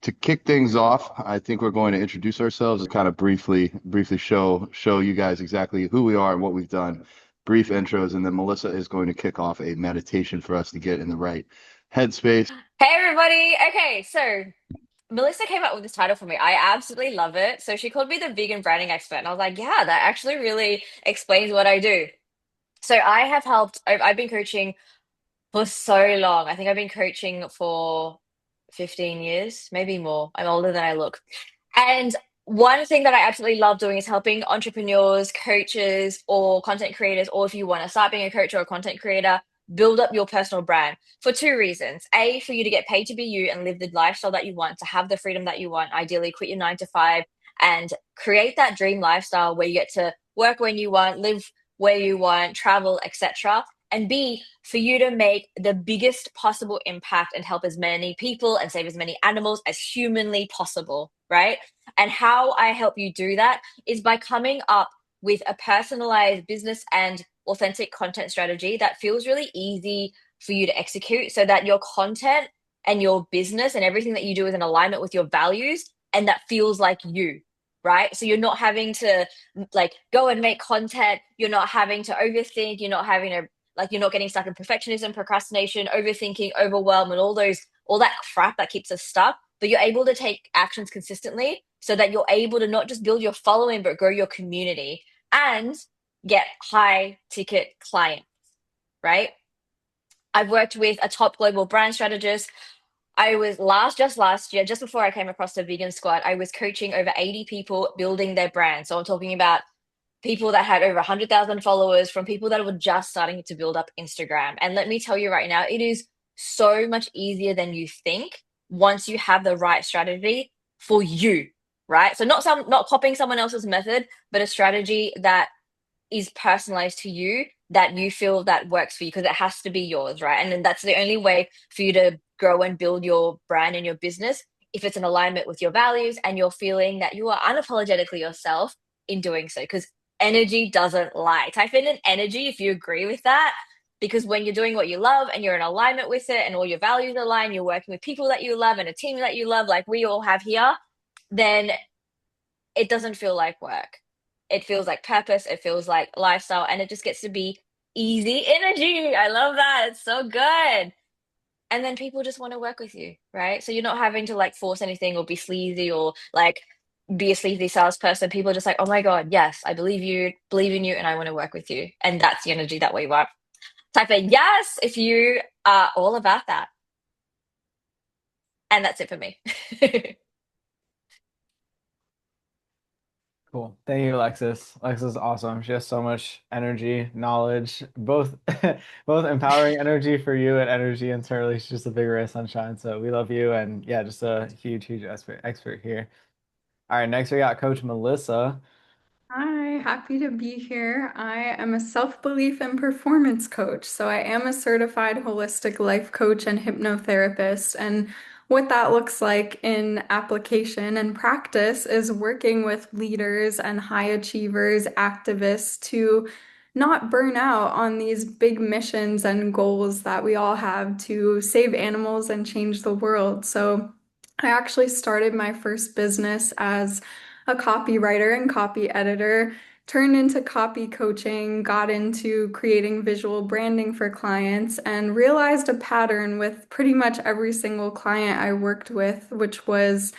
To kick things off, I think we're going to introduce ourselves and kind of briefly show you guys exactly who we are and what we've done. Brief intros, and then Melissa is going to kick off a meditation for us to get in the right headspace. Hey everybody. Okay, so Melissa came up with this title for me. I absolutely love it. So she called me the vegan branding expert, and I was like, yeah, that actually really explains what I do. So I have helped, I've been coaching for so long. I think I've been coaching for 15 years, maybe more. I'm older than I look. And one thing that I absolutely love doing is helping entrepreneurs, coaches, or content creators, or if you want to start being a coach or a content creator, build up your personal brand for two reasons. A, for you to get paid to be you and live the lifestyle that you want, to have the freedom that you want, ideally quit your 9 to 5 and create that dream lifestyle where you get to work when you want, live where you want, travel, etc. And B, for you to make the biggest possible impact and help as many people and save as many animals as humanly possible, right? And how I help you do that is by coming up with a personalized business and authentic content strategy that feels really easy for you to execute so that your content and your business and everything that you do is in alignment with your values and that feels like you, right? So you're not having to like go and make content, you're not having to overthink, you're not having to like you're not getting stuck in perfectionism, procrastination, overthinking, overwhelm, and all that crap that keeps us stuck. But you're able to take actions consistently so that you're able to not just build your following, but grow your community and get high ticket clients, right? I've worked with a top global brand strategist. I was just last year, just before I came across the vegan squad, I was coaching over 80 people building their brand. So I'm talking about people that had over 100,000 followers, from people that were just starting to build up Instagram. And let me tell you right now, it is so much easier than you think once you have the right strategy for you, right? So not copying someone else's method, but a strategy that is personalized to you that you feel that works for you because it has to be yours, right? And then that's the only way for you to grow and build your brand and your business if it's in alignment with your values and you're feeling that you are unapologetically yourself in doing so. Because energy doesn't lie. Type in an energy if you agree with that. Because when you're doing what you love and you're in alignment with it and all your values align, you're working with people that you love and a team that you love, like we all have here, then it doesn't feel like work. It feels like purpose, it feels like lifestyle, and it just gets to be easy energy. I love that. It's so good. And then people just want to work with you, right? So you're not having to like force anything or be sleazy or like be a sleazy salesperson. People are just like, oh my God, yes, I believe in you, and I want to work with you. And that's the energy that we want. Type in yes if you are all about that. And that's it for me. Cool. Thank you, Alexis. Alexis is awesome. She has so much energy, knowledge, both both empowering energy for you and energy internally. She's just a big ray of sunshine. So we love you and yeah, just a huge expert here. All right, next we got Coach Melissa. Hi, happy to be here. I am a self-belief and performance coach. So I am a certified holistic life coach and hypnotherapist. And what that looks like in application and practice is working with leaders and high achievers, activists to not burn out on these big missions and goals that we all have to save animals and change the world. So I actually started my first business as a copywriter and copy editor, turned into copy coaching, got into creating visual branding for clients, and realized a pattern with pretty much every single client I worked with, which was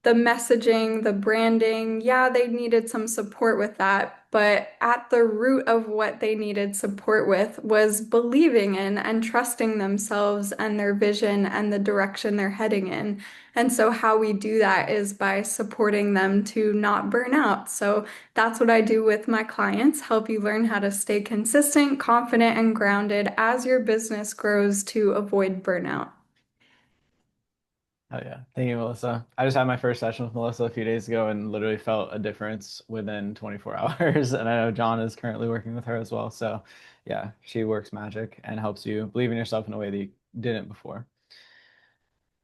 the messaging, the branding, yeah, they needed some support with that. But at the root of what they needed support with was believing in and trusting themselves and their vision and the direction they're heading in. And so, how we do that is by supporting them to not burn out. So, that's what I do with my clients, help you learn how to stay consistent, confident, and grounded as your business grows to avoid burnout. Oh yeah. Thank you, Melissa. I just had my first session with Melissa a few days ago and literally felt a difference within 24 hours. And I know John is currently working with her as well. So yeah, she works magic and helps you believe in yourself in a way that you didn't before.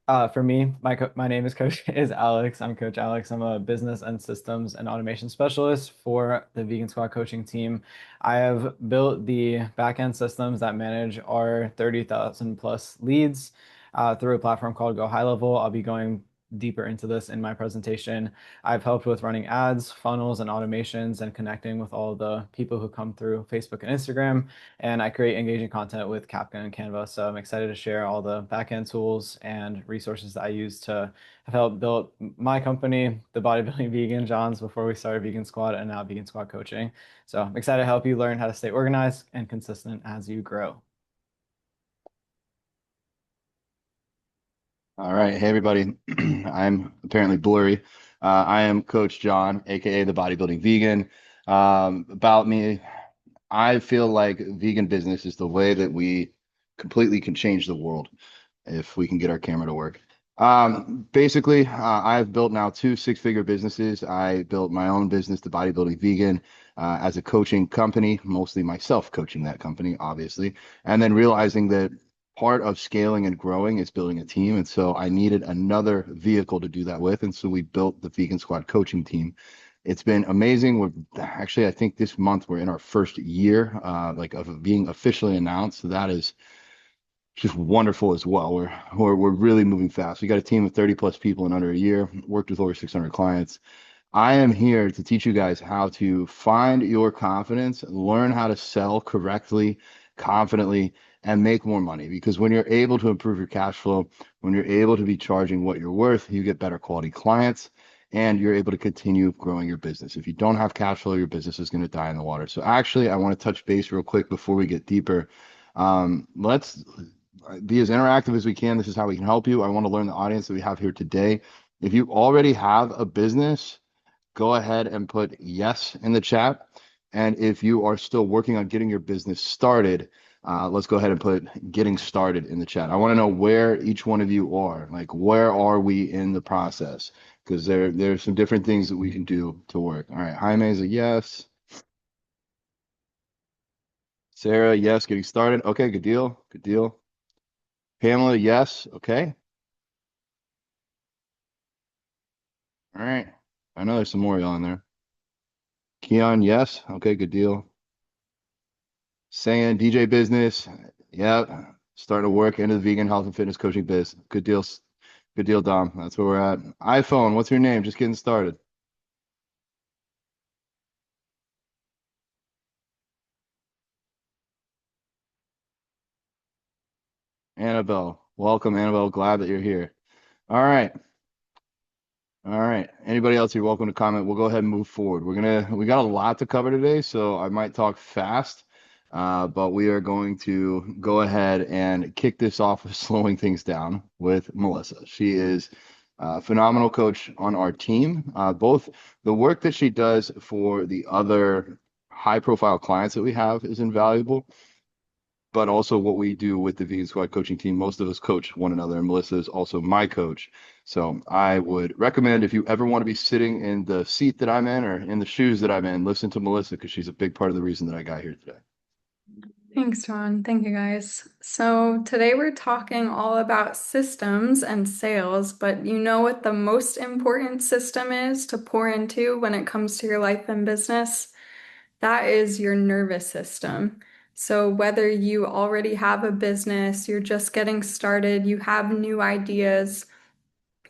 For me, my name is Coach is Alex. I'm Coach Alex. I'm a business and systems and automation specialist for the Vegan Squad coaching team. I have built the backend systems that manage our 30,000 plus leads through a platform called GoHighLevel. I'll be going deeper into this in my presentation. I've helped with running ads, funnels, and automations and connecting with all the people who come through Facebook and Instagram. And I create engaging content with CapCut and Canva. So I'm excited to share all the backend tools and resources that I use to have helped build my company, the Bodybuilding Vegan Johns, before we started Vegan Squad and now Vegan Squad Coaching. So I'm excited to help you learn how to stay organized and consistent as you grow. All right. Hey, everybody. I'm apparently blurry. I am Coach John, aka the Bodybuilding Vegan. About me, I feel like vegan business is the way that we completely can change the world if we can get our camera to work. Basically, I've built now two six-figure businesses. I built my own business, the Bodybuilding Vegan, as a coaching company, mostly myself coaching that company, obviously, and then realizing that part of scaling and growing is building a team. And so I needed another vehicle to do that with. And so we built the Vegan Squad coaching team. It's been amazing. We're actually, I think this month we're in our first year, like of being officially announced. So that is just wonderful as well. We're really moving fast. We got a team of 30 plus people in under a year, worked with over 600 clients. I am here to teach you guys how to find your confidence, learn how to sell correctly, confidently, and make more money. Because when you're able to improve your cash flow, when you're able to be charging what you're worth, you get better quality clients and you're able to continue growing your business. If you don't have cash flow, your business is going to die in the water. So actually, I want to touch base real quick before we get deeper. Let's be as interactive as we can. This is how we can help you. I want to learn the audience that we have here today. If you already have a business, go ahead and put yes in the chat. And if you are still working on getting your business started, let's go ahead and put getting started in the chat. I want to know where each one of you are. Like, where are we in the process? Because there's some different things that we can do to work. All right, Jaime is a yes. Sarah, yes, getting started. Okay, good deal. Good deal. Pamela, yes. Okay. All right. I know there's some more y'all in there. Keon, yes. Okay, good deal. Saying DJ business. Yeah. Starting to work into the vegan health and fitness coaching biz. Good deal. Good deal, Dom. That's where we're at. iPhone, what's your name? Just getting started. Annabelle. Welcome, Annabelle. Glad that you're here. All right. All right. Anybody else, you're welcome to comment. We'll go ahead and move forward. We got a lot to cover today, so I might talk fast, but we are going to go ahead and kick this off with slowing things down with Melissa. She is a phenomenal coach on our team. Both the work that she does for the other high-profile clients that we have is invaluable, but also what we do with the Vegan Squad coaching team. Most of us coach one another, and Melissa is also my coach. So I would recommend, if you ever want to be sitting in the seat that I'm in or in the shoes that I'm in, listen to Melissa, because she's a big part of the reason that I got here today. Thanks, John. Thank you, guys. So today we're talking all about systems and sales, but you know what the most important system is to pour into when it comes to your life and business? That is your nervous system. So whether you already have a business, you're just getting started, you have new ideas,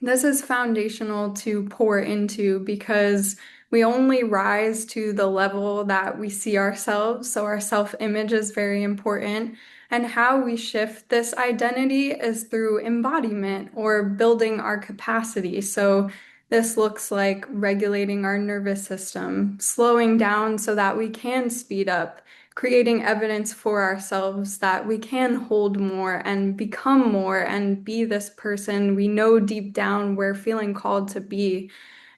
this is foundational to pour into because we only rise to the level that we see ourselves. So our self-image is very important. And how we shift this identity is through embodiment or building our capacity. So this looks like regulating our nervous system, slowing down so that we can speed up, creating evidence for ourselves that we can hold more and become more and be this person we know deep down we're feeling called to be.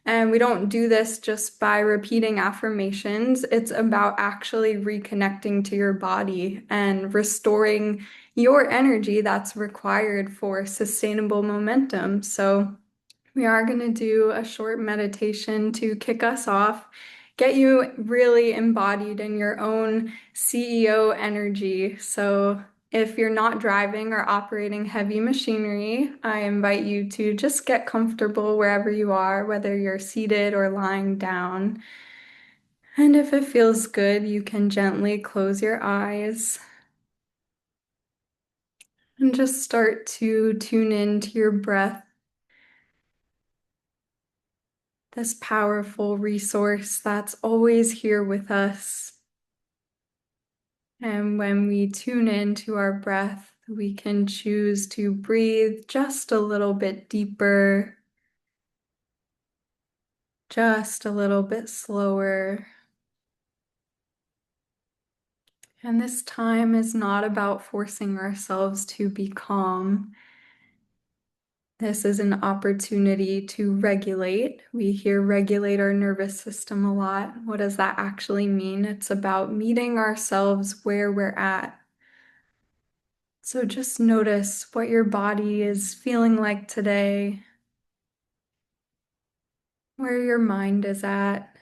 And we don't do this just by repeating affirmations. It's about actually reconnecting to your body and restoring your energy that's required for sustainable momentum. So we are going to do a short meditation to kick us off, get you really embodied in your own CEO energy. So if you're not driving or operating heavy machinery, I invite you to just get comfortable wherever you are, whether you're seated or lying down. And if it feels good, you can gently close your eyes and just start to tune into your breath. this powerful resource that's always here with us. And when we tune into our breath, we can choose to breathe just a little bit deeper, just a little bit slower. And this time is not about forcing ourselves to be calm. This is an opportunity to regulate. We hear regulate our nervous system a lot. What does that actually mean? It's about meeting ourselves where we're at. So just notice what your body is feeling like today, where your mind is at,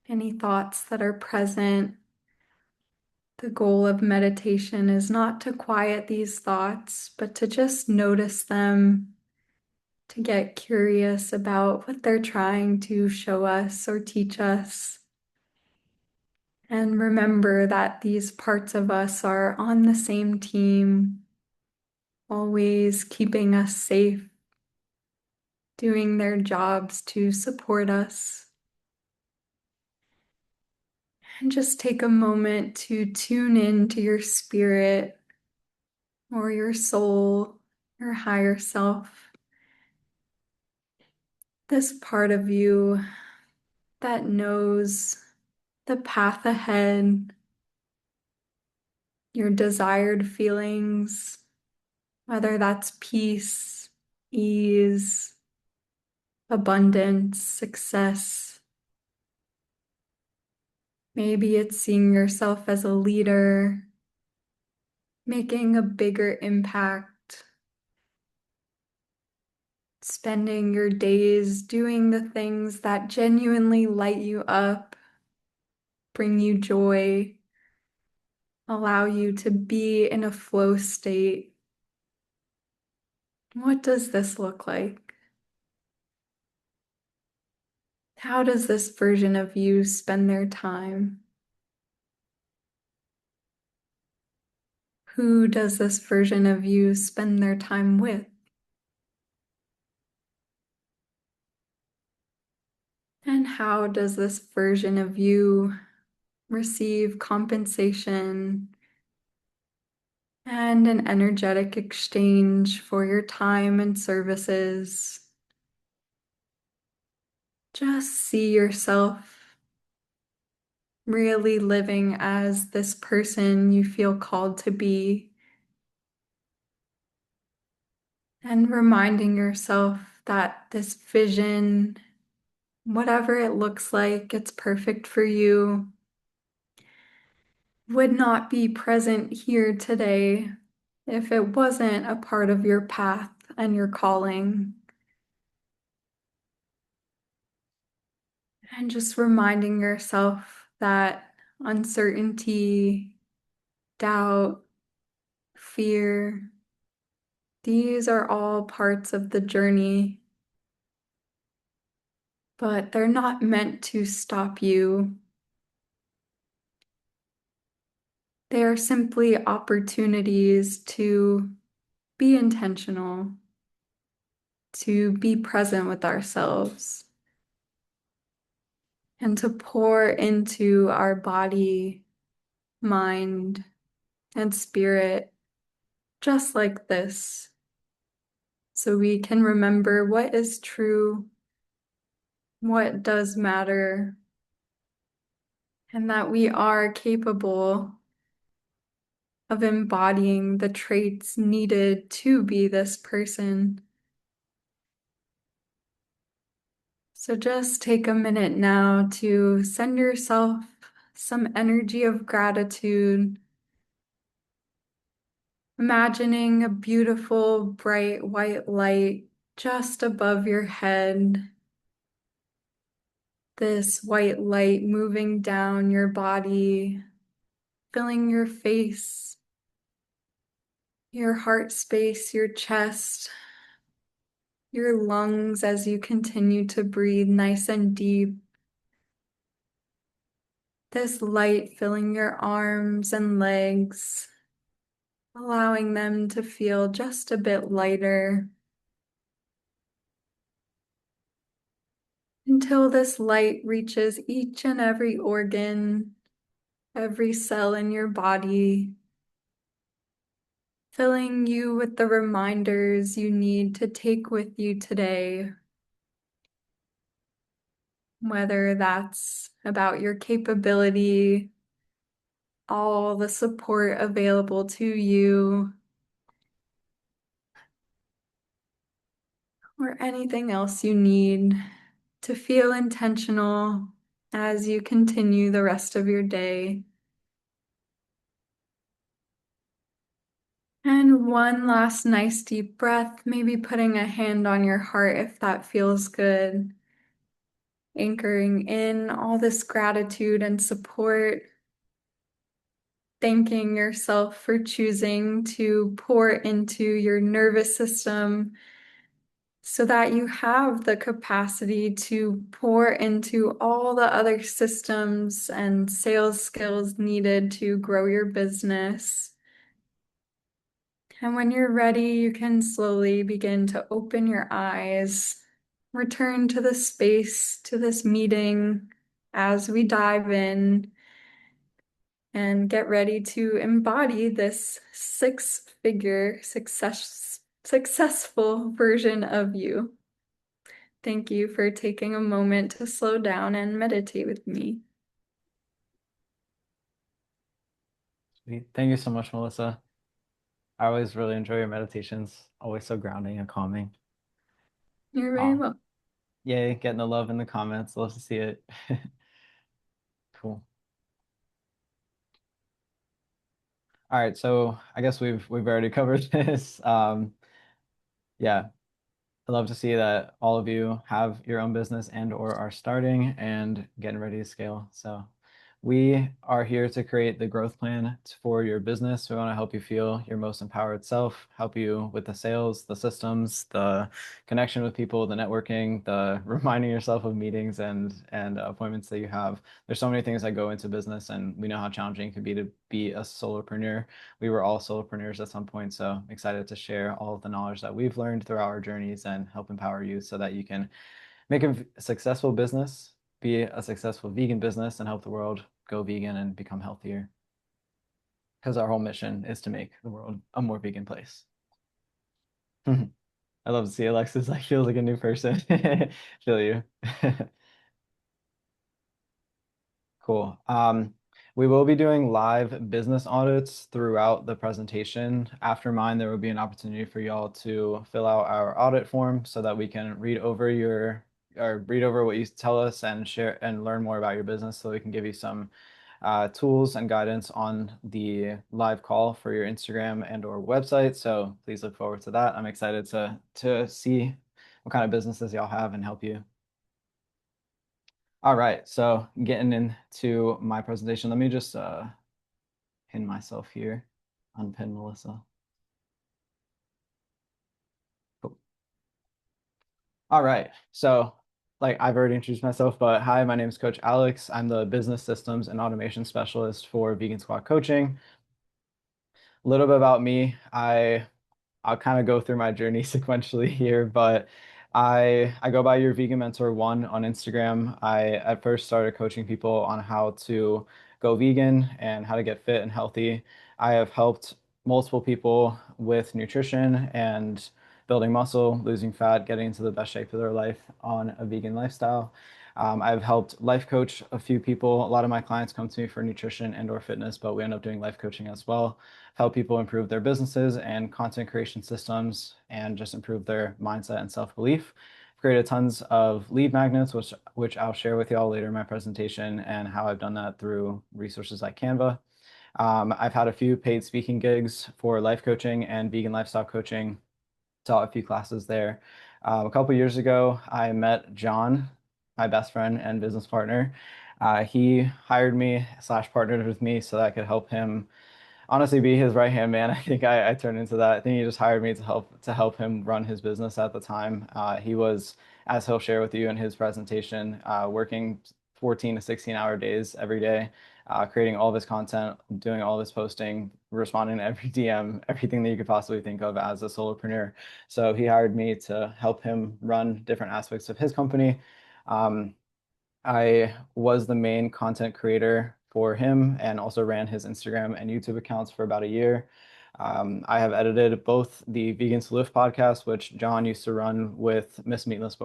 any thoughts that are present. The goal of meditation is not to quiet these thoughts, but to just notice them, to get curious about what they're trying to show us or teach us. And remember that these parts of us are on the same team, always keeping us safe, doing their jobs to support us. And just take a moment to tune in to your spirit or your soul, your higher self. This part of you that knows the path ahead, your desired feelings, whether that's peace, ease, abundance, success. Maybe it's seeing yourself as a leader, making a bigger impact, spending your days doing the things that genuinely light you up, bring you joy, allow you to be in a flow state. What does this look like? How does this version of you spend their time? Who does this version of you spend their time with? And how does this version of you receive compensation and an energetic exchange for your time and services? Just see yourself really living as this person you feel called to be, and reminding yourself that this vision, whatever it looks like, it's perfect for you, would not be present here today if it wasn't a part of your path and your calling. And just reminding yourself that uncertainty, doubt, fear, these are all parts of the journey, but they're not meant to stop you. They are simply opportunities to be intentional, to be present with ourselves, and to pour into our body, mind, and spirit just like this, so we can remember what is true, what does matter, and that we are capable of embodying the traits needed to be this person. So just take a minute now to send yourself some energy of gratitude, imagining a beautiful, bright white light just above your head. This white light moving down your body, filling your face, your heart space, your chest, your lungs as you continue to breathe nice and deep. This light filling your arms and legs, allowing them to feel just a bit lighter. until this light reaches each and every organ, every cell in your body, filling you with the reminders you need to take with you today, whether that's about your capability, all the support available to you, or anything else you need to feel intentional as you continue the rest of your day. And one last nice deep breath, maybe putting a hand on your heart if that feels good. Anchoring in all this gratitude and support. Thanking yourself for choosing to pour into your nervous system so that you have the capacity to pour into all the other systems and sales skills needed to grow your business. And when you're ready, you can slowly begin to open your eyes, return to the space, to this meeting as we dive in and get ready to embody this six-figure successful version of you. Thank you for taking a moment to slow down and meditate with me. Sweet. Thank you so much, Melissa. I always really enjoy your meditations. Always so grounding and calming. You're very welcome. Yay, getting the love in the comments. Love to see it. Cool. All right, so I guess we've already covered this. Yeah, I love to see that all of you have your own business and or are starting and getting ready to scale. So we are here to create the growth plan for your business. We want to help you feel your most empowered self, help you with the sales, the systems, the connection with people, the networking, the reminding yourself of meetings and appointments that you have. There's so many things that go into business, and we know how challenging it can be to be a solopreneur. We were all solopreneurs at some point, so excited to share all of the knowledge that we've learned throughout our journeys and help empower you so that you can make a successful business, be a successful vegan business, and help the world go vegan and become healthier. Because our whole mission is to make the world a more vegan place. I love to see Alexis like feels like a new person. Feel you. Cool. We will be doing live business audits throughout the presentation. After mine, there will be an opportunity for y'all to fill out our audit form so that we can read over what you tell us and share and learn more about your business, so we can give you some tools and guidance on the live call for your Instagram and or website. So please look forward to that. I'm excited to see what kind of businesses y'all have and help you. All right, so getting into my presentation, let me just pin myself here, unpin Melissa. Cool. All right, so like I've already introduced myself, but hi, my name is Coach Alex. I'm the business systems and automation specialist for Vegan Squad Coaching. A little bit about me, I'll kind of go through my journey sequentially here, but I go by your Vegan Mentor 1 on Instagram. I at first started coaching people on how to go vegan and how to get fit and healthy. I have helped multiple people with nutrition and building muscle, losing fat, getting into the best shape of their life on a vegan lifestyle. I've helped life coach a few people. A lot of my clients come to me for nutrition and or fitness, but we end up doing life coaching as well. Help people improve their businesses and content creation systems and just improve their mindset and self-belief. I've created tons of lead magnets, which I'll share with y'all later in my presentation, and how I've done that through resources like Canva. I've had a few paid speaking gigs for life coaching and vegan lifestyle coaching. Taught a few classes there. A couple years ago, I met John, my best friend and business partner. He hired me / partnered with me so that I could help him honestly be his right hand man. I think I turned into that. I think he just hired me to help him run his business at the time. He was, as he'll share with you in his presentation, working 14 to 16-hour days every day, creating all of his content, doing all of his posting, responding to every DM, everything that you could possibly think of as a solopreneur. So he hired me to help him run different aspects of his company. I was the main content creator for him and also ran his Instagram and YouTube accounts for about a year. I have edited both the Vegan to Lift podcast, which John used to run with Miss Meatless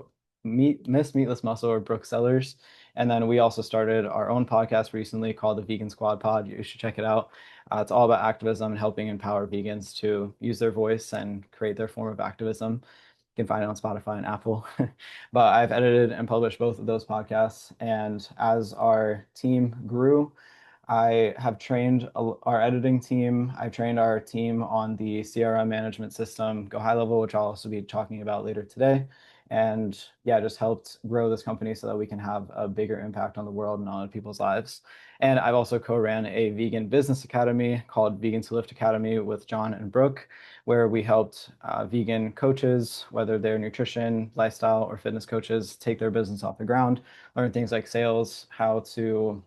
Muscle or Brooke Sellers. And then we also started our own podcast recently called the Vegan Squad Pod. You should check it out. It's all about activism and helping empower vegans to use their voice and create their form of activism. You can find it on Spotify and Apple. But I've edited and published both of those podcasts. And as our team grew, I have trained our editing team. I've trained our team on the CRM management system, GoHighLevel, which I'll also be talking about later today. And yeah, just helped grow this company so that we can have a bigger impact on the world and on people's lives. And I've also co-ran a vegan business academy called Vegan to Lift Academy with John and Brooke, where we helped vegan coaches, whether they're nutrition, lifestyle, or fitness coaches, take their business off the ground, learn things like sales, how to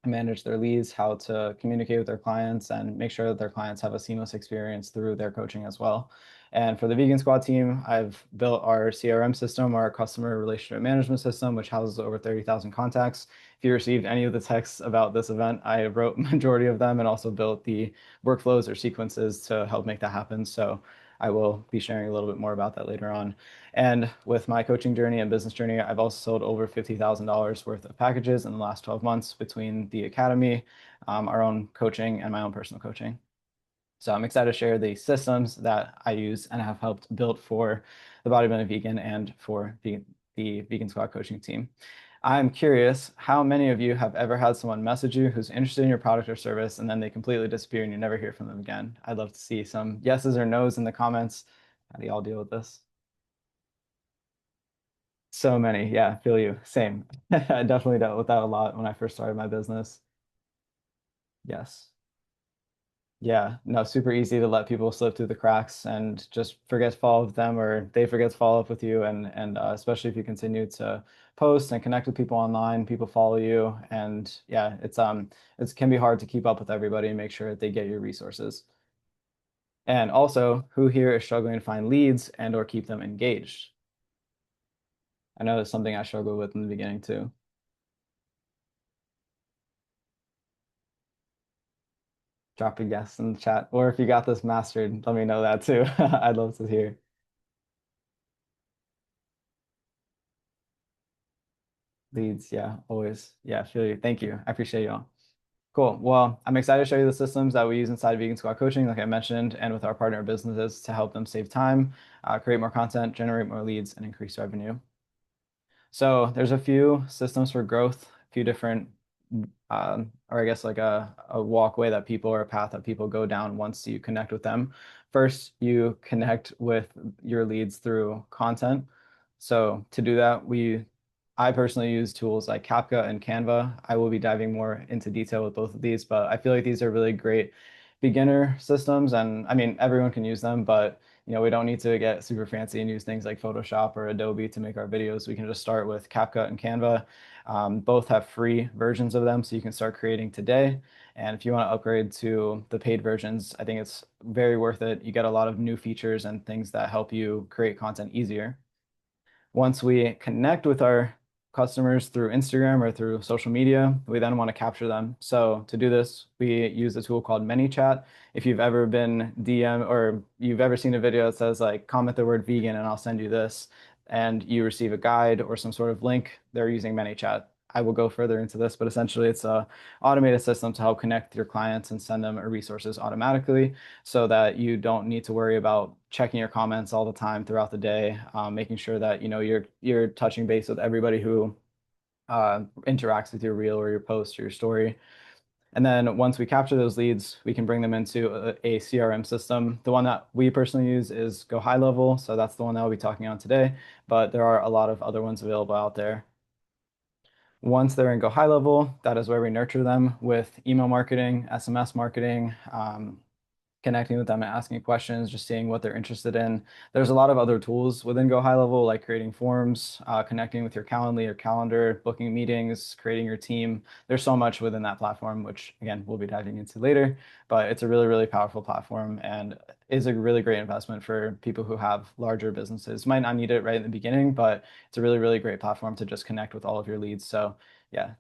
manage their leads, how to communicate with their clients, and make sure that their clients have a seamless experience through their coaching as well. And for the Vegan Squad team, I've built our CRM system, our customer relationship management system, which houses over 30,000 contacts. If you received any of the texts about this event, I wrote majority of them and also built the workflows or sequences to help make that happen. So I will be sharing a little bit more about that later on. And with my coaching journey and business journey, I've also sold over $50,000 worth of packages in the last 12 months between the academy, our own coaching, and my own personal coaching. So I'm excited to share the systems that I use and have helped build for the Bodybuilding Vegan and for the Vegan Squad coaching team. I'm curious, how many of you have ever had someone message you who's interested in your product or service and then they completely disappear and you never hear from them again? I'd love to see some yeses or nos in the comments. How do y'all deal with this? So many. Yeah, feel you. Same. I definitely dealt with that a lot when I first started my business. Yes. Yeah, no, super easy to let people slip through the cracks and just forget to follow up with them or they forget to follow up with you. And especially if you continue to post and connect with people online, people follow you. And yeah, it can be hard to keep up with everybody and make sure that they get your resources. And also, who here is struggling to find leads and or keep them engaged? I know it's something I struggled with in the beginning too. Drop a yes in the chat. Or if you got this mastered, let me know that too. I'd love to hear. Leads, yeah, always. Yeah, feel you. Thank you. I appreciate y'all. Cool. Well, I'm excited to show you the systems that we use inside Vegan Squad Coaching, like I mentioned, and with our partner businesses to help them save time, create more content, generate more leads, and increase revenue. So there's a few systems for growth, a few different, or I guess like a walkway that people or a path that people go down once you connect with them. First, you connect with your leads through content. So to do that, I personally use tools like CapCut and Canva. I will be diving more into detail with both of these, but I feel like these are really great beginner systems. And I mean, everyone can use them, but we don't need to get super fancy and use things like Photoshop or Adobe to make our videos. We can just start with CapCut and Canva. Both have free versions of them, so you can start creating today. And if you want to upgrade to the paid versions, I think it's very worth it. You get a lot of new features and things that help you create content easier. Once we connect with our customers through Instagram or through social media, we then want to capture them. So to do this, we use a tool called ManyChat. If you've ever been DM or you've ever seen a video that says like, comment the word vegan and I'll send you this, and you receive a guide or some sort of link, they're using ManyChat. I will go further into this, but essentially it's a automated system to help connect your clients and send them resources automatically so that you don't need to worry about checking your comments all the time throughout the day, making sure that you're touching base with everybody who interacts with your reel or your post or your story. And then once we capture those leads, we can bring them into a CRM system. The one that we personally use is GoHighLevel, so that's the one that we'll be talking on today, but there are a lot of other ones available out there. Once they're in GoHighLevel, that is where we nurture them with email marketing, SMS marketing, connecting with them and asking questions, just seeing what they're interested in. There's a lot of other tools within GoHighLevel, like creating forms, connecting with your Calendly or calendar, booking meetings, creating your team. There's so much within that platform, which again, we'll be diving into later, but it's a really, really powerful platform and is a really great investment for people who have larger businesses. Might not need it right in the beginning, but it's a really, really great platform to just connect with all of your leads. So yeah,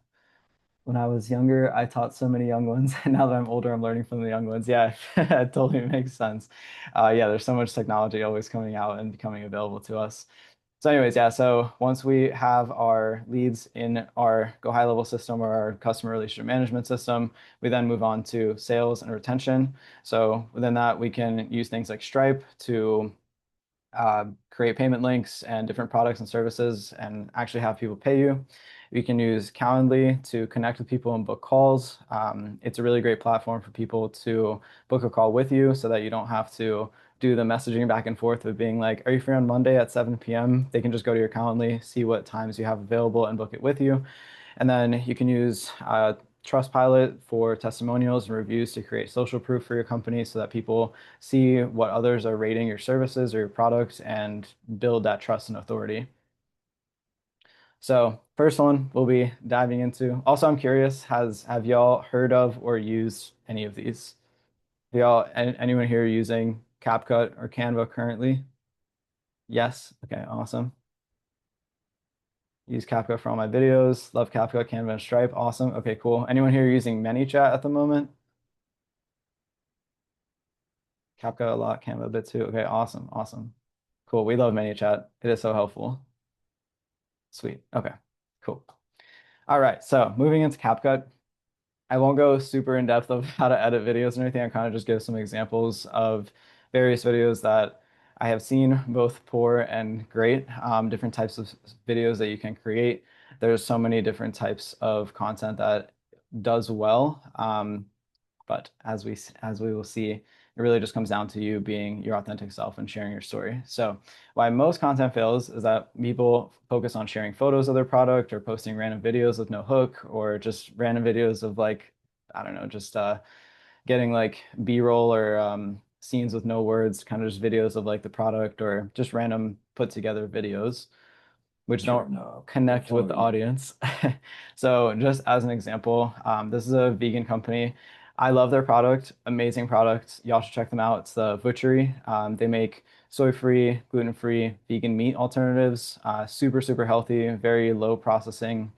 when I was younger, I taught so many young ones. And now that I'm older, I'm learning from the young ones. Yeah, it totally makes sense. Yeah, there's so much technology always coming out and becoming available to us. So anyways, yeah, so once we have our leads in our GoHighLevel system or our customer relationship management system, we then move on to sales and retention. So within that, we can use things like Stripe to create payment links and different products and services and actually have people pay you. You can use Calendly to connect with people and book calls. It's a really great platform for people to book a call with you so that you don't have to do the messaging back and forth of being like, are you free on Monday at 7 p.m.? They can just go to your Calendly, see what times you have available and book it with you. And then you can use Trustpilot for testimonials and reviews to create social proof for your company so that people see what others are rating your services or your products and build that trust and authority. So first one we'll be diving into. Also, I'm curious, have y'all heard of or used any of these? Anyone here using CapCut or Canva currently? Yes. Okay, awesome. Use CapCut for all my videos. Love CapCut, Canva, and Stripe. Awesome. Okay, cool. Anyone here using ManyChat at the moment? CapCut a lot, Canva a bit too. Okay, awesome, awesome. Cool. We love ManyChat. It is so helpful. Sweet. Okay, cool. All right, so moving into CapCut. I won't go super in depth of how to edit videos and everything. I kind of just give some examples of various videos that I have seen, both poor and great, different types of videos that you can create. There's so many different types of content that does well. But as we will see, it really just comes down to you being your authentic self and sharing your story. So why most content fails is that people focus on sharing photos of their product or posting random videos with no hook or just random videos of like, I don't know, just getting like B-roll or scenes with no words, kind of just videos of like the product or just random put together videos which don't connect with the audience. So just as an example, this is a vegan company. I love their product, amazing product. Y'all should check them out. It's the Butchery. They make soy-free, gluten-free, vegan meat alternatives. Super, super healthy, very low processing.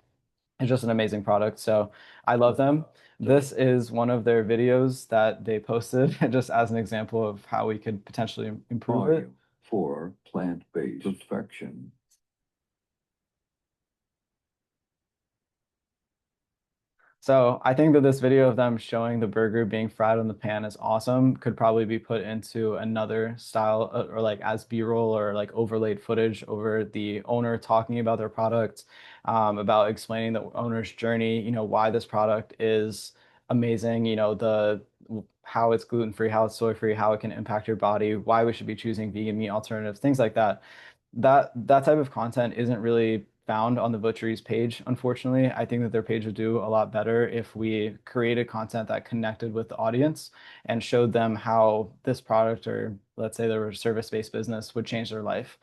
It's just an amazing product. So I love them. This is one of their videos that they posted just as an example of how we could potentially improve it. For plant-based perfection. So I think that this video of them showing the burger being fried on the pan is awesome. Could probably be put into another style or like as B-roll or like overlaid footage over the owner talking about their product, about explaining the owner's journey, why this product is amazing, the how it's gluten-free, how it's soy-free, how it can impact your body, why we should be choosing vegan meat alternatives, things like that. That type of content isn't really found on the Butchery's page, unfortunately. I think that their page would do a lot better if we created content that connected with the audience and showed them how this product, or let's say they were a service-based business, would change their life.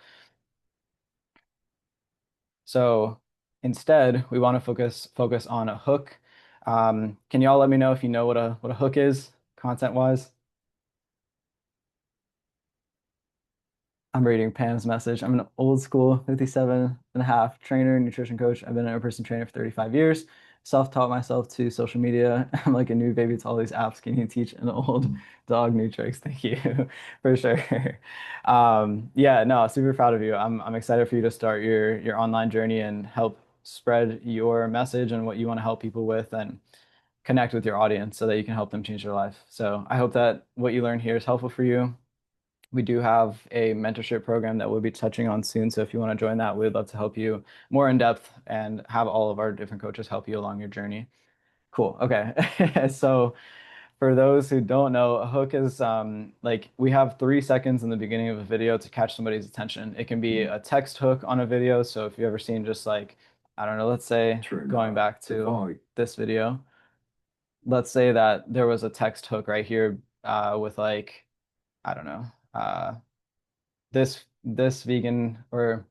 So instead, we want to focus on a hook. Can y'all let me know if you know what a hook is, content-wise? I'm reading Pam's message. I'm an old school 57 and a half trainer, nutrition coach. I've been an in-person trainer for 35 years. Self-taught myself to social media. I'm like a new baby to all these apps. Can you teach an old dog new tricks? Thank you for sure. Yeah, no, super proud of you. I'm excited for you to start your online journey and help spread your message and what you want to help people with and connect with your audience so that you can help them change their life. So I hope that what you learned here is helpful for you. We do have a mentorship program that we'll be touching on soon. So if you want to join that, we'd love to help you more in depth and have all of our different coaches help you along your journey. Cool. Okay. So for those who don't know, a hook is like we have 3 seconds in the beginning of a video to catch somebody's attention. It can be a text hook on a video. So if you've ever seen just like, I don't know, let's say going back to this video, let's say that there was a text hook right here with like, I don't know, this vegan, or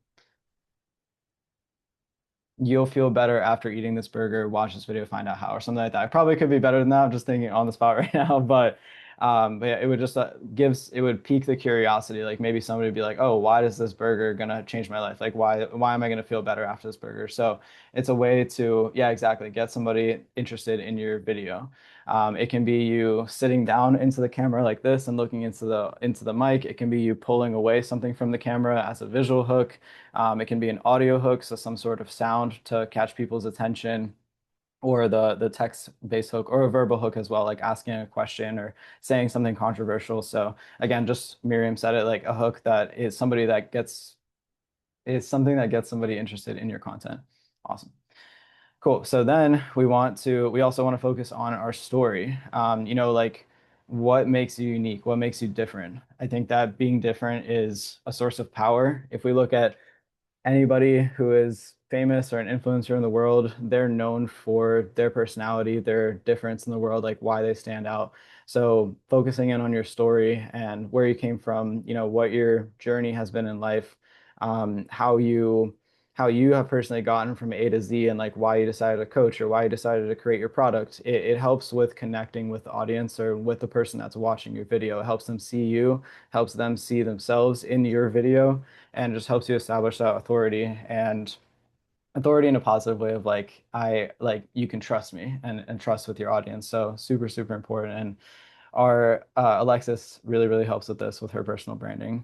you'll feel better after eating this burger, watch this video, find out how, or something like that. I probably could be better than that. I'm just thinking on the spot right now, but yeah, it would just it would pique the curiosity. Like maybe somebody would be like, oh, why is this burger gonna change my life? Like why am I gonna feel better after this burger? So it's a way to, yeah, exactly, get somebody interested in your video. It can be you sitting down into the camera like this and looking into the mic. It can be you pulling away something from the camera as a visual hook. It can be an audio hook, so some sort of sound to catch people's attention, or the text-based hook, or a verbal hook as well, like asking a question or saying something controversial. So again, just Miriam said it, like a hook that is something that gets somebody interested in your content. Awesome. Cool. So then we also want to focus on our story. Like what makes you unique? What makes you different? I think that being different is a source of power. If we look at anybody who is famous or an influencer in the world, they're known for their personality, their difference in the world, like why they stand out. So focusing in on your story and where you came from, what your journey has been in life, how you have personally gotten from A to Z, and like why you decided to coach or why you decided to create your product. It helps with connecting with the audience or with the person that's watching your video. It helps them see you, helps them see themselves in your video, and just helps you establish that authority in a positive way of like, you can trust me, and trust with your audience. So super, super important. And our Alexis really, really helps with this with her personal branding.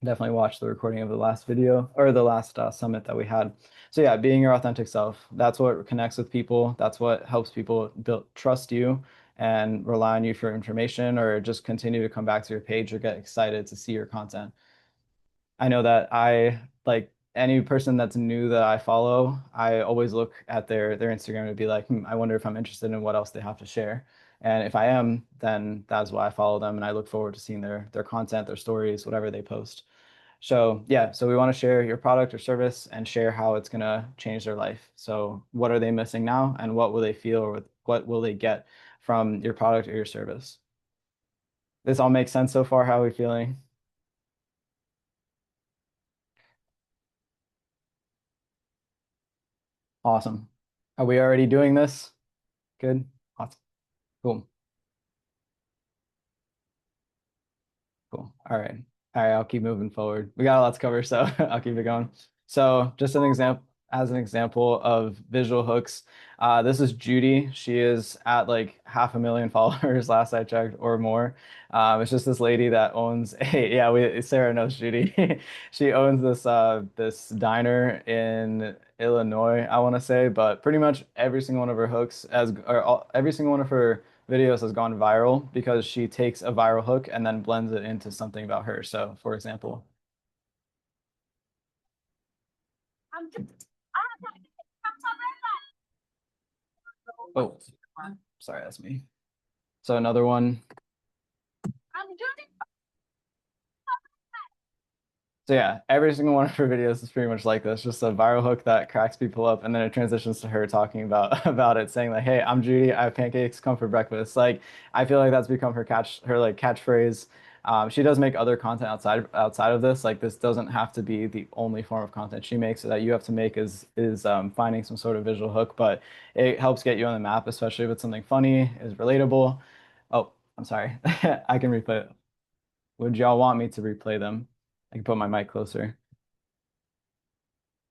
Definitely watch the recording of the last video, or the last summit that we had. So yeah, being your authentic self, that's what connects with people. That's what helps people trust you and rely on you for information, or just continue to come back to your page or get excited to see your content. I know that I, like any person that's new that I follow, I always look at their Instagram to be like, I wonder if I'm interested in what else they have to share. And if I am, then that's why I follow them, and I look forward to seeing their content, their stories, whatever they post. So yeah, so we want to share your product or service and share how it's gonna change their life. So what are they missing now, and what will they feel, or what will they get from your product or your service? This all makes sense so far? How are we feeling? Awesome. Are we already doing this? Good. Awesome. Cool. Cool. All right. All right. I'll keep moving forward. We got a lot to cover, so I'll keep it going. So just as an example of visual hooks, this is Judy. She is at like 500,000 followers last I checked, or more. It's just this lady that owns yeah, Sarah knows Judy. She owns this diner in Illinois, I want to say, but pretty much every single one of her hooks every single one of her videos has gone viral because she takes a viral hook and then blends it into something about her. So, for example, oh, sorry, that's me. So another one. So yeah, every single one of her videos is pretty much like this, just a viral hook that cracks people up, and then it transitions to her talking about about it, saying like, "Hey, I'm Judy. I have pancakes. Come for breakfast." Like, I feel like that's become her like catchphrase. She does make other content outside of this. Like, this doesn't have to be the only form of content she makes. So that you have to make is finding some sort of visual hook, but it helps get you on the map, especially if it's something funny, is relatable. Oh, I'm sorry. I can replay it. Would y'all want me to replay them? I can put my mic closer.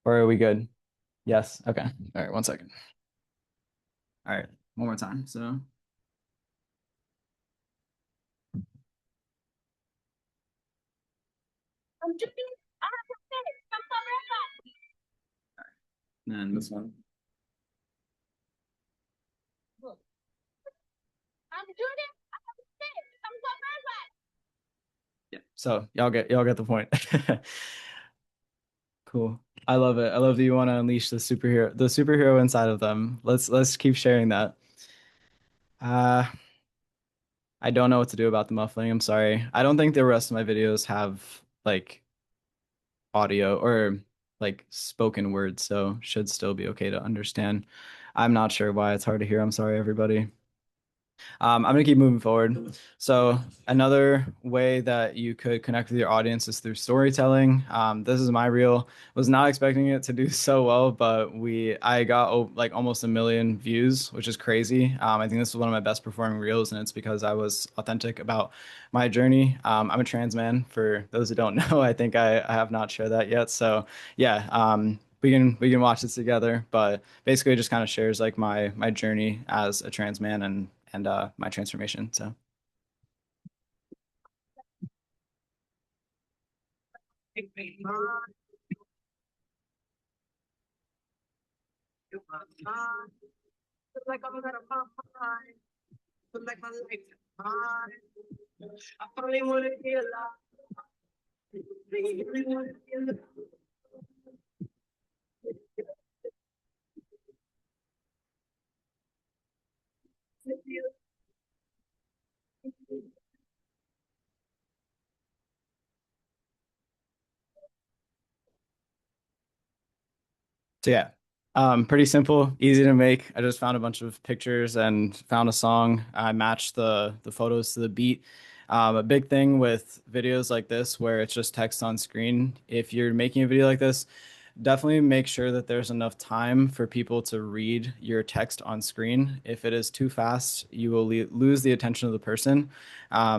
Or are we good? Yes. Okay. All right. 1 second. All right. One more time. So. And this one. Yeah. So y'all get the point. Cool. I love it. I love that you want to unleash the superhero inside of them. Let's keep sharing that. Uh, I don't know what to do about the muffling. I'm sorry. I don't think the rest of my videos have like audio or like spoken words, so should still be okay to understand. I'm not sure why it's hard to hear. I'm sorry, everybody. I'm gonna keep moving forward. So another way that you could connect with your audience is through storytelling. This is my reel. Was not expecting it to do so well, but I got like almost 1 million views, which is crazy. I think this is one of my best performing reels, and it's because I was authentic about my journey. I'm a trans man. For those who don't know, I think I have not shared that yet. So yeah. We can watch this together, but basically it just kind of shares like my journey as a trans man and my transformation. So so yeah, pretty simple, easy to make. I just found a bunch of pictures and found a song. I matched the photos to the beat. A big thing with videos like this, where it's just text on screen, if you're making a video like this, definitely make sure that there's enough time for people to read your text on screen. If it is too fast, you will lose the attention of the person.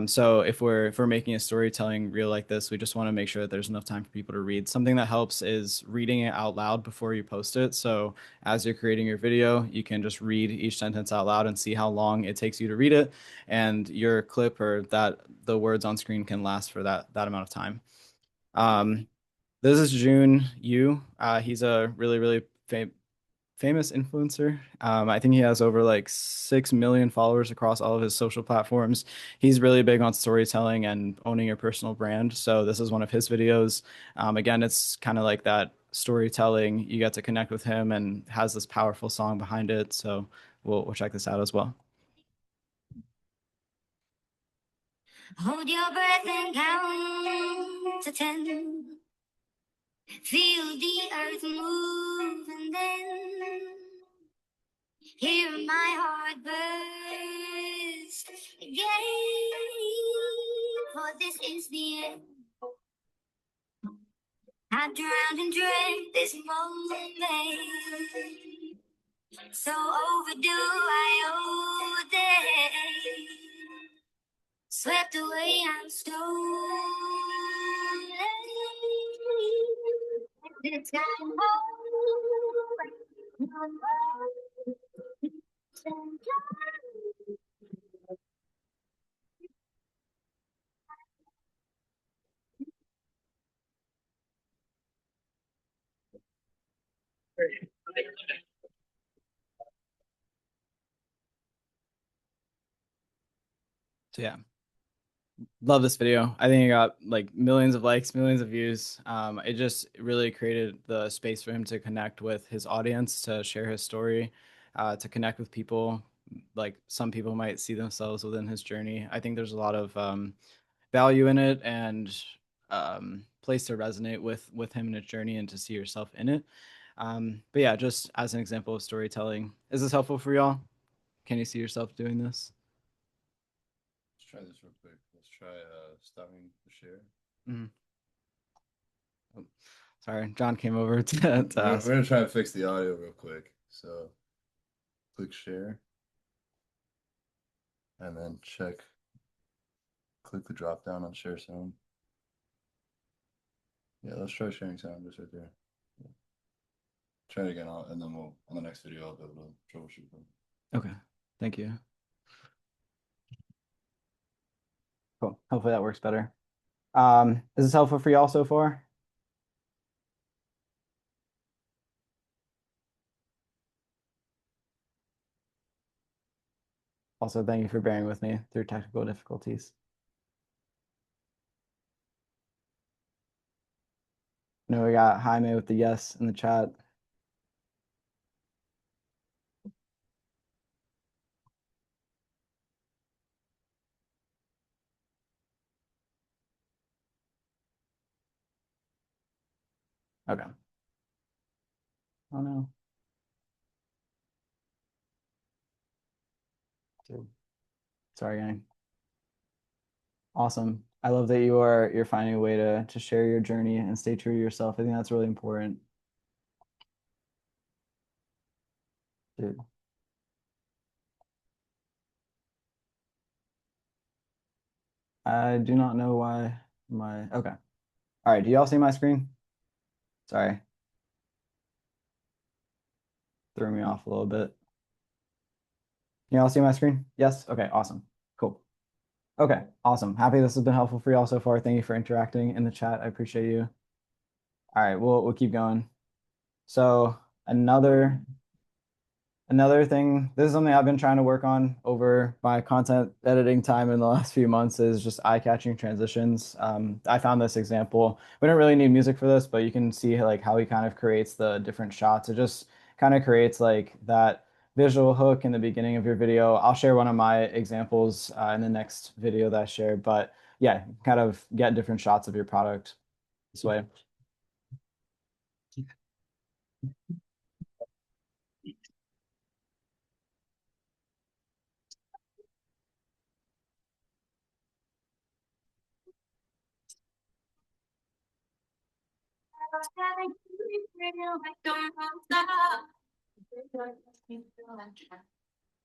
So if we're making a storytelling reel like this, we just want to make sure that there's enough time for people to read. Something that helps is reading it out loud before you post it. So as you're creating your video, you can just read each sentence out loud and see how long it takes you to read it, and your clip or that the words on screen can last for that amount of time. Um, this is June Yu. He's a really famous influencer. I think he has over like 6 million followers across all of his social platforms. He's really big on storytelling and owning your personal brand. So this is one of his videos. Again, it's kind of like that storytelling. You get to connect with him and has this powerful song behind it. So we'll check this out as well. Hold your breath and count to 10. Feel the earth move and then hear my heart burst again. For this is the end. I drowned and dreamt this moment. So overdue, I owe it. Swept away, I'm stolen. It's time So yeah, love this video. I think it got like millions of likes, millions of views. It just really created the space for him to connect with his audience, to share his story, to connect with people. Like some people might see themselves within his journey. I think there's a lot of value in it and place to resonate with him in his journey and to see yourself in it. But yeah, just as an example of storytelling, is this helpful for y'all? Can you see yourself doing this? Let's try this real quick. Let's try stopping the share. Mhm. Oh, sorry, John came over to We're ask. gonna try to fix the audio real quick. So click share and then click the drop down on share sound. Yeah, let's try sharing sound just right there. Yeah. Try it again, and then we'll on the next video I'll be able to troubleshoot them. Okay, thank you. Cool. Hopefully that works better. Is this helpful for y'all so far? Also, thank you for bearing with me through technical difficulties. I know we got Jaime with the yes in the chat. Okay. Oh no. Dude. Sorry, gang. Awesome. I love that you're finding a way to share your journey and stay true to yourself. I think that's really important. Dude. I do not know why okay. All right, do y'all see my screen? Sorry, threw me off a little bit. Can y'all see my screen? Yes? Okay, awesome. Cool. Okay, awesome. Happy this has been helpful for y'all so far. Thank you for interacting in the chat. I appreciate you. All right, we'll keep going. So another thing, this is something I've been trying to work on over my content editing time in the last few months is just eye-catching transitions. I found this example. We don't really need music for this, but you can see like how he kind of creates the different shots. It just kind of creates like that visual hook in the beginning of your video. I'll share one of my examples in the next video that I share, but yeah, kind of get different shots of your product this way.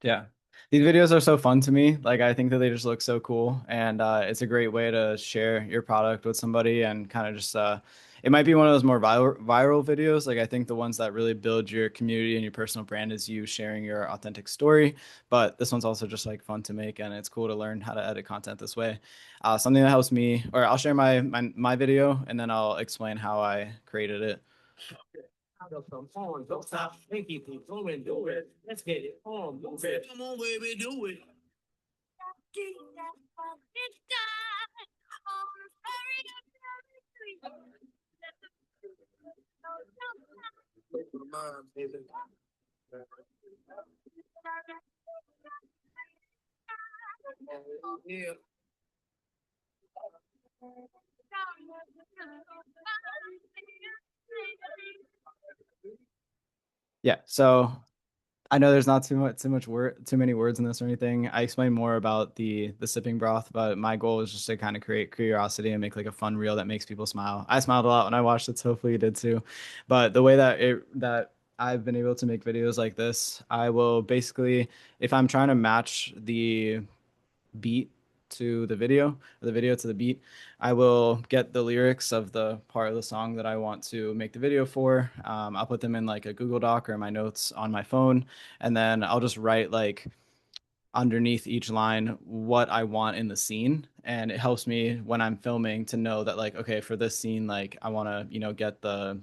Yeah. These videos are so fun to me. Like I think that they just look so cool and it's a great way to share your product with somebody and kind of just it might be one of those more viral videos. Like I think the ones that really build your community and your personal brand is you sharing your authentic story. But this one's also just like fun to make and it's cool to learn how to edit content this way. Something that helps me, or I'll share my video and then I'll explain how I created it. Some on, don't stop, and keep going, do it. Let's get it on, move it. Come on, baby, do it. Yeah. Yeah, so I know there's not too many words in this or anything. I explain more about the sipping broth, but my goal is just to kind of create curiosity and make like a fun reel that makes people smile. I smiled a lot when I watched it, so hopefully you did too. But the way that I've been able to make videos like this, I will basically, if I'm trying to match the beat to the video or the video to the beat, I will get the lyrics of the part of the song that I want to make the video for. I'll put them in like a Google Doc or my notes on my phone, and then I'll just write like underneath each line what I want in the scene. And it helps me when I'm filming to know that like, okay, for this scene, like I want to, get the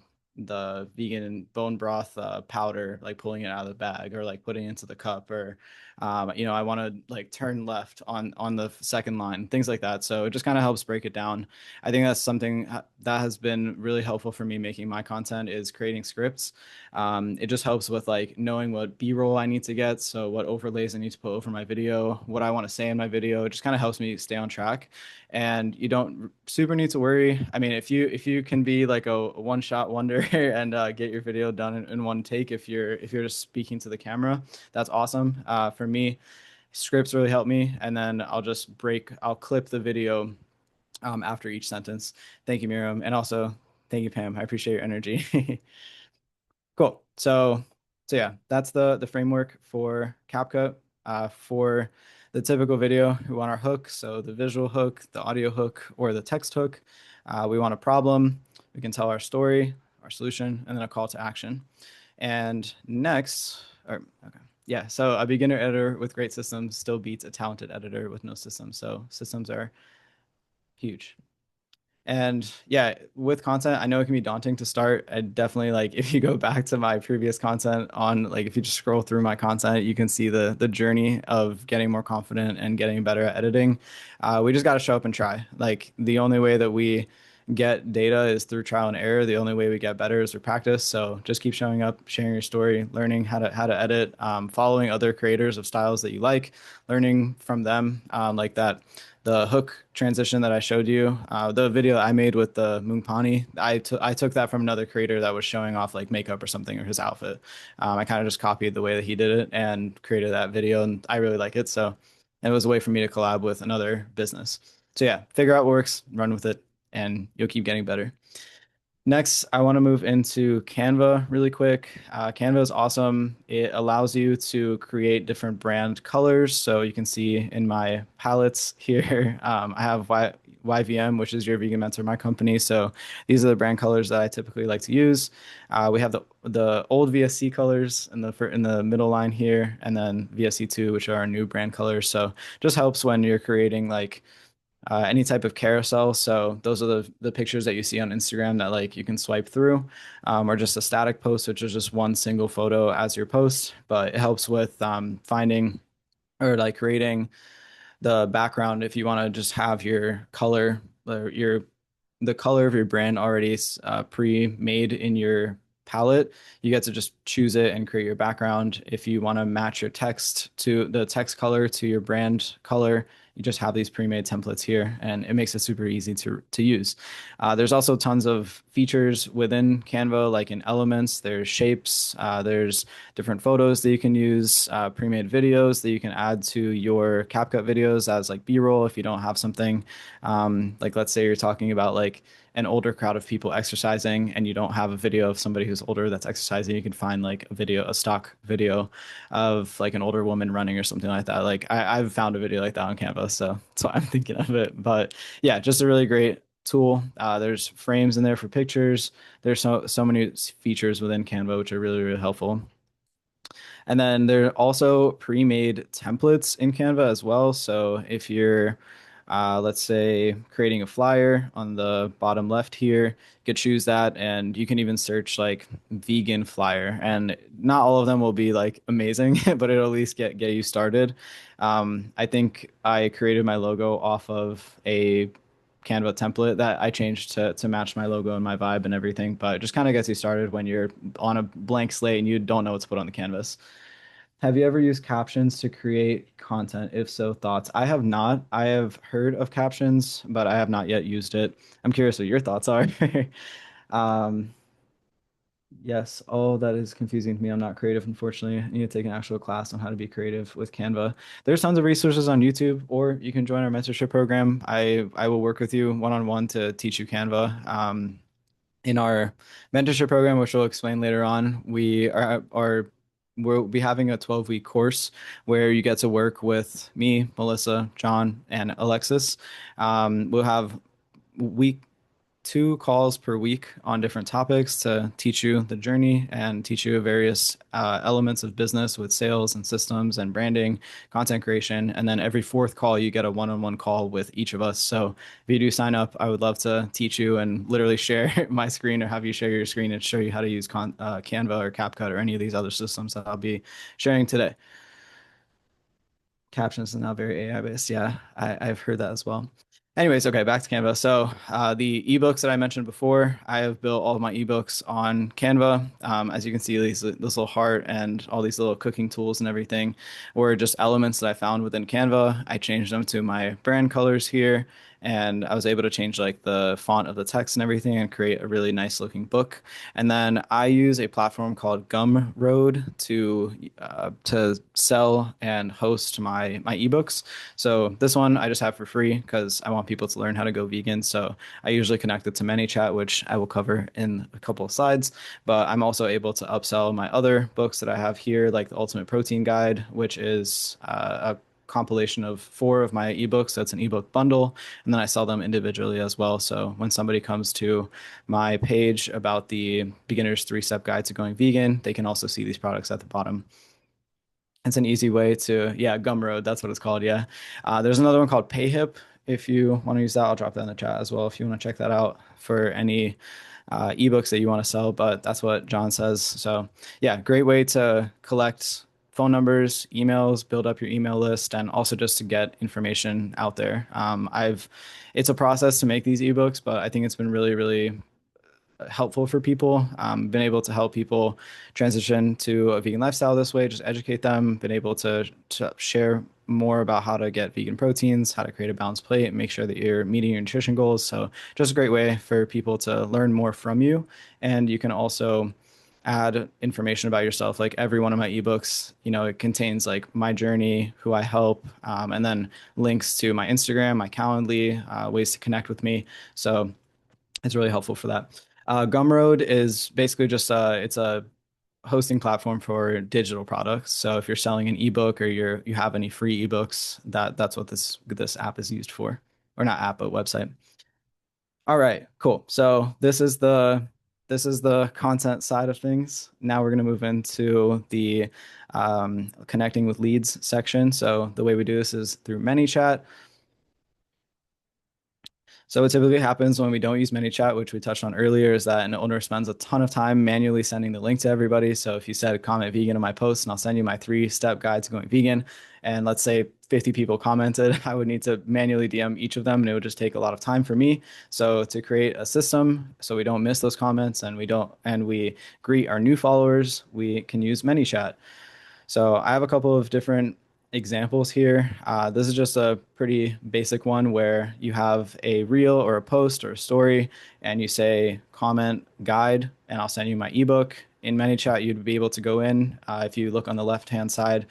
vegan bone broth powder, like pulling it out of the bag or like putting it into the cup or, I want to like turn left on the second line, things like that. So it just kind of helps break it down. I think that's something that has been really helpful for me making my content is creating scripts. It just helps with like knowing what B-roll I need to get. So what overlays I need to put over my video, what I want to say in my video. It just kind of helps me stay on track. And you don't super need to worry. I mean, if you can be like a one-shot wonder and get your video done in one take, if you're just speaking to the camera, that's awesome. For me, scripts really help me. And then I'll clip the video after each sentence. Thank you, Miriam. And also thank you, Pam. I appreciate your energy. Cool. So yeah, that's the framework for CapCut. For the typical video, we want our hook, so the visual hook, the audio hook, or the text hook. We want a problem. We can tell our story, our solution, and then a call to action. And next, yeah, so a beginner editor with great systems still beats a talented editor with no systems. So systems are huge. And yeah, with content, I know it can be daunting to start. I definitely like if you go back to my previous content on like if you just scroll through my content, you can see the journey of getting more confident and getting better at editing. We just got to show up and try. Like the only way that we get data is through trial and error. The only way we get better is through practice. So just keep showing up, sharing your story, learning how to edit, following other creators of styles that you like, learning from them, like that. The hook transition that I showed you, the video I made with the Mungpani, I took that from another creator that was showing off like makeup or something or his outfit. I kind of just copied the way that he did it and created that video, and I really like it. So And it was a way for me to collab with another business. So yeah, figure out what works, run with it, and you'll keep getting better. Next, I want to move into Canva really quick. Canva is awesome. It allows you to create different brand colors. So you can see in my palettes here, I have YVM, which is Your Vegan Mentor, my company. So these are the brand colors that I typically like to use. We have the old VSC colors in the middle line here, and then VSC2, which are our new brand colors. So just helps when you're creating like any type of carousel. So those are the pictures that you see on Instagram that like you can swipe through, or just a static post, which is just one single photo as your post. But it helps with finding or like creating the background if you want to just have your color or the color of your brand already pre-made in your palette. You get to just choose it and create your background. If you want to match your text to the text color to your brand color, you just have these pre-made templates here, and it makes it super easy to use. There's also tons of features within Canva, like in elements. There's shapes, there's different photos that you can use, pre-made videos that you can add to your CapCut videos as like B-roll if you don't have something. Like let's say you're talking about like an older crowd of people exercising and you don't have a video of somebody who's older that's exercising, you can find like a stock video of like an older woman running or something like that. Like I've found a video like that on Canva, so that's why I'm thinking of it. But yeah, just a really great tool. There's frames in there for pictures. There's so many features within Canva which are really, really helpful. And then there are also pre-made templates in Canva as well. So if you're, let's say, creating a flyer on the bottom left here, you could choose that, and you can even search like vegan flyer. And not all of them will be like amazing, but it'll at least get you started. I think I created my logo off of a Canva template that I changed to match my logo and my vibe and everything, but it just kind of gets you started when you're on a blank slate and you don't know what to put on the canvas. Have you ever used captions to create content? If so, thoughts? I have not. I have heard of captions, but I have not yet used it. I'm curious what your thoughts are. Um, yes. Oh, that is confusing to me. I'm not creative, unfortunately. I need to take an actual class on how to be creative with Canva. There's tons of resources on YouTube, or you can join our mentorship program. I will work with you one-on-one to teach you Canva. In our mentorship program, which we'll explain later on, we'll be having a 12-week course where you get to work with me, Melissa, John, and Alexis. We'll have week 2 calls per week on different topics to teach you the journey and teach you various elements of business with sales and systems and branding, content creation. And then every 4th call, you get a one-on-one call with each of us. So if you do sign up, I would love to teach you and literally share my screen or have you share your screen and show you how to use Canva or CapCut or any of these other systems that I'll be sharing today. Captions are now very AI based. Yeah, I've heard that as well. Anyways, okay, back to Canva. So the ebooks that I mentioned before, I have built all of my ebooks on Canva. As you can see, this little heart and all these little cooking tools and everything were just elements that I found within Canva. I changed them to my brand colors here, and I was able to change like the font of the text and everything and create a really nice looking book. And then I use a platform called Gumroad to sell and host my ebooks. So this one I just have for free because I want people to learn how to go vegan. So I usually connect it to ManyChat, which I will cover in a couple of slides. But I'm also able to upsell my other books that I have here, like the Ultimate Protein Guide, which is a compilation of 4 of my ebooks. That's an ebook bundle, and then I sell them individually as well. So when somebody comes to my page about the beginner's 3-step guide to going vegan, they can also see these products at the bottom. It's an easy way to, yeah, Gumroad, that's what it's called. Yeah. There's another one called PayHip. If you want to use that, I'll drop that in the chat as well if you want to check that out for any ebooks that you want to sell. But that's what John says. So yeah, great way to collect phone numbers, emails, build up your email list, and also just to get information out there. It's a process to make these ebooks, but I think it's been really, really helpful for people. Been able to help people transition to a vegan lifestyle this way, just educate them, been able to share more about how to get vegan proteins, how to create a balanced plate, and make sure that you're meeting your nutrition goals. So just a great way for people to learn more from you. And you can also add information about yourself. Like every one of my ebooks, it contains like my journey, who I help, and then links to my Instagram, my Calendly, ways to connect with me. So it's really helpful for that. Gumroad is basically just it's a hosting platform for digital products. So if you're selling an ebook or you have any free ebooks, that's what this app is used for, or not app, but website. All right, cool. So this is the content side of things. Now we're going to move into the connecting with leads section. So the way we do this is through ManyChat. So what typically happens when we don't use ManyChat, which we touched on earlier, is that an owner spends a ton of time manually sending the link to everybody. So if you said comment vegan in my post, and I'll send you my 3-step guide to going vegan, and let's say 50 people commented, I would need to manually DM each of them, and it would just take a lot of time for me. So to create a system so we don't miss those comments and we greet our new followers, we can use ManyChat. So I have a couple of different examples here. This is just a pretty basic one where you have a reel or a post or a story and you say comment guide, and I'll send you my ebook. In ManyChat, you'd be able to go in. If you look on the left-hand side,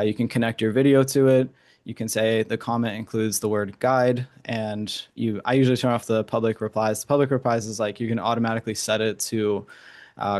you can connect your video to it. You can say the comment includes the word guide, and I usually turn off the public replies. The public replies is like you can automatically set it to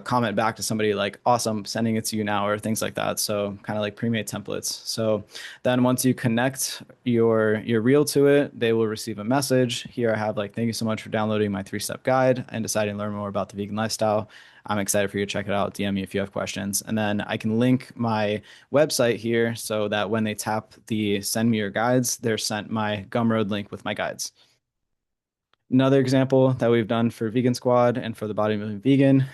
comment back to somebody like, awesome, sending it to you now, or things like that. So kind of like pre-made templates. So then once you connect your reel to it, they will receive a message. Here I have like, thank you so much for downloading my 3-step guide and deciding to learn more about the vegan lifestyle. I'm excited for you to check it out. DM me if you have questions. And then I can link my website here so that when they tap the send me your guides, they're sent my Gumroad link with my guides. Another example that we've done for Vegan Squad and for the Bodybuilding Vegan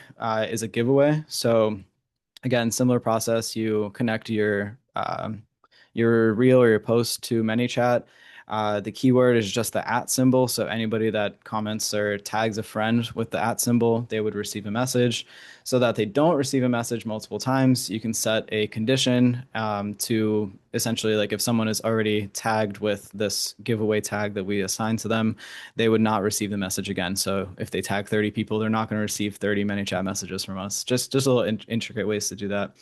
is a giveaway. So again, similar process. You connect your reel or your post to ManyChat. The keyword is just the @ symbol. So anybody that comments or tags a friend with the @ symbol, they would receive a message. So that they don't receive a message multiple times, you can set a condition to essentially, like if someone is already tagged with this giveaway tag that we assign to them, they would not receive the message again. So if they tag 30 people, they're not going to receive 30 ManyChat messages from us. Just a little intricate ways to do that.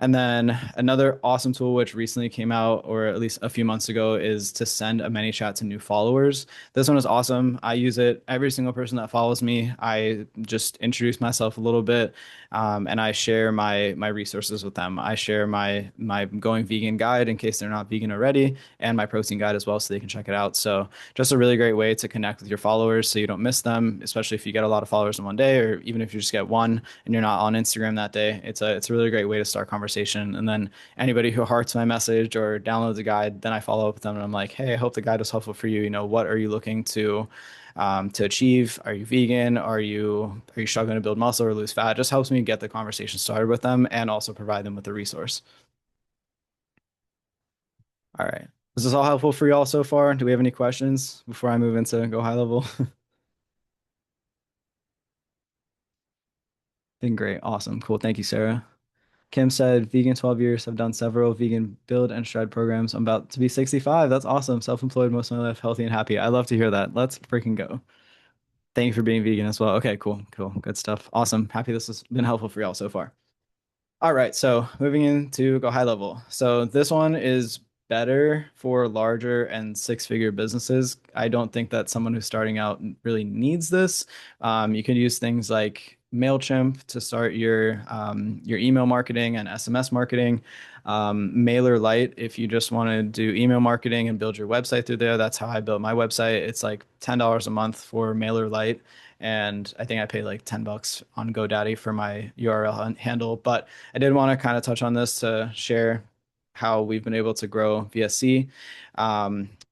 And then another awesome tool which recently came out, or at least a few months ago, is to send a ManyChat to new followers. This one is awesome. I use it. Every single person that follows me, I just introduce myself a little bit, and I share my resources with them. I share my going vegan guide in case they're not vegan already, and my protein guide as well, so they can check it out. So just a really great way to connect with your followers so you don't miss them, especially if you get a lot of followers in one day, or even if you just get one and you're not on Instagram that day. It's a really great way to start conversation. And then anybody who hearts my message or downloads a guide, then I follow up with them and I'm like, hey, I hope the guide was helpful for you. What are you looking to achieve? Are you vegan? Are you struggling to build muscle or lose fat? It just helps me get the conversation started with them and also provide them with the resource. All right. Is this all helpful for you all so far? Do we have any questions before I move into Go High Level? Been great. Awesome. Cool. Thank you, Sarah. Kim said, vegan 12 years, have done several vegan build and shred programs. I'm about to be 65. That's awesome. Self-employed most of my life, healthy and happy. I love to hear that. Let's freaking go. Thank you for being vegan as well. Okay, cool. Good stuff. Awesome. Happy this has been helpful for y'all so far. All right, so moving into Go High Level. So this one is better for larger and 6-figure businesses. I don't think that someone who's starting out really needs this. You can use things like MailChimp to start your email marketing and SMS marketing. MailerLite, if you just want to do email marketing and build your website through there. That's how I built my website. It's like $10 a month for MailerLite. And I think I pay like $10 on GoDaddy for my URL handle. But I did want to kind of touch on this to share how we've been able to grow VSC.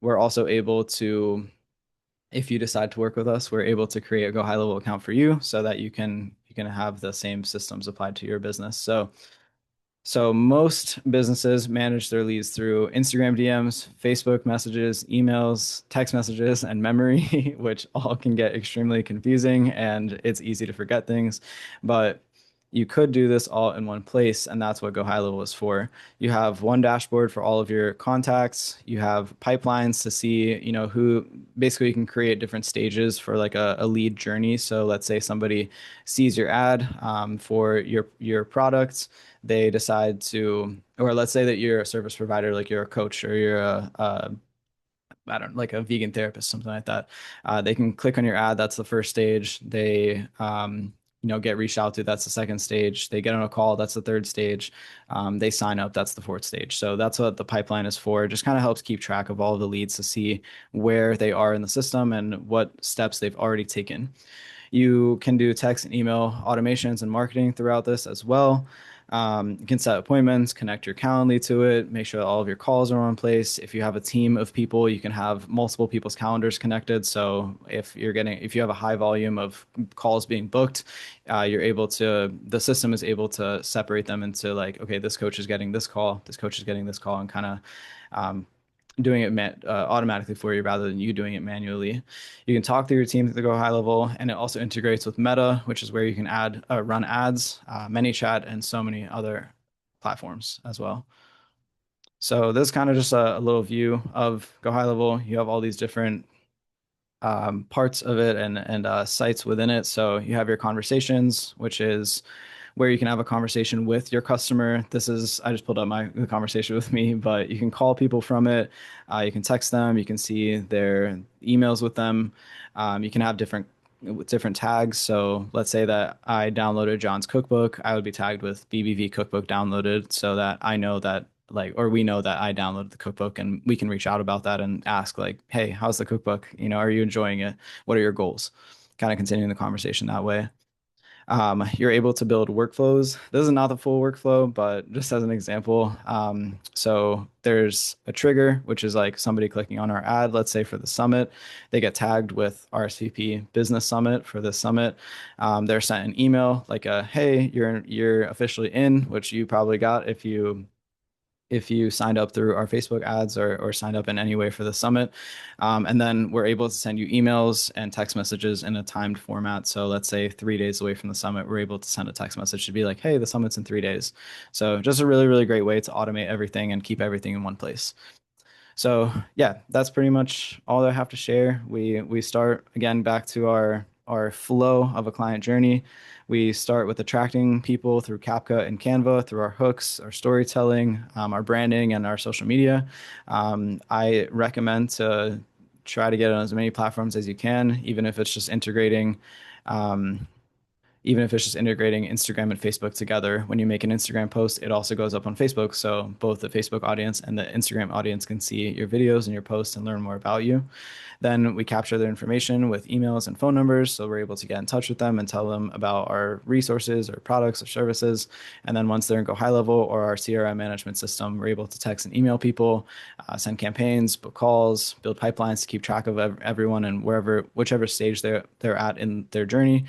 We're also able to, if you decide to work with us, we're able to create a Go High Level account for you so that you can have the same systems applied to your business. So most businesses manage their leads through Instagram DMs, Facebook messages, emails, text messages, and memory, which all can get extremely confusing and it's easy to forget things. But You could do this all in one place, and that's what GoHighLevel is for. You have one dashboard for all of your contacts. You have pipelines to see, who basically you can create different stages for like a lead journey. So let's say somebody sees your ad for your products, they decide to, or let's say that you're a service provider, like you're a coach or you're a I don't like a vegan therapist, something like that. They can click on your ad. That's the first stage. They, get reached out to. That's the second stage. They get on a call. That's the third stage. They sign up. That's the fourth stage. So that's what the pipeline is for. It just kind of helps keep track of all of the leads to see where they are in the system and what steps they've already taken. You can do text and email automations and marketing throughout this as well. You can set appointments, connect your Calendly to it, make sure all of your calls are on place. If you have a team of people, you can have multiple people's calendars connected. So if you have a high volume of calls being booked, the system is able to separate them into like, okay, this coach is getting this call, this coach is getting this call, and kind of doing it automatically for you rather than you doing it manually. You can talk to your team to GoHighLevel, and it also integrates with Meta, which is where you can run ads, ManyChat, and so many other platforms as well. So this is kind of just a little view of GoHighLevel. You have all these different parts of it and sites within it. So you have your conversations, which is where you can have a conversation with your customer. I just pulled up the conversation with me, but you can call people from it. You can text them. You can see their emails with them. You can have different tags. So let's say that I downloaded John's cookbook. I would be tagged with BBV cookbook downloaded so that I know that or we know that I downloaded the cookbook, and we can reach out about that and ask like, hey, how's the cookbook? Are you enjoying it? What are your goals? Kind of continuing the conversation that way. You're able to build workflows. This is not the full workflow, but just as an example. So there's a trigger, which is like somebody clicking on our ad, let's say for the summit, they get tagged with RSVP Business Summit for this summit. They're sent an email like hey, you're officially in, which you probably got if you signed up through our Facebook ads or signed up in any way for the summit. And then we're able to send you emails and text messages in a timed format. So let's say 3 days away from the summit, we're able to send a text message to be like, hey, the summit's in 3 days. So just a really, really great way to automate everything and keep everything in one place. So yeah, that's pretty much all I have to share. We start again back to our flow of a client journey. We start with attracting people through CapCut and Canva, through our hooks, our storytelling, our branding, and our social media. I recommend to try to get on as many platforms as you can, even if it's just integrating Instagram and Facebook together. When you make an Instagram post, it also goes up on Facebook. So both the Facebook audience and the Instagram audience can see your videos and your posts and learn more about you. Then we capture their information with emails and phone numbers. So we're able to get in touch with them and tell them about our resources or products or services. And then once they're in GoHighLevel or our CRM management system, we're able to text and email people, send campaigns, book calls, build pipelines to keep track of everyone and whichever stage they're at in their journey.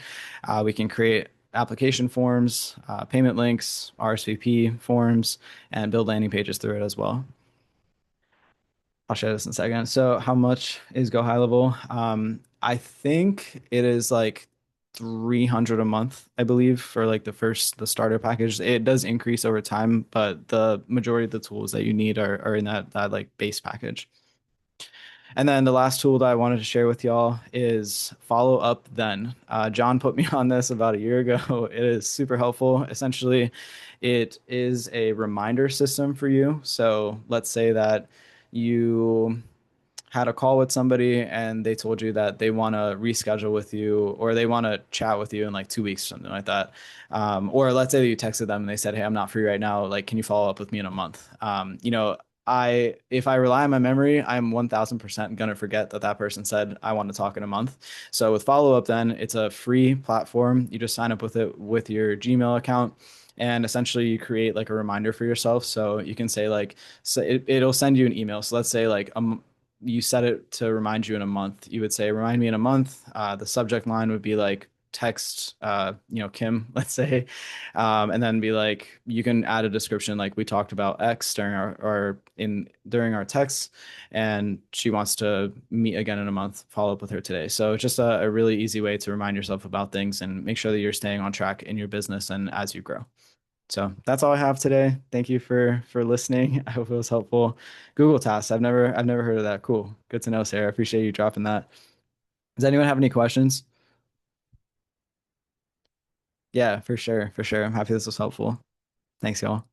We can create application forms, payment links, RSVP forms, and build landing pages through it as well. I'll share this in a second. So how much is GoHighLevel? I think it is like 300 a month, I believe, for like the starter package. It does increase over time, but the majority of the tools that you need are in that like base package. And then the last tool that I wanted to share with y'all is Follow Up Then. John put me on this about a year ago. It is super helpful. Essentially, it is a reminder system for you. So let's say that you had a call with somebody and they told you that they want to reschedule with you or they want to chat with you in like 2 weeks, something like that. Or let's say that you texted them and they said, hey, I'm not free right now. Like, can you follow up with me in a month? If I rely on my memory, I'm 1000% going to forget that person said, I want to talk in a month. So with Follow Up, then it's a free platform. You just sign up with it with your Gmail account. And essentially you create like a reminder for yourself. So you can say like, so it'll send you an email. So let's say like, you set it to remind you in a month. You would say, remind me in a month. The subject line would be like text, Kim, let's say, and then be like, you can add a description like we talked about X during our text, and she wants to meet again in a month, follow up with her today. So just a really easy way to remind yourself about things and make sure that you're staying on track in your business and as you grow. So that's all I have today. Thank you for listening. I hope it was helpful. Google Tasks. I've never heard of that. Cool. Good to know, Sarah. I appreciate you dropping that. Does anyone have any questions? Yeah, for sure. For sure. I'm happy this was helpful. Thanks, y'all.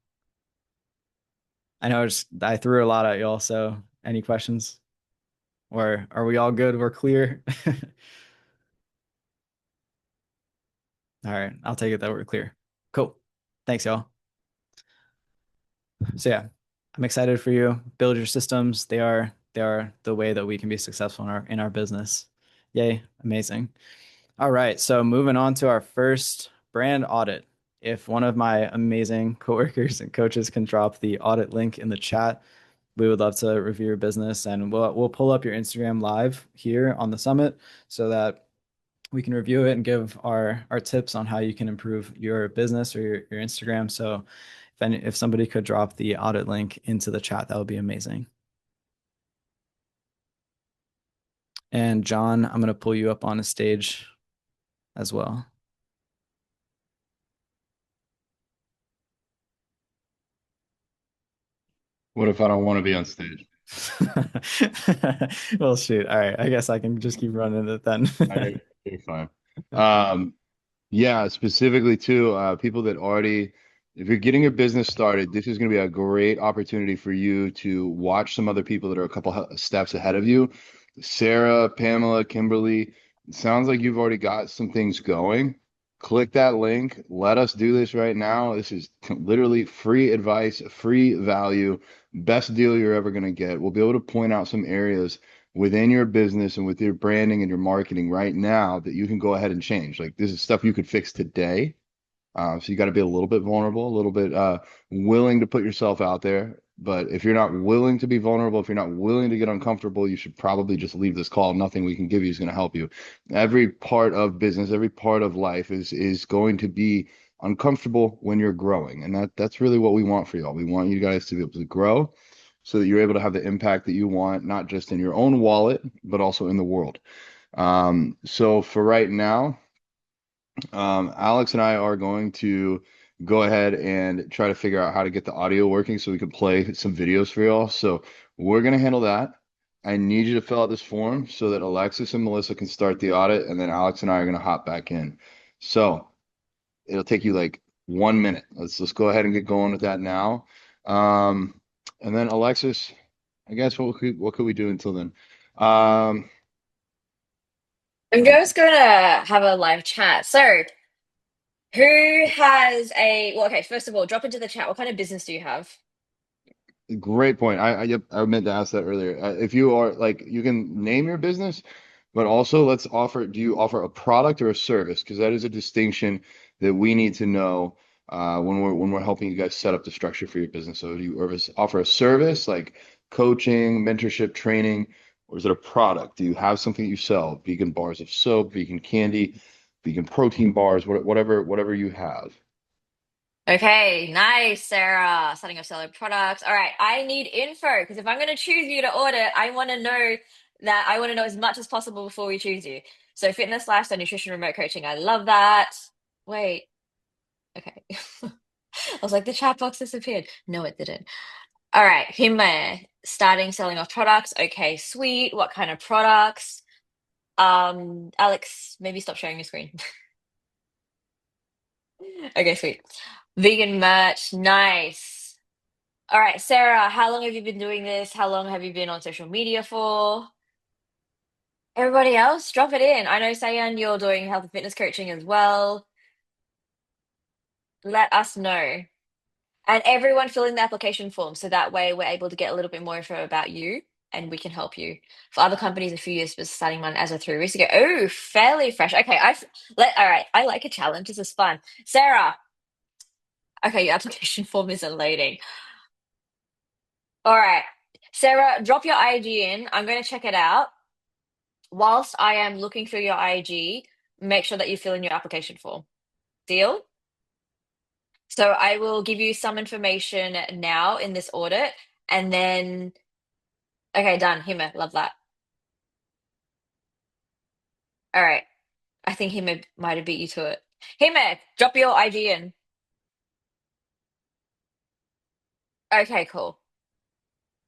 I know I threw a lot at y'all, so any questions? Or are we all good? We're clear? All right. I'll take it that we're clear. Cool. Thanks, y'all. So yeah, I'm excited for you. Build your systems. They are the way that we can be successful in our business. Yay, amazing. All right, so moving on to our first brand audit. If one of my amazing coworkers and coaches can drop the audit link in the chat, we would love to review your business, and we'll pull up your Instagram live here on the summit so that we can review it and give our tips on how you can improve your business or your Instagram. So if somebody could drop the audit link into the chat, that would be amazing. And John, I'm going to pull you up on a stage as well. What if I don't want to be on stage? Well, shoot. All right. I guess I can just keep running it then. You're fine. Yeah, specifically to people that already, if you're getting your business started, this is going to be a great opportunity for you to watch some other people that are a couple steps ahead of you. Sarah, Pamela, Kimberly, it sounds like you've already got some things going. Click that link. Let us do this right now. This is literally free advice, free value, best deal you're ever going to get. We'll be able to point out some areas within your business and with your branding and your marketing right now that you can go ahead and change. Like this is stuff you could fix today. So you got to be a little bit vulnerable, a little bit willing to put yourself out there. But if you're not willing to be vulnerable, if you're not willing to get uncomfortable, you should probably just leave this call. Nothing we can give you is going to help you. Every part of business, every part of life is going to be uncomfortable when you're growing. And that's really what we want for y'all. We want you guys to be able to grow so that you're able to have the impact that you want, not just in your own wallet, but also in the world. So for right now, Alex and I are going to go ahead and try to figure out how to get the audio working so we can play some videos for y'all. So we're going to handle that. I need you to fill out this form so that Alexis and Melissa can start the audit, and then Alex and I are going to hop back in. So it'll take you like 1 minute. Let's go ahead and get going with that now. And then Alexis, I guess what could we do until then? I'm just gonna have a live chat. So, who has okay, first of all, drop into the chat. What kind of business do you have? Great point. Yep, I meant to ask that earlier. If you are like, you can name your business, but also do you offer a product or a service? Because that is a distinction that we need to know when we're helping you guys set up the structure for your business. So do you offer a service like coaching, mentorship, training, or is it a product? Do you have something that you sell? Vegan bars of soap, vegan candy, vegan protein bars, whatever you have. Okay, nice, Sarah. Setting up selling products. All right, I need info because if I'm going to choose you to audit, I want to know as much as possible before we choose you. So, fitness, lifestyle, nutrition, remote coaching. I love that. Wait, okay. I was like, the chat box disappeared. No, it didn't. All right, Himme, starting selling off products. Okay, sweet. What kind of products? Alex, maybe stop sharing your screen. Okay, sweet. Vegan merch, nice. All right, Sarah, how long have you been doing this? How long have you been on social media for? Everybody else, drop it in. I know, Sayan, you're doing health and fitness coaching as well. Let us know. And everyone fill in the application form so that way we're able to get a little bit more info about you and we can help you. For other companies, a few years, but starting mine as of 3 weeks ago. Oh, fairly fresh. Okay, all right. I like a challenge. This is fun. Sarah, okay, your application form isn't loading. All right. Sarah, drop your IG in. I'm going to check it out. Whilst I am looking through your IG, make sure that you fill in your application form. Deal? So I will give you some information now in this audit, and then, okay, done. Hima, love that. All right. I think Hima might have beat you to it. Hima, drop your ID in. Okay, cool.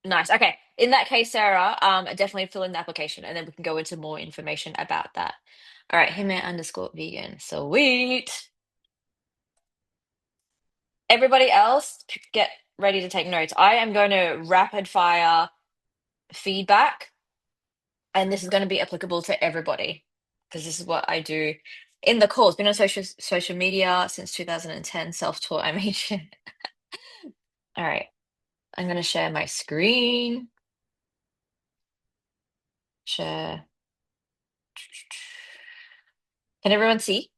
Nice. Okay. In that case, Sarah, definitely fill in the application, and then we can go into more information about that. All right, Hima_vegan. Sweet. Everybody else, get ready to take notes. I am going to rapid fire feedback, and this is going to be applicable to everybody because this is what I do in the course. Been on social media since 2010, self-taught. I mean, all right. I'm going to share my screen. Share. Can everyone see?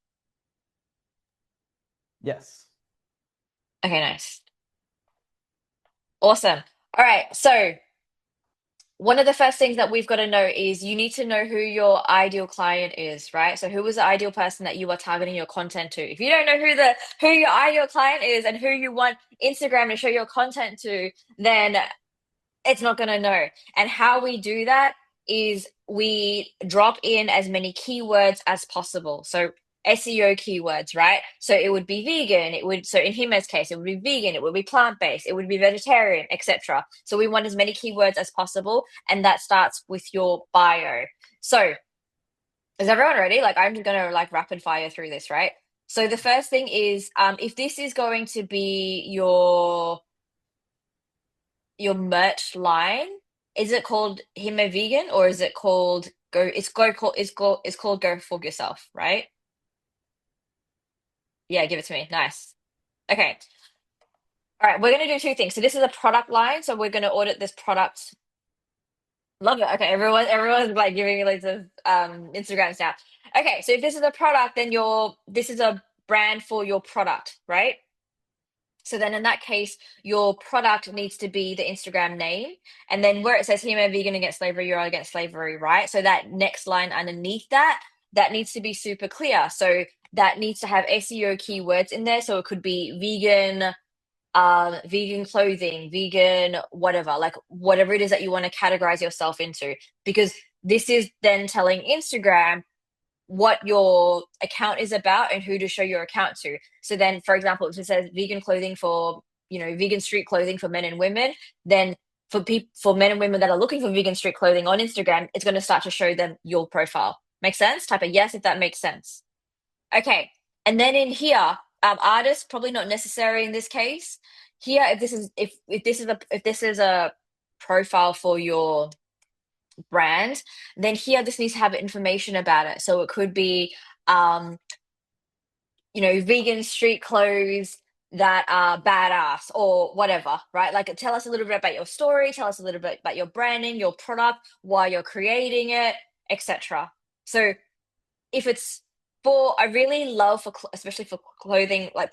Yes. Okay, nice. Awesome. All right. So one of the first things that we've got to know is you need to know who your ideal client is, right? So who is the ideal person that you are targeting your content to? If you don't know who your ideal client is and who you want Instagram to show your content to, then it's not going to know. And how we do that is we drop in as many keywords as possible. So SEO keywords, right? So it would be vegan. So in Hima's case, it would be vegan. It would be plant-based. It would be vegetarian, etc. So we want as many keywords as possible, and that starts with your bio. So is everyone ready? Like, I'm just gonna like rapid fire through this, right? So the first thing is, if this is going to be your merch line, is it called Hima Vegan, or is it called it's called Go For Yourself, right? Yeah, give it to me. Nice. Okay. All right, we're gonna do two things. So this is a product line, so we're gonna audit this product. Love it. Okay, everyone's like giving me loads of Instagrams now. Okay, so if this is a product, then this is a brand for your product, right? So then in that case, your product needs to be the Instagram name. And then where it says Hima Vegan Against Slavery, you're against slavery, right? So that next line underneath that needs to be super clear. So that needs to have SEO keywords in there. So it could be vegan, vegan clothing, vegan, whatever, like whatever it is that you want to categorize yourself into. Because this is then telling Instagram what your account is about and who to show your account to. So then, for example, if it says vegan clothing for, vegan street clothing for men and women, then for men and women that are looking for vegan street clothing on Instagram, it's going to start to show them your profile. Make sense? Type a yes if that makes sense. Okay. And then in here, artist, probably not necessary in this case. Here, if this is a profile for your brand, then here this needs to have information about it. So it could be vegan street clothes that are badass or whatever, right? Like, tell us a little bit about your story, tell us a little bit about your branding, your product, why you're creating it, etc. So if it's I really love especially for clothing, like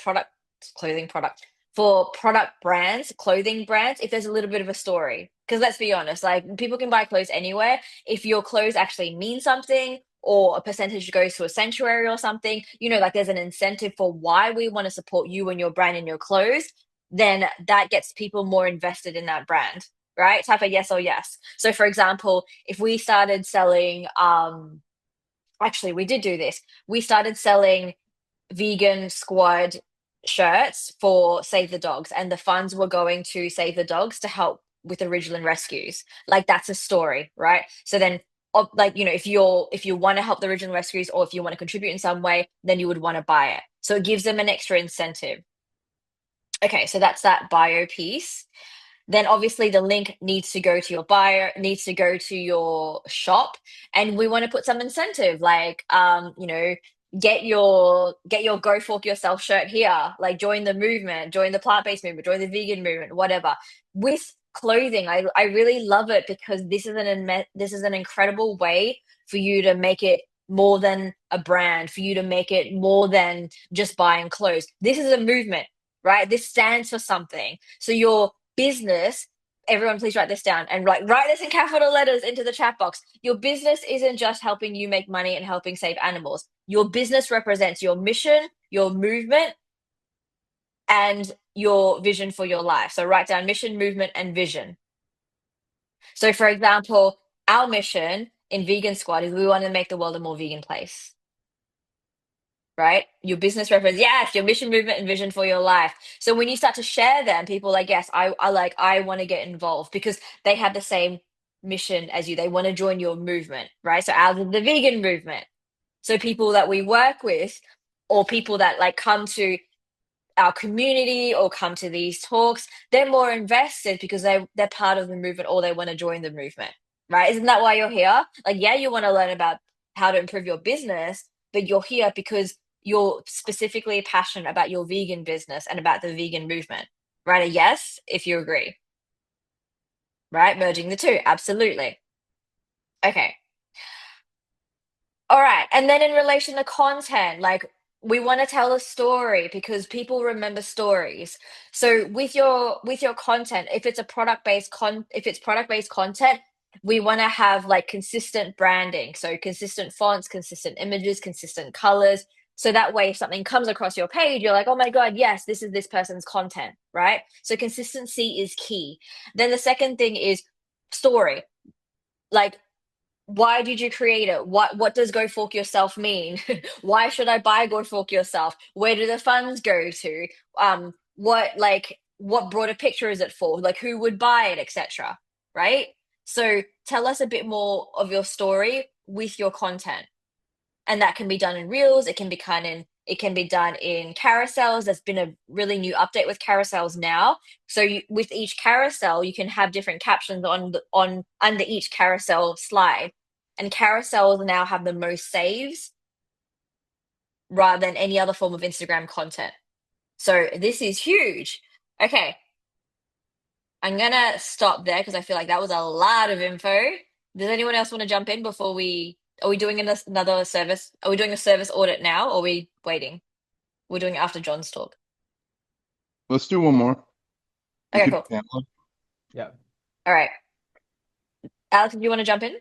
clothing product, for product brands, clothing brands, if there's a little bit of a story. Because let's be honest, like, people can buy clothes anywhere. If your clothes actually mean something, or a percentage goes to a sanctuary or something, like there's an incentive for why we want to support you and your brand and your clothes, then that gets people more invested in that brand, right? Type a yes or yes. So for example, if we started selling, actually, we did do this. We started selling vegan squad shirts for Save the Dogs, and the funds were going to Save the Dogs to help with the Ridgeland rescues. Like, that's a story, right? So then, if you want to help the Ridgeland rescues, or if you want to contribute in some way, then you would want to buy it. So it gives them an extra incentive. Okay, so that's that bio piece. Then obviously the link needs to go to your buyer, needs to go to your shop, and we want to put some incentive, like get your Go Fork Yourself shirt here, like join the movement, join the plant-based movement, join the vegan movement, whatever. With clothing, I really love it because this is an incredible way for you to make it more than a brand, for you to make it more than just buying clothes. This is a movement, right? This stands for something. So your business everyone please write this down and write this in capital letters into the chat box. Your business isn't just helping you make money and helping save animals. Your business represents your mission, your movement, and your vision for your life. So write down mission, movement, and vision. So for example, our mission in Vegan Squad is we want to make the world a more vegan place. Right? Your business represents, yes, your mission, movement, and vision for your life. So when you start to share them, people are like, yes, I want to get involved because they have the same mission as you. They want to join your movement, right? So ours is the vegan movement. So people that we work with or people that like come to our community or come to these talks, they're more invested because they're part of the movement or they want to join the movement, right? Isn't that why you're here? Like, yeah, you want to learn about how to improve your business, but you're here because you're specifically passionate about your vegan business and about the vegan movement, right? A yes, if you agree, right? Merging the two, absolutely. Okay. All right. And then in relation to content, like we want to tell a story because people remember stories. So with your content, if it's a product-based content, we want to have like consistent branding. So consistent fonts, consistent images, consistent colors. So that way if something comes across your page, you're like, "Oh my God, yes, this is this person's content," right? So consistency is key. Then the second thing is story. Like why did you create it? What does Go Fork Yourself mean? Why should I buy Go Fork Yourself? Where do the funds go to? What broader picture is it for? Like who would buy it, etc. Right? So tell us a bit more of your story with your content. And that can be done in reels, it can be done in carousels. There's been a really new update with carousels now. So with each carousel, you can have different captions on under each carousel slide. And carousels now have the most saves rather than any other form of Instagram content. So this is huge. Okay. I'm gonna stop there because I feel like that was a lot of info. Does anyone else want to jump in before are we doing another service? Are we doing a service audit now or are we waiting? We're doing it after John's talk. Let's do one more. We Okay, could cool. do Pamela. Yeah. All right. Alex, do you want to jump in?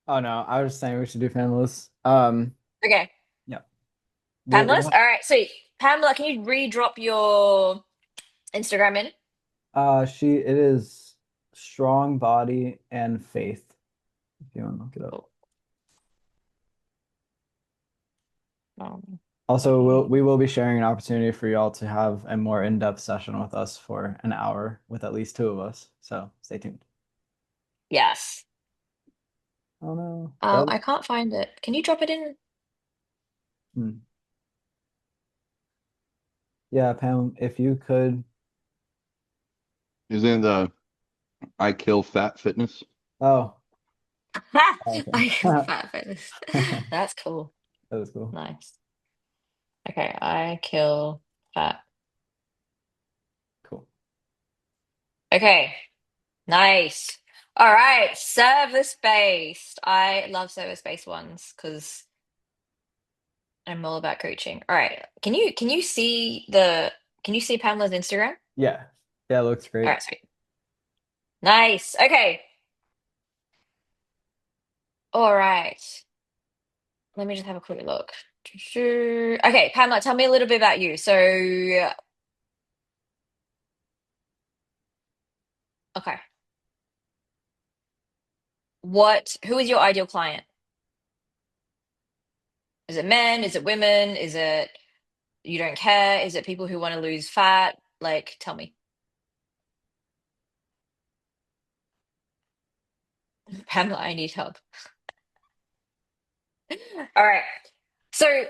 Oh no, I was just saying we should do families. Okay. Yeah. Pamela's? All right, sweet. Pamela, can you re-drop your Instagram in? It is strong body and faith. If you want to look it up. Also, we will be sharing an opportunity for y'all to have a more in-depth session with us for an hour with at least 2 of us. So stay tuned. Yes. Oh no. I can't find it. Can you drop it in? Yeah, Pam, if you could. Is in the I Kill Fat Fitness. Oh. I kill fat fitness. That's cool. That is cool. Nice. Okay, I kill fat. Cool. Okay, nice. All right, service-based. I love service-based ones because I'm all about coaching. All right, can you see Pamela's Instagram? Yeah. Yeah, it looks great. All right, sweet. Nice. Okay. All right. Let me just have a quick look. Okay, Pamela, tell me a little bit about you. So, okay. Who is your ideal client? Is it men? Is it women? Is it you don't care? Is it people who want to lose fat? Like, tell me. Pamela, I need help. All right. So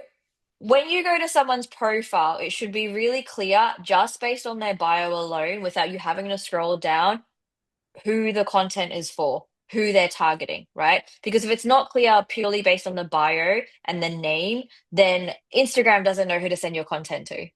when you go to someone's profile, it should be really clear just based on their bio alone without you having to scroll down who the content is for, who they're targeting, right? Because if it's not clear purely based on the bio and the name, then Instagram doesn't know who to send your content to.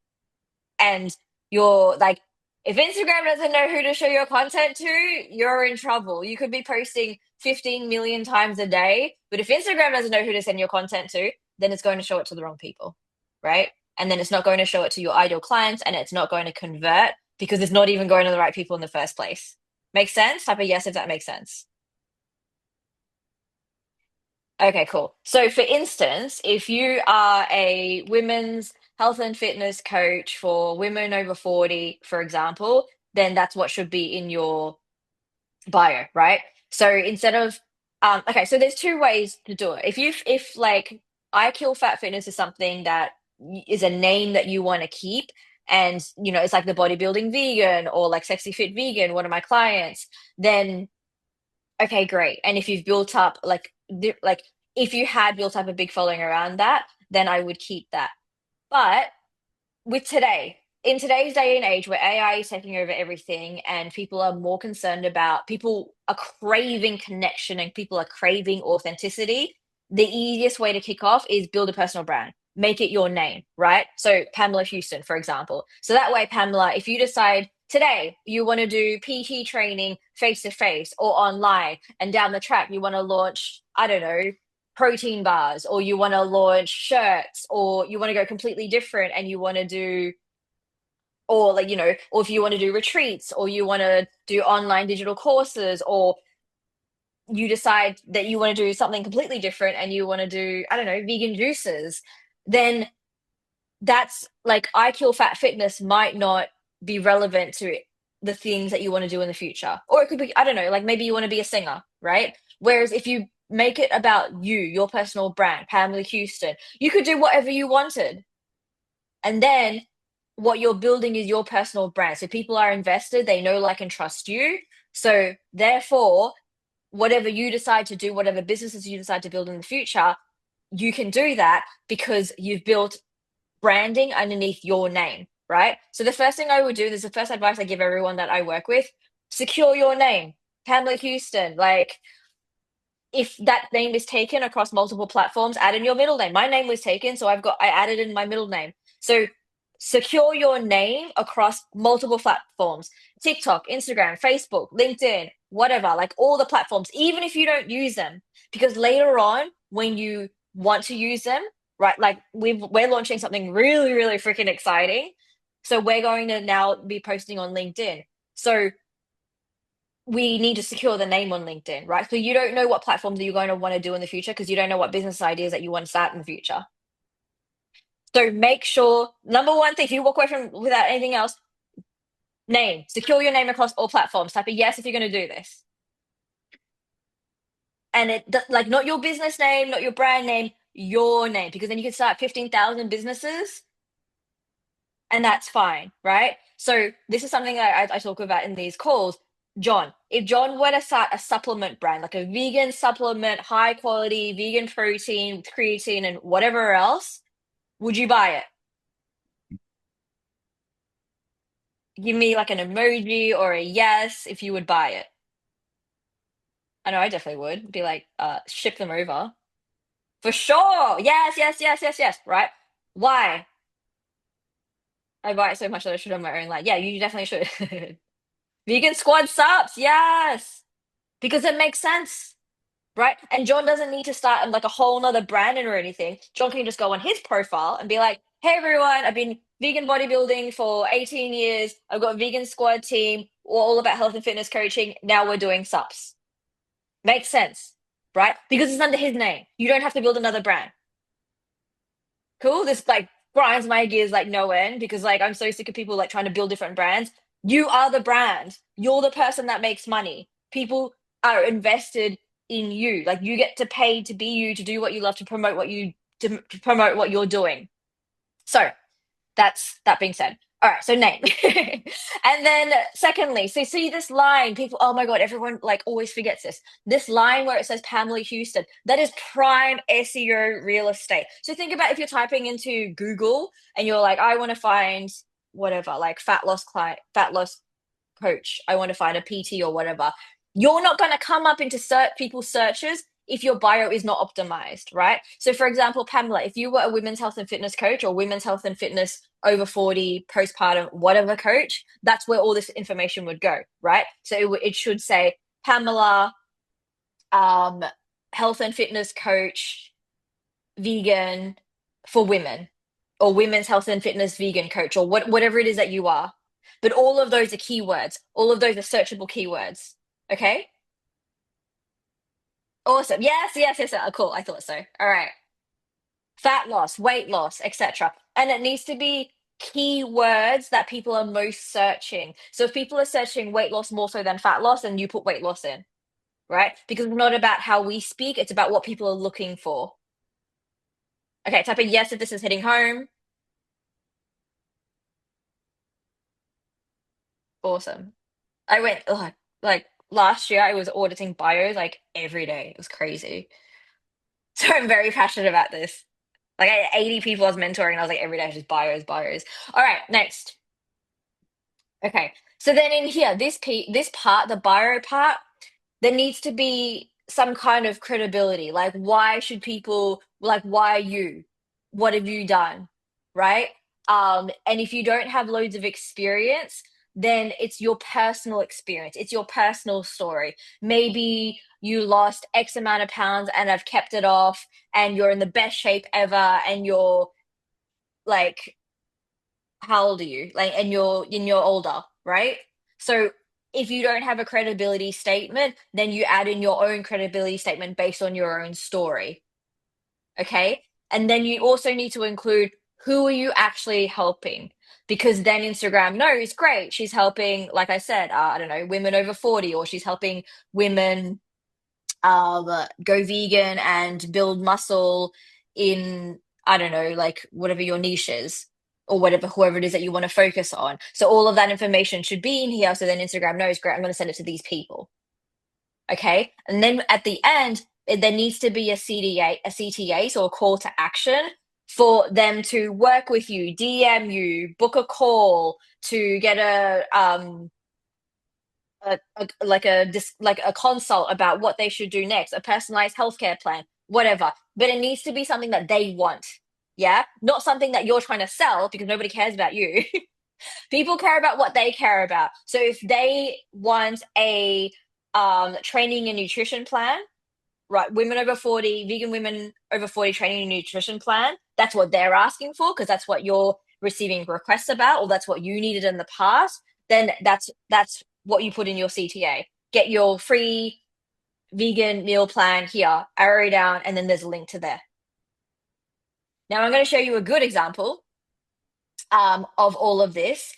And you're like, if Instagram doesn't know who to show your content to, you're in trouble. You could be posting 15 million times a day, but if Instagram doesn't know who to send your content to, then it's going to show it to the wrong people, right? And then it's not going to show it to your ideal clients and it's not going to convert because it's not even going to the right people in the first place. Make sense? Type a yes if that makes sense. Okay, cool. So for instance, if you are a women's health and fitness coach for women over 40, for example, then that's what should be in your bio, right? So instead of okay, so there's two ways to do it. If like I Kill Fat Fitness is something that is a name that you want to keep, and you know it's like the bodybuilding vegan or like sexy fit vegan, one of my clients, then okay, great. And if you've built up like if you had built up a big following around that, then I would keep that. But with in today's day and age where AI is taking over everything and people are more concerned about, people are craving connection and people are craving authenticity, the easiest way to kick off is build a personal brand. Make it your name, right? So Pamela Houston, for example. So that way, Pamela, if you decide today you want to do PT training face to face or online, and down the track you want to launch, I don't know, protein bars, or you want to launch shirts, or you want to go completely different and you want to do, or like, you know, or if you want to do retreats, or you want to do online digital courses, or you decide that you want to do something completely different and you want to do, I don't know, vegan juices, then that's like I Kill Fat Fitness might not be relevant to the things that you want to do in the future. Or it could be, I don't know, like maybe you want to be a singer, right? Whereas if you make it about you, your personal brand, Pamela Houston, you could do whatever you wanted. And then what you're building is your personal brand. So people are invested, they know, like, and trust you. So therefore, whatever you decide to do, whatever businesses you decide to build in the future, you can do that because you've built branding underneath your name, right? So the first thing I would do, this is the first advice I give everyone that I work with, secure your name. Pamela Houston, like if that name is taken across multiple platforms, add in your middle name. My name was taken, so I added in my middle name. So secure your name across multiple platforms: TikTok, Instagram, Facebook, LinkedIn, whatever, like all the platforms, even if you don't use them. Because later on, when you want to use them, right, like we're launching something really, really freaking exciting. So we're going to now be posting on LinkedIn. So we need to secure the name on LinkedIn, right? So you don't know what platforms that you're going to want to do in the future because you don't know what business ideas that you want to start in the future. So make sure, number one thing, if you walk away from without anything else, name, secure your name across all platforms. Type a yes if you're going to do this. And like not your business name, not your brand name, your name, because then you can start 15,000 businesses and that's fine, right? So this is something that I talk about in these calls. John, if John were to start a supplement brand, like a vegan supplement, high quality vegan protein with creatine and whatever else, would you buy it? Give me like an emoji or a yes if you would buy it. I know I definitely would be like, ship them over. For sure. Yes, yes, yes, yes, yes. Right? Why? I buy it so much that I should have my own line. Yeah, you definitely should. Vegan squad subs, yes. Because it makes sense. Right? And John doesn't need to start like a whole nother branding or anything. John can just go on his profile and be like, hey everyone, I've been vegan bodybuilding for 18 years. I've got a vegan squad team. We're all about health and fitness coaching. Now we're doing subs. Makes sense, right? Because it's under his name. You don't have to build another brand. Cool? This like grinds my gears like no end because like I'm so sick of people like trying to build different brands. You are the brand. You're the person that makes money. People are invested in you. Like you get to pay to be you, to do what you love, to promote to promote what you're doing. So that's that being said. All right, so name. And then secondly, so see this line, people, oh my God, everyone like always forgets this. This line where it says Pamela Houston, that is prime SEO real estate. So think about if you're typing into Google and you're like, I want to find whatever, like fat loss coach. I want to find a PT or whatever. You're not going to come up into people's searches if your bio is not optimized, right? So for example, Pamela, if you were a women's health and fitness coach or women's health and fitness over 40 postpartum whatever coach, that's where all this information would go, right? So it should say Pamela, health and fitness coach, vegan for women, or women's health and fitness vegan coach, or whatever it is that you are. But all of those are keywords. All of those are searchable keywords. Okay? Awesome. Yes. Cool. I thought so. All right. Fat loss, weight loss, etc. And it needs to be keywords that people are most searching. So if people are searching weight loss more so than fat loss, then you put weight loss in, right? Because it's not about how we speak, it's about what people are looking for. Okay, type a yes if this is hitting home. Awesome. I went, ugh, like last year, I was auditing bios like every day. It was crazy. So I'm very passionate about this. Like I had 80 people I was mentoring, and I was like, every day just bios, bios. All right, next. Okay. So then in here, this part, the bio part, there needs to be some kind of credibility. Like, why should people, like, why you? What have you done? Right? And if you don't have loads of experience, then it's your personal experience, it's your personal story. Maybe you lost X amount of pounds and have kept it off, and you're in the best shape ever, and you're like, how old are you? Like, and you're older, right? So if you don't have a credibility statement, then you add in your own credibility statement based on your own story. Okay? And then you also need to include, who are you actually helping? Because then Instagram knows, great, she's helping, like I said, I don't know, women over 40, or she's helping women go vegan and build muscle in, I don't know, like whatever your niche is, or whatever, whoever it is that you want to focus on. So all of that information should be in here. So then Instagram knows, great, I'm going to send it to these people. Okay. And then at the end, there needs to be a CTA, so a call to action for them to work with you, DM you, book a call to get like a consult about what they should do next, a personalized healthcare plan, whatever. But it needs to be something that they want. Yeah, not something that you're trying to sell, because nobody cares about you. People care about what they care about. So if they want a training and nutrition plan, right? Women over 40, vegan women over 40 training and nutrition plan, that's what they're asking for, because that's what you're receiving requests about, or that's what you needed in the past. Then that's what you put in your CTA. Get your free vegan meal plan here, arrow down, and then there's a link to there. Now I'm going to show you a good example of all of this,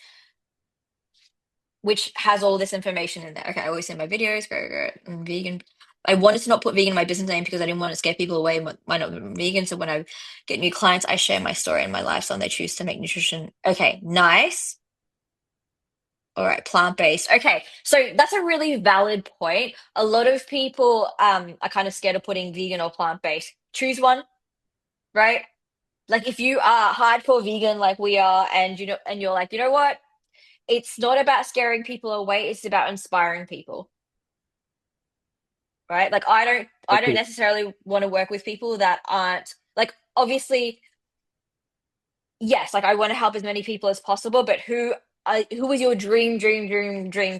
which has all this information in there. Okay, I always say my videos, go, I'm vegan. I wanted to not put vegan in my business name because I didn't want to scare people away by not being vegan. So when I get new clients, I share my story and my lifestyle, and they choose to make nutrition. Okay, nice. All right, plant-based. Okay, so that's a really valid point. A lot of people are kind of scared of putting vegan or plant-based. Choose one, right? Like if you are hardcore vegan like we are, and you know, and you're like, you know what? It's not about scaring people away, it's about inspiring people. Right? Like I don't Okay. necessarily want to work with people that aren't, like, obviously, yes, like I want to help as many people as possible, but who is your dream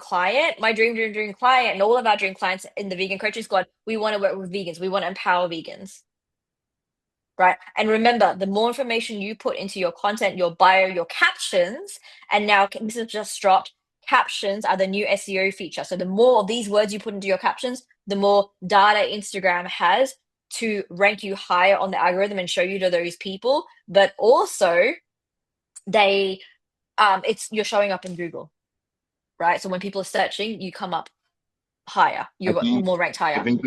client? My dream client, and all of our dream clients in the vegan coaching squad, we want to work with vegans. We want to empower vegans. Right. And remember, the more information you put into your content, your bio, your captions, and now this has just dropped, captions are the new SEO feature. So the more of these words you put into your captions, the more data Instagram has to rank you higher on the algorithm and show you to those people. But also they you're showing up in Google, right? So when people are searching, you come up higher. I You're think more ranked I higher. think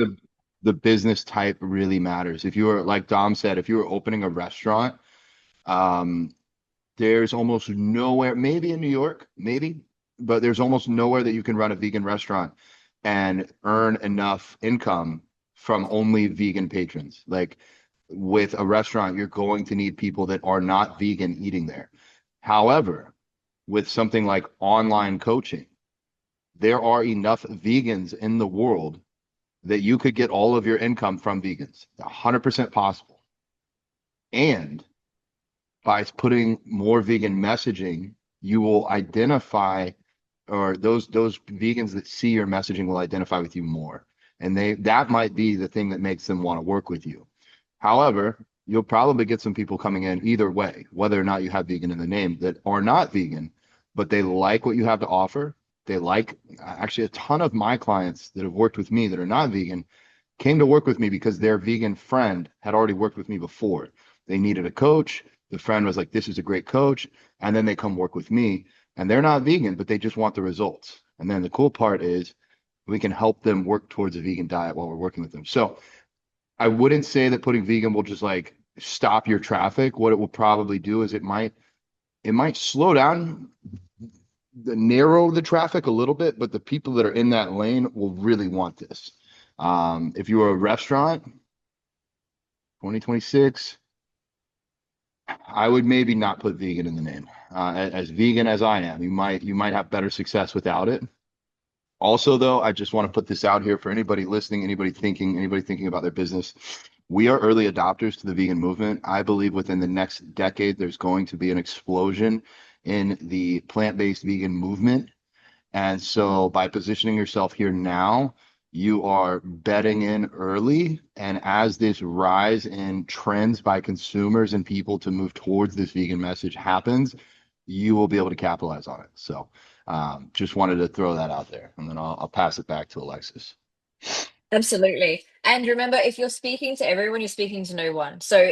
the business type really matters. If you were, like Dom said, if you were opening a restaurant, um, there's almost nowhere, maybe in New York, maybe, but there's almost nowhere that you can run a vegan restaurant and earn enough income from only vegan patrons. Like with a restaurant, you're going to need people that are not vegan eating there. However, with something like online coaching, there are enough vegans in the world that you could get all of your income from vegans. 100% possible. And by putting more vegan messaging, you will identify, or those vegans that see your messaging will identify with you more. And that might be the thing that makes them want to work with you. However, you'll probably get some people coming in either way, whether or not you have vegan in the name, that are not vegan, but they like what you have to offer. They like, actually, a ton of my clients that have worked with me that are not vegan came to work with me because their vegan friend had already worked with me before. They needed a coach. The friend was like, this is a great coach. And then they come work with me, and they're not vegan, but they just want the results. And then the cool part is we can help them work towards a vegan diet while we're working with them. So I wouldn't say that putting vegan will just like stop your traffic. What it will probably do is it might slow down narrow the traffic a little bit, but the people that are in that lane will really want this. If you were a restaurant, 2026, I would maybe not put vegan in the name. As vegan as I am, you might have better success without it. Also, though, I just want to put this out here for anybody listening, anybody thinking about their business. We are early adopters to the vegan movement. I believe within the next decade, there's going to be an explosion in the plant-based vegan movement. And so by positioning yourself here now, you are betting in early. And as this rise in trends by consumers and people to move towards this vegan message happens, you will be able to capitalize on it. So just wanted to throw that out there, and then I'll pass it back to Alexis. Absolutely. And remember, if you're speaking to everyone, you're speaking to no one. So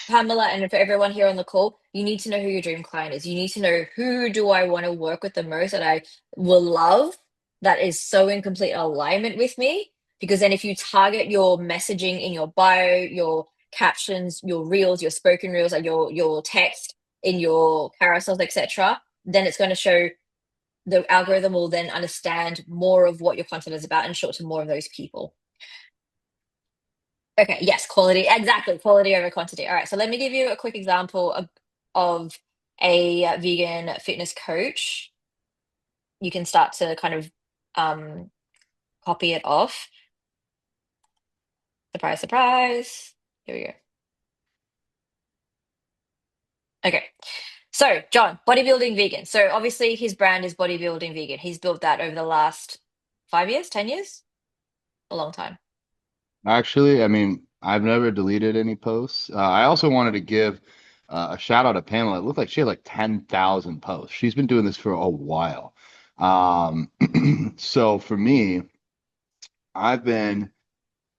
Pamela, and for everyone here on the call, you need to know who your dream client is. You need to know, who do I want to work with the most that I will love, that is so in complete alignment with me. Because then if you target your messaging in your bio, your captions, your reels, your spoken reels, and your text in your carousels, etc., then it's going to show, the algorithm will then understand more of what your content is about and show it to more of those people. Okay, yes, quality, exactly, quality over quantity. All right, so let me give you a quick example of a vegan fitness coach. You can start to kind of copy it off. Surprise, surprise. Here we go. Okay, so John, bodybuilding vegan. So obviously his brand is bodybuilding vegan. He's built that over the last 5 years, 10 years, a long time. Actually, I mean, I've never deleted any posts. I also wanted to give a shout out to Pamela. It looked like she had like 10,000 posts. She's been doing this for a while. So for me, I've been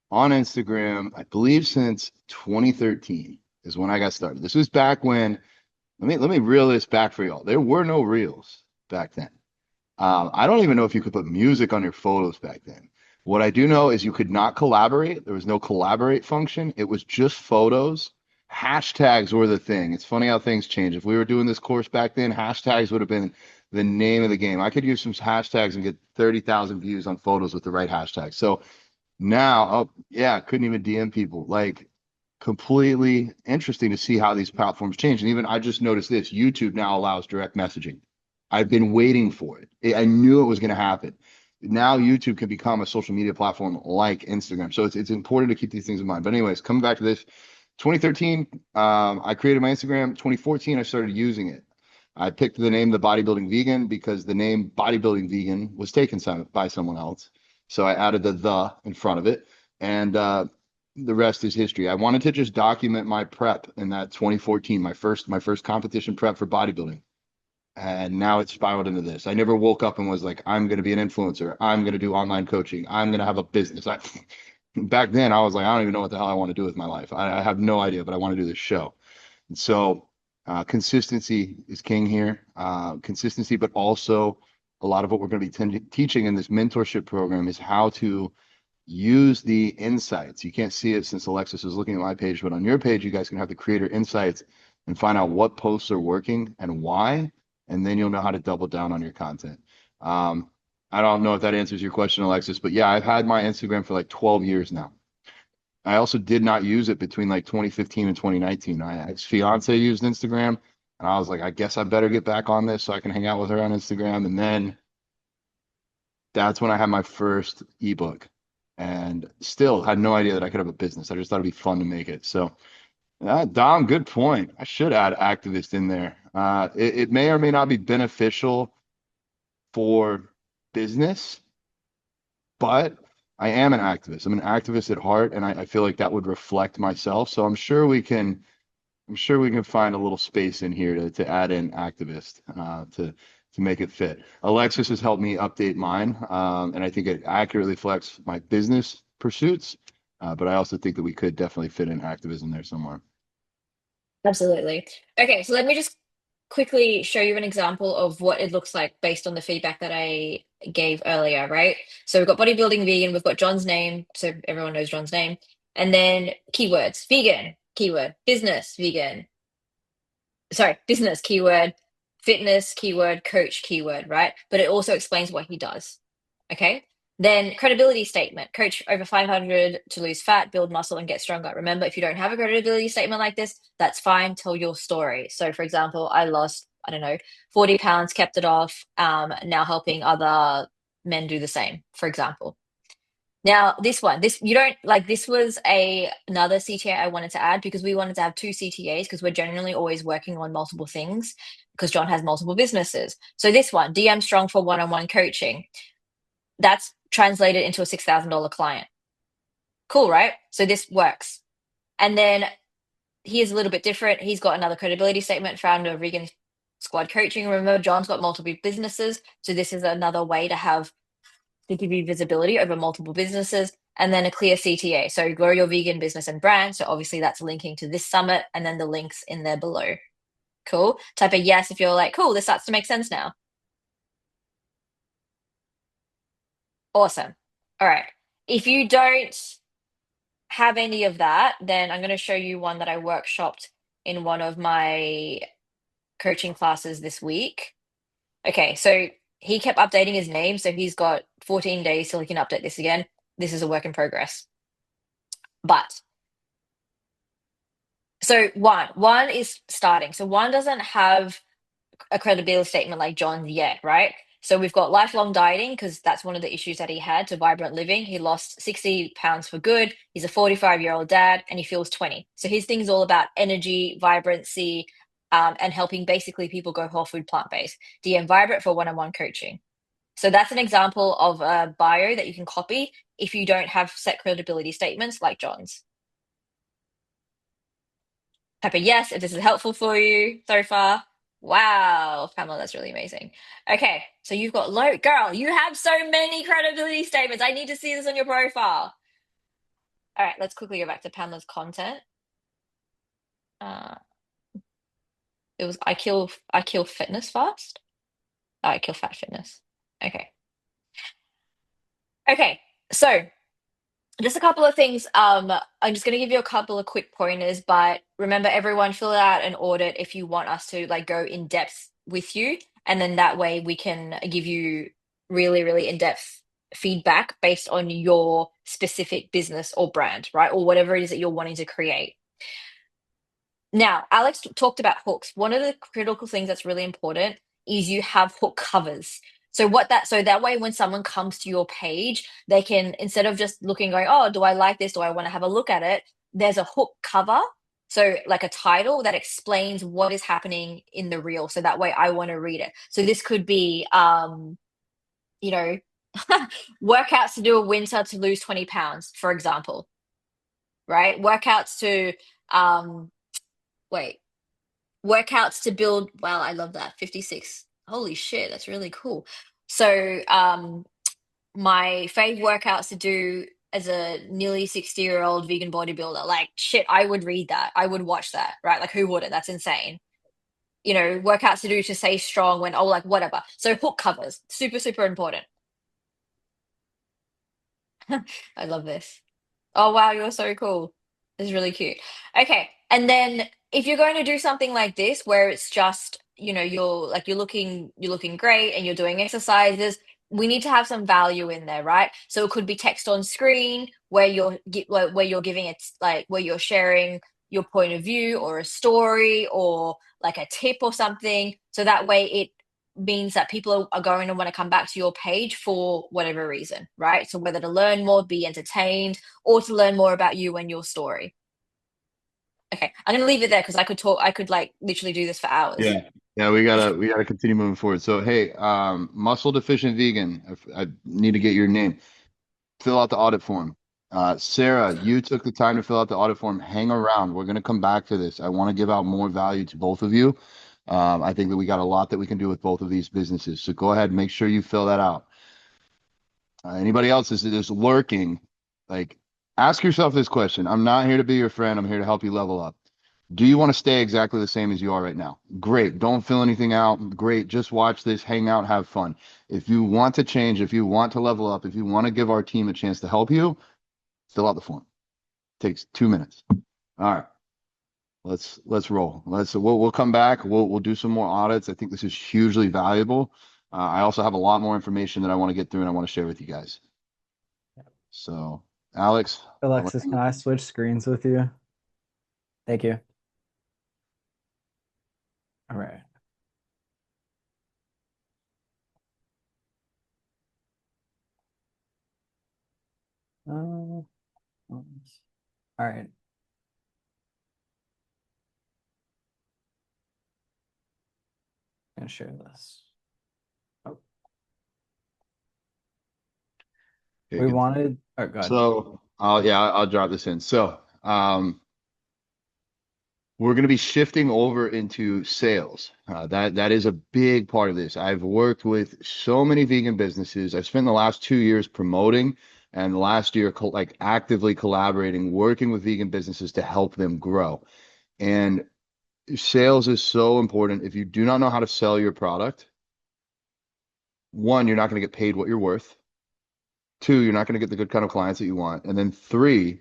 on Instagram, I believe since 2013 is when I got started. This was back when, let me reel this back for y'all. There were no reels back then. I don't even know if you could put music on your photos back then. What I do know is you could not collaborate. There was no collaborate function. It was just photos. Hashtags were the thing. It's funny how things change. If we were doing this course back then, hashtags would have been the name of the game. I could use some hashtags and get 30,000 views on photos with the right hashtag. So now, oh yeah, couldn't even DM people. Like, completely interesting to see how these platforms change. And even I just noticed this, YouTube now allows direct messaging. I've been waiting for it. I knew it was going to happen. Now YouTube can become a social media platform like Instagram. So it's important to keep these things in mind. But anyways, coming back to this, 2013, I created my Instagram. 2014, I started using it. I picked the name The Bodybuilding Vegan because the name Bodybuilding Vegan was taken by someone else. So I added the in front of it. And the rest is history. I wanted to just document my prep in that 2014, my first competition prep for bodybuilding. And now it's spiraled into this. I never woke up and was like, I'm going to be an influencer. I'm going to do online coaching. I'm going to have a business. Back then, I was like, I don't even know what the hell I want to do with my life. I have no idea, but I want to do this show. And so consistency is king here. Consistency, but also a lot of what we're going to be teaching in this mentorship program is how to use the insights. You can't see it since Alexis is looking at my page, but on your page, you guys can have the creator insights and find out what posts are working and why. And then you'll know how to double down on your content. I don't know if that answers your question, Alexis, but yeah, I've had my Instagram for like 12 years now. I also did not use it between like 2015 and 2019. My ex-fiance used Instagram, and I was like, I guess I better get back on this so I can hang out with her on Instagram. And then that's when I had my first ebook, and still had no idea that I could have a business. I just thought it'd be fun to make it. So Dom, good point. I should add activist in there. It may or may not be beneficial for business, but I am an activist. I'm an activist at heart, and I feel like that would reflect myself. So I'm sure we can find a little space in here to add in activist to to make it fit. Alexis has helped me update mine, and I think it accurately reflects my business pursuits. But I also think that we could definitely fit in activism there somewhere. Absolutely. Okay, so let me just quickly show you an example of what it looks like based on the feedback that I gave earlier, right? So we've got bodybuilding vegan, we've got John's name, so everyone knows John's name, and then keywords, vegan, keyword, business, vegan, sorry, business keyword, fitness keyword, coach keyword, right? But it also explains what he does. Okay. Then credibility statement, coach over 500 to lose fat, build muscle, and get stronger. Remember, if you don't have a credibility statement like this, that's fine. Tell your story. So, for example, I lost, I don't know, 40 pounds, kept it off, now helping other men do the same, for example. Now, this one, this you don't like. This was another CTA I wanted to add because we wanted to have two CTAs because we're generally always working on multiple things because John has multiple businesses. So this one, DM Strong for one-on-one coaching, that's translated into a $6,000 client. Cool, right? So this works. And then he is a little bit different. He's got another credibility statement, founder of Vegan Squad Coaching. Remember, John's got multiple businesses, so this is another way to give you visibility over multiple businesses, and then a clear CTA. So grow your vegan business and brand. So obviously that's linking to this summit, and then the links in there below. Cool. Type a yes if you're like, cool, this starts to make sense now. Awesome. All right. If you don't have any of that, then I'm going to show you one that I workshopped in one of my coaching classes this week. Okay, so he kept updating his name, so he's got 14 days till he can update this again. This is a work in progress. But so one is starting. So one doesn't have a credibility statement like John's yet, right? So we've got lifelong dieting because that's one of the issues that he had to vibrant living. He lost 60 pounds for good. He's a 45-year-old dad and he feels 20. So his thing is all about energy, vibrancy, and helping basically people go whole food plant-based. DM Vibrant for one-on-one coaching. So that's an example of a bio that you can copy if you don't have set credibility statements like John's. Type a yes if this is helpful for you so far. Wow, Pamela, that's really amazing. Okay, so you've got girl, you have so many credibility statements. I need to see this on your profile. All right, let's quickly go back to Pamela's content. It was I kill fitness fast. Oh, I kill fat fitness. Okay. Okay, so just a couple of things. I'm just going to give you a couple of quick pointers, but remember, everyone, fill out an audit if you want us to like go in depth with you, and then that way we can give you really, really in-depth feedback based on your specific business or brand, right? Or whatever it is that you're wanting to create. Now, Alex talked about hooks. One of the critical things that's really important is you have hook covers. So that way when someone comes to your page, they can, instead of just looking, going, oh, do I like this? Do I want to have a look at it? There's a hook cover. So like a title that explains what is happening in the reel. So that way I want to read it. So this could be, you know, workouts to do a winter to lose 20 pounds, for example, right? Workouts to, workouts to build. Wow, I love that. 56. Holy shit, that's really cool. So, my fave workouts to do as a nearly 60-year-old vegan bodybuilder. Like, shit, I would read that. I would watch that, right? Like, who wouldn't? That's insane. You know, workouts to do to stay strong when, oh, like, whatever. So, hook covers, super, super important. I love this. Oh, wow, you're so cool. This is really cute. Okay. And then if you're going to do something like this where it's just, you know, you're looking great and you're doing exercises, we need to have some value in there, right? So it could be text on screen where you're giving it, like where you're sharing your point of view or a story or like a tip or something. So that way it means that people are going to want to come back to your page for whatever reason, right? So whether to learn more, be entertained, or to learn more about you and your story. Okay, I'm gonna leave it there because I could like literally do this for hours. Yeah, we gotta continue moving forward. So hey, muscle deficient vegan, I need to get your name. Fill out the audit form. Sarah, you took the time to fill out the audit form. Hang around. We're gonna come back to this. I want to give out more value to both of you. I think that we got a lot that we can do with both of these businesses. So go ahead and make sure you fill that out. Anybody else is lurking, like, ask yourself this question. I'm not here to be your friend. I'm here to help you level up. Do you want to stay exactly the same as you are right now? Great. Don't fill anything out. Great. Just watch this, hang out, have fun. If you want to change, if you want to level up, if you want to give our team a chance to help you, fill out the form. Takes 2 minutes. All right. Let's roll. We'll come back. We'll do some more audits. I think this is hugely valuable. I also have a lot more information that I want to get through and I want to share with you guys. So, Alex. Alexis, can I switch screens with you? Thank you. All right. All right. I'm gonna share this. Oh. Okay, We good. wanted. Oh, go ahead. So, I'll drop this in. So, we're going to be shifting over into sales. That is a big part of this. I've worked with so many vegan businesses. I've spent the last 2 years promoting and the last year like actively collaborating, working with vegan businesses to help them grow. And sales is so important. If you do not know how to sell your product, one, you're not going to get paid what you're worth. Two, you're not going to get the good kind of clients that you want. And then three,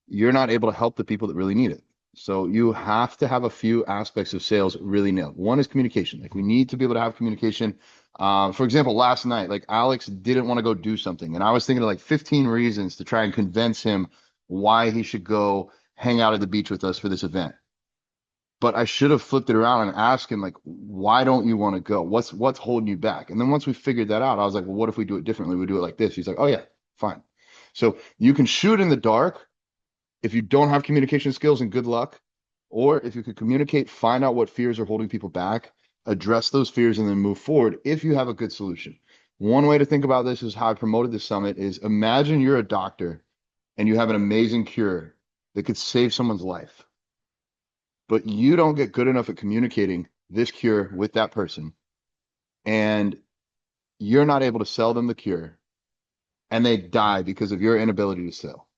you're not able to help the people that really need it. So you have to have a few aspects of sales really nailed. One is communication. Like, we need to be able to have communication. For example, last night, like, Alex didn't want to go do something. And I was thinking of like 15 reasons to try and convince him why he should go hang out at the beach with us for this event. But I should have flipped it around and asked him, like, why don't you want to go? What's holding you back? And then once we figured that out, I was like, well, what if we do it differently? We do it like this. He's like, oh yeah, fine. So you can shoot in the dark if you don't have communication skills, and good luck. Or if you could communicate, find out what fears are holding people back, address those fears, and then move forward if you have a good solution. One way to think about this is how I promoted the summit is, imagine you're a doctor and you have an amazing cure that could save someone's life, but you don't get good enough at communicating this cure with that person, and you're not able to sell them the cure, and they die because of your inability to sell.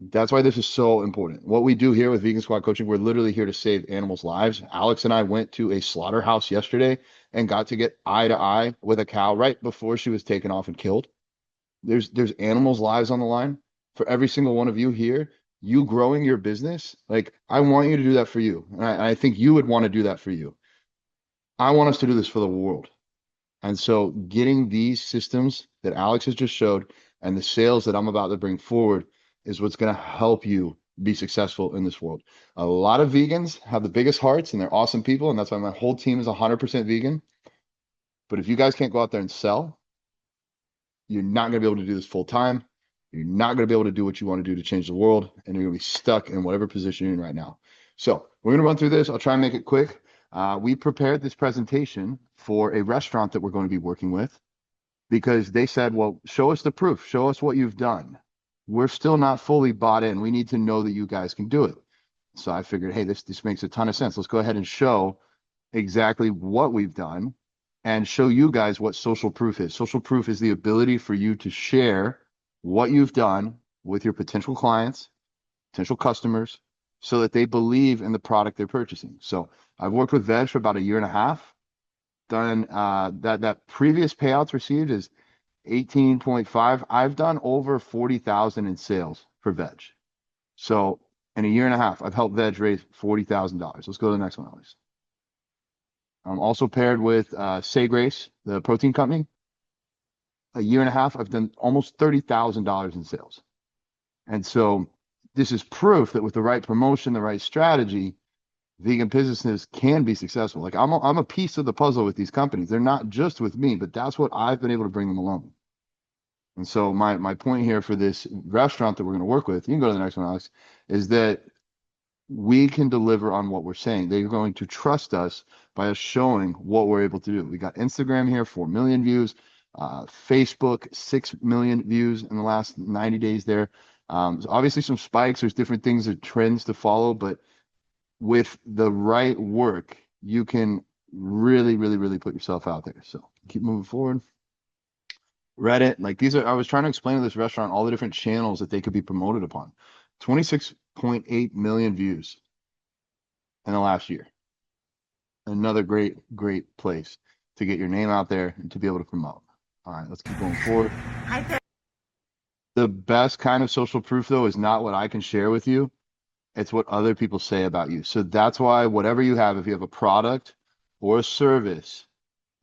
That's why this is so important. What we do here with Vegan Squad Coaching, we're literally here to save animals' lives. Alex and I went to a slaughterhouse yesterday and got to get eye to eye with a cow right before she was taken off and killed. There's animals' lives on the line. For every single one of you here, you growing your business, like, I want you to do that for you. And I think you would want to do that for you. I want us to do this for the world. And so getting these systems that Alex has just showed and the sales that I'm about to bring forward is what's going to help you be successful in this world. A lot of vegans have the biggest hearts and they're awesome people. And that's why my whole team is 100% vegan. But if you guys can't go out there and sell, you're not going to be able to do this full time. You're not going to be able to do what you want to do to change the world. And you're going to be stuck in whatever position you're in right now. So we're going to run through this. I'll try and make it quick. We prepared this presentation for a restaurant that we're going to be working with, because they said, well, show us the proof. Show us what you've done. We're still not fully bought in. We need to know that you guys can do it. So I figured, hey, this makes a ton of sense. Let's go ahead and show exactly what we've done and show you guys what social proof is. Social proof is the ability for you to share what you've done with your potential clients, potential customers, so that they believe in the product they're purchasing. So I've worked with Veg for about 1.5 years. Done that previous payouts received is 18.5. I've done over 40,000 in sales for Veg. So in 1.5 years, I've helped Veg raise $40,000. Let's go to the next one, Alex. I'm also paired with Say Grace, the protein company. 1.5 years, I've done almost $30,000 in sales. And so this is proof that with the right promotion, the right strategy, vegan businesses can be successful. Like, I'm a piece of the puzzle with these companies. They're not just with me, but that's what I've been able to bring them along. And so my point here for this restaurant that we're going to work with, you can go to the next one, Alex, is that we can deliver on what we're saying. They're going to trust us by us showing what we're able to do. We got Instagram here, 4 million views, Facebook, 6 million views in the last 90 days there. So obviously some spikes, there's different things, or trends to follow, but with the right work you can really, really, really put yourself out there. So keep moving forward. Reddit, like these are, I was trying to explain to this restaurant all the different channels that they could be promoted upon. 26.8 million views in the last year. Another great, great place to get your name out there and to be able to promote. All right, let's keep going forward. The best kind of social proof, though, is not what I can share with you. It's what other people say about you. So that's why whatever you have, if you have a product or a service,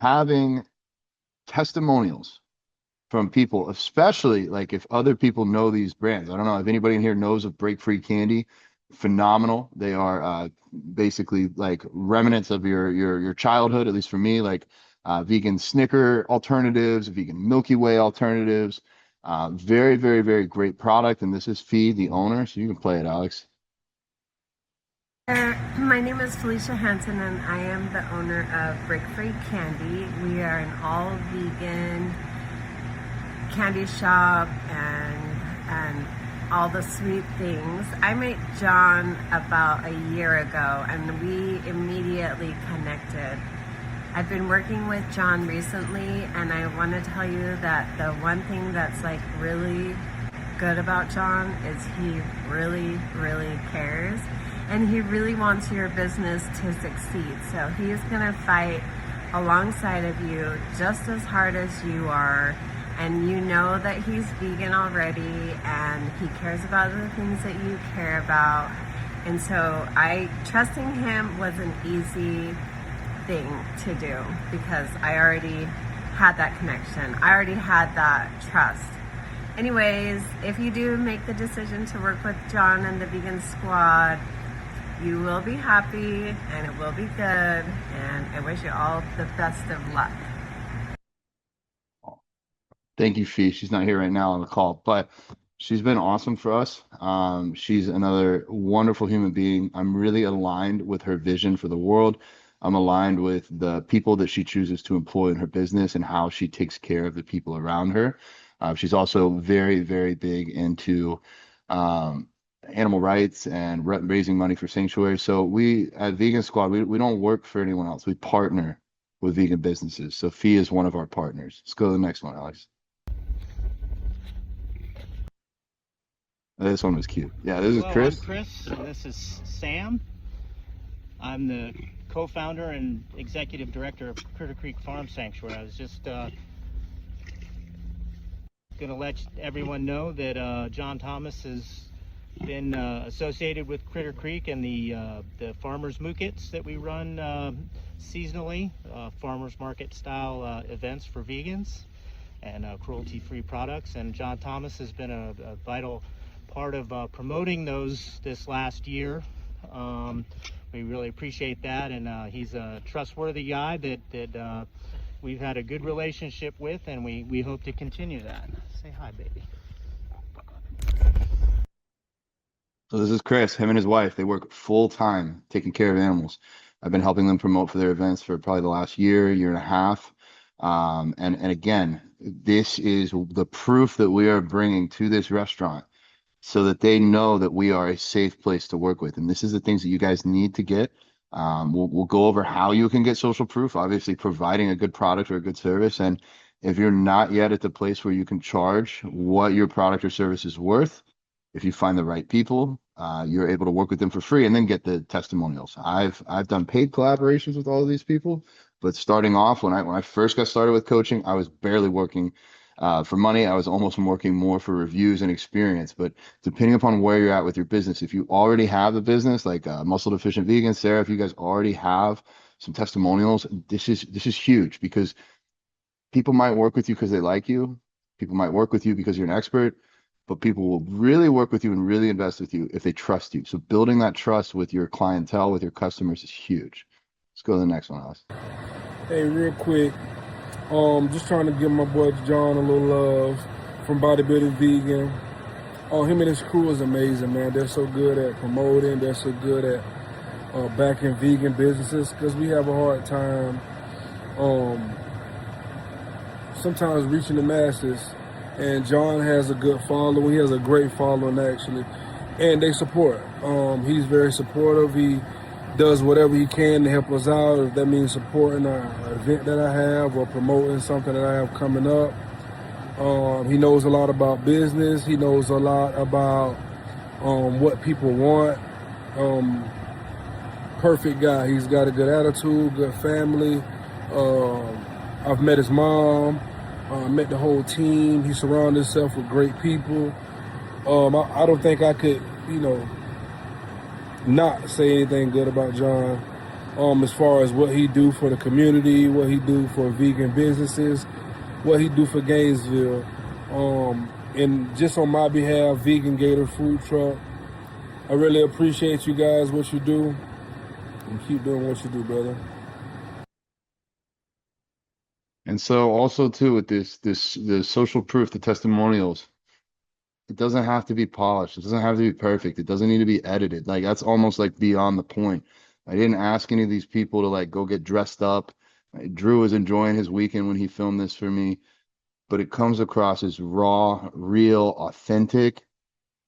having testimonials from people, especially like if other people know these brands. I don't know if anybody in here knows of Break Free Candy. Phenomenal. They are basically like remnants of your childhood, at least for me, like vegan Snicker alternatives, vegan Milky Way alternatives. Very, very, very great product. And this is Fee, the owner. So you can play it, Alex. My name is Felicia Hansen, and I am the owner of Break Free Candy. We are an all-vegan candy shop and all the sweet things. I met John about a year ago, and we immediately connected. I've been working with John recently, and I want to tell you that the one thing that's like really good about John is he really, really cares. And he really wants your business to succeed. So he is going to fight alongside of you just as hard as you are. And you know that he's vegan already and he cares about the things that you care about. And so trusting him was an easy thing to do because I already had that connection. I already had that trust. Anyways, if you do make the decision to work with John and the Vegan Squad, you will be happy and it will be good, and I wish you all the best of luck. Thank you, Fee. She's not here right now on the call, but she's been awesome for us. She's another wonderful human being. I'm really aligned with her vision for the world. I'm aligned with the people that she chooses to employ in her business and how she takes care of the people around her. She's also very, very big into animal rights and raising money for sanctuaries. So we at Vegan Squad, we don't work for anyone else. We partner with vegan businesses. So Fee is one of our partners. Let's go to the next one, Alex. This one was cute. Yeah, this is Chris. I'm Chris, and this is Sam. I'm the co-founder and executive director of Critter Creek Farm Sanctuary. I was just going to let everyone know that John Thomas has been associated with Critter Creek and the farmers markets that we run seasonally, farmers market style events for vegans and cruelty-free products. And John Thomas has been a vital part of promoting those this last year. We really appreciate that, and he's a trustworthy guy that we've had a good relationship with, and we hope to continue that. Say hi, baby. So this is Chris, him and his wife. They work full time taking care of animals. I've been helping them promote for their events for probably the last year and a half. And again, this is the proof that we are bringing to this restaurant so that they know that we are a safe place to work with. And this is the things that you guys need to get. We'll go over how you can get social proof, obviously providing a good product or a good service. And if you're not yet at the place where you can charge what your product or service is worth, if you find the right people, you're able to work with them for free and then get the testimonials. I've done paid collaborations with all of these people, but starting off when I first got started with coaching, I was barely working for money. I was almost working more for reviews and experience. But depending upon where you're at with your business, if you already have a business like Muscle Deficient Vegan, Sarah, if you guys already have some testimonials, this is huge because people might work with you because they like you. People might work with you because you're an expert. But people will really work with you and really invest with you if they trust you. So building that trust with your clientele, with your customers is huge. Let's go to the next one, Alex. Hey, real quick, just trying to give my boy John a little love from Bodybuilding Vegan. Him and his crew is amazing, man. They're so good at promoting. They're so good at backing vegan businesses because we have a hard time sometimes reaching the masses. And John has a good following. He has a great following, actually. And they support. He's very supportive. does whatever he can to help us out, if that means supporting an event that I have or promoting something that I have coming up. He knows a lot about business. He knows a lot about what people want. Perfect guy. He's got a good attitude, good family. I've met his mom, met the whole team. He surrounded himself with great people. I don't think I could, not say anything good about John. As far as what he do for the community, what he do for vegan businesses, what he do for Gainesville. And just on my behalf, Vegan Gator Food Truck, I really appreciate you guys, what you do, and keep doing what you do, brother. And so also too with the social proof, the testimonials, it doesn't have to be polished. It doesn't have to be perfect. It doesn't need to be edited. Like that's almost like beyond the point. I didn't ask any of these people to like go get dressed up. Drew was enjoying his weekend when he filmed this for me, but it comes across as raw, real, authentic,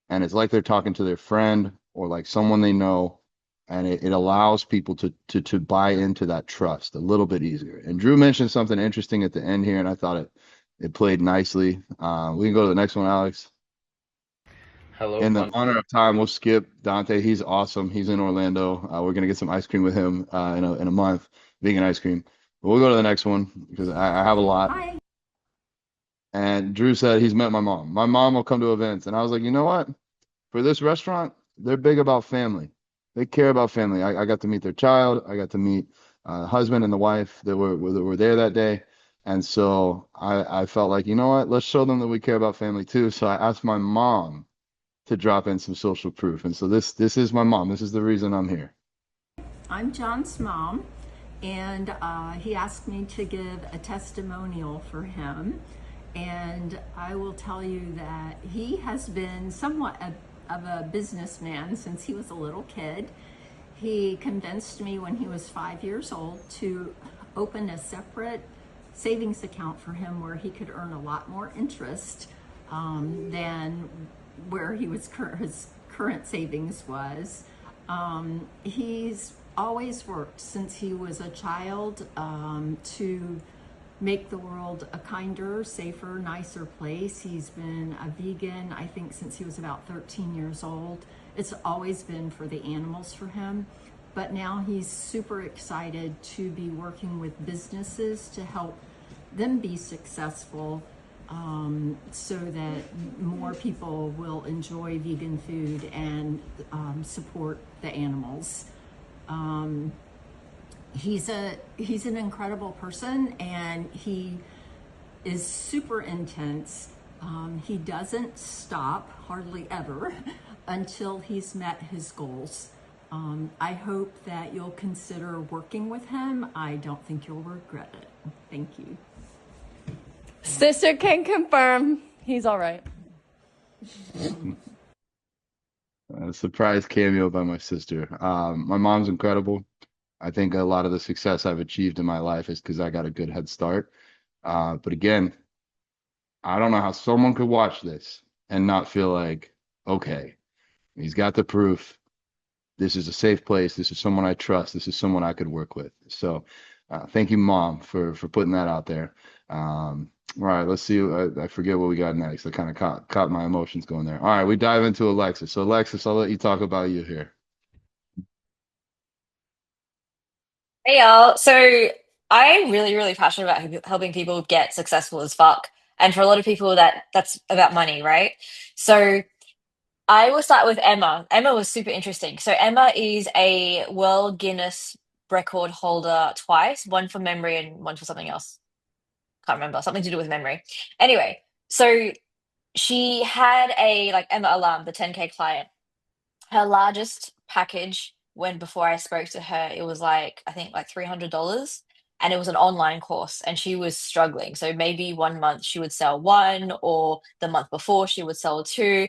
and it's like they're talking to their friend or like someone they know, and it allows people to buy into that trust a little bit easier. And Drew mentioned something interesting at the end here, and I thought it played nicely. We can go to the next one, Alex. Hello. In the honor of time, we'll skip Dante. He's awesome. He's in Orlando. We're gonna get some ice cream with him in a month, vegan ice cream. But we'll go to the next one because I have a lot. Hi. And Drew said he's met my mom. My mom will come to events, and I was like, you know what? For this restaurant, they're big about family. They care about family. I got to meet their child. I got to meet husband and the wife that were there that day. And so I felt like, you know what? Let's show them that we care about family too. So I asked my mom to drop in some social proof. And so this is my mom. This is the reason I'm here. I'm John's mom, and he asked me to give a testimonial for him. And I will tell you that he has been somewhat of a businessman since he was a little kid. He convinced me when he was 5 years old to open a separate savings account for him where he could earn a lot more interest than where his current savings was. He's always worked since he was a child to make the world a kinder, safer, nicer place. He's been a vegan, I think, since he was about 13 years old. It's always been for the animals for him, but now he's super excited to be working with businesses to help them be successful, so that more people will enjoy vegan food and support the animals. He's an incredible person, and he is super intense. He doesn't stop hardly ever until he's met his goals. I hope that you'll consider working with him. I don't think you'll regret it. Thank you. Sister can confirm he's all right. A surprise cameo by my sister. My mom's incredible. I think a lot of the success I've achieved in my life is because I got a good head start. But again, I don't know how someone could watch this and not feel like, okay, he's got the proof. This is a safe place. This is someone I trust. This is someone I could work with. So thank you, Mom, for putting that out there. All right, let's see. I forget what we got next. I kind of caught my emotions going there. All right, we dive into Alexis. So Alexis, I'll let you talk about you here. Hey y'all. So I'm really, really passionate about helping people get successful as fuck. And for a lot of people that's about money, right? So I will start with Emma. Emma was super interesting. So Emma is a World Guinness record holder twice, one for memory and one for something else. Can't remember, something to do with memory. Anyway, so she had Emma Alarm, the 10K client. Her largest package when before I spoke to her, it was I think $300, and it was an online course, and she was struggling. So maybe 1 month she would sell one, or the month before she would sell two.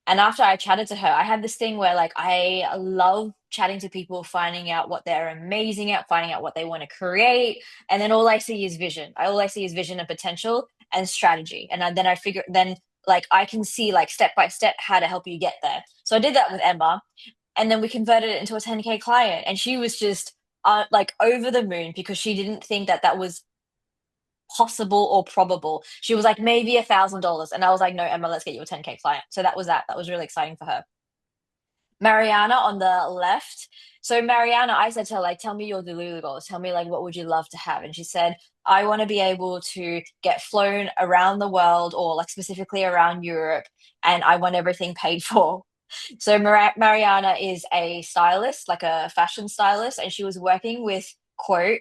And after I chatted to her, I had this thing where I love chatting to people, finding out what they're amazing at, finding out what they want to create. And then all I see is vision. All I see is vision and potential and strategy. And then I figure, I can see step by step how to help you get there. So I did that with Emma. And then we converted it into a 10K client. And she was just like over the moon because she didn't think that that was possible or probable. She was like, maybe $1,000. And I was like, no, Emma, let's get you a 10K client. So that was that. That was really exciting for her. Mariana on the left. So Mariana, I said to her, like, tell me your Delulu goals. Tell me, like, what would you love to have? And she said, I want to be able to get flown around the world, or like specifically around Europe, and I want everything paid for. So Mariana is a stylist, like a fashion stylist, and she was working with, quote,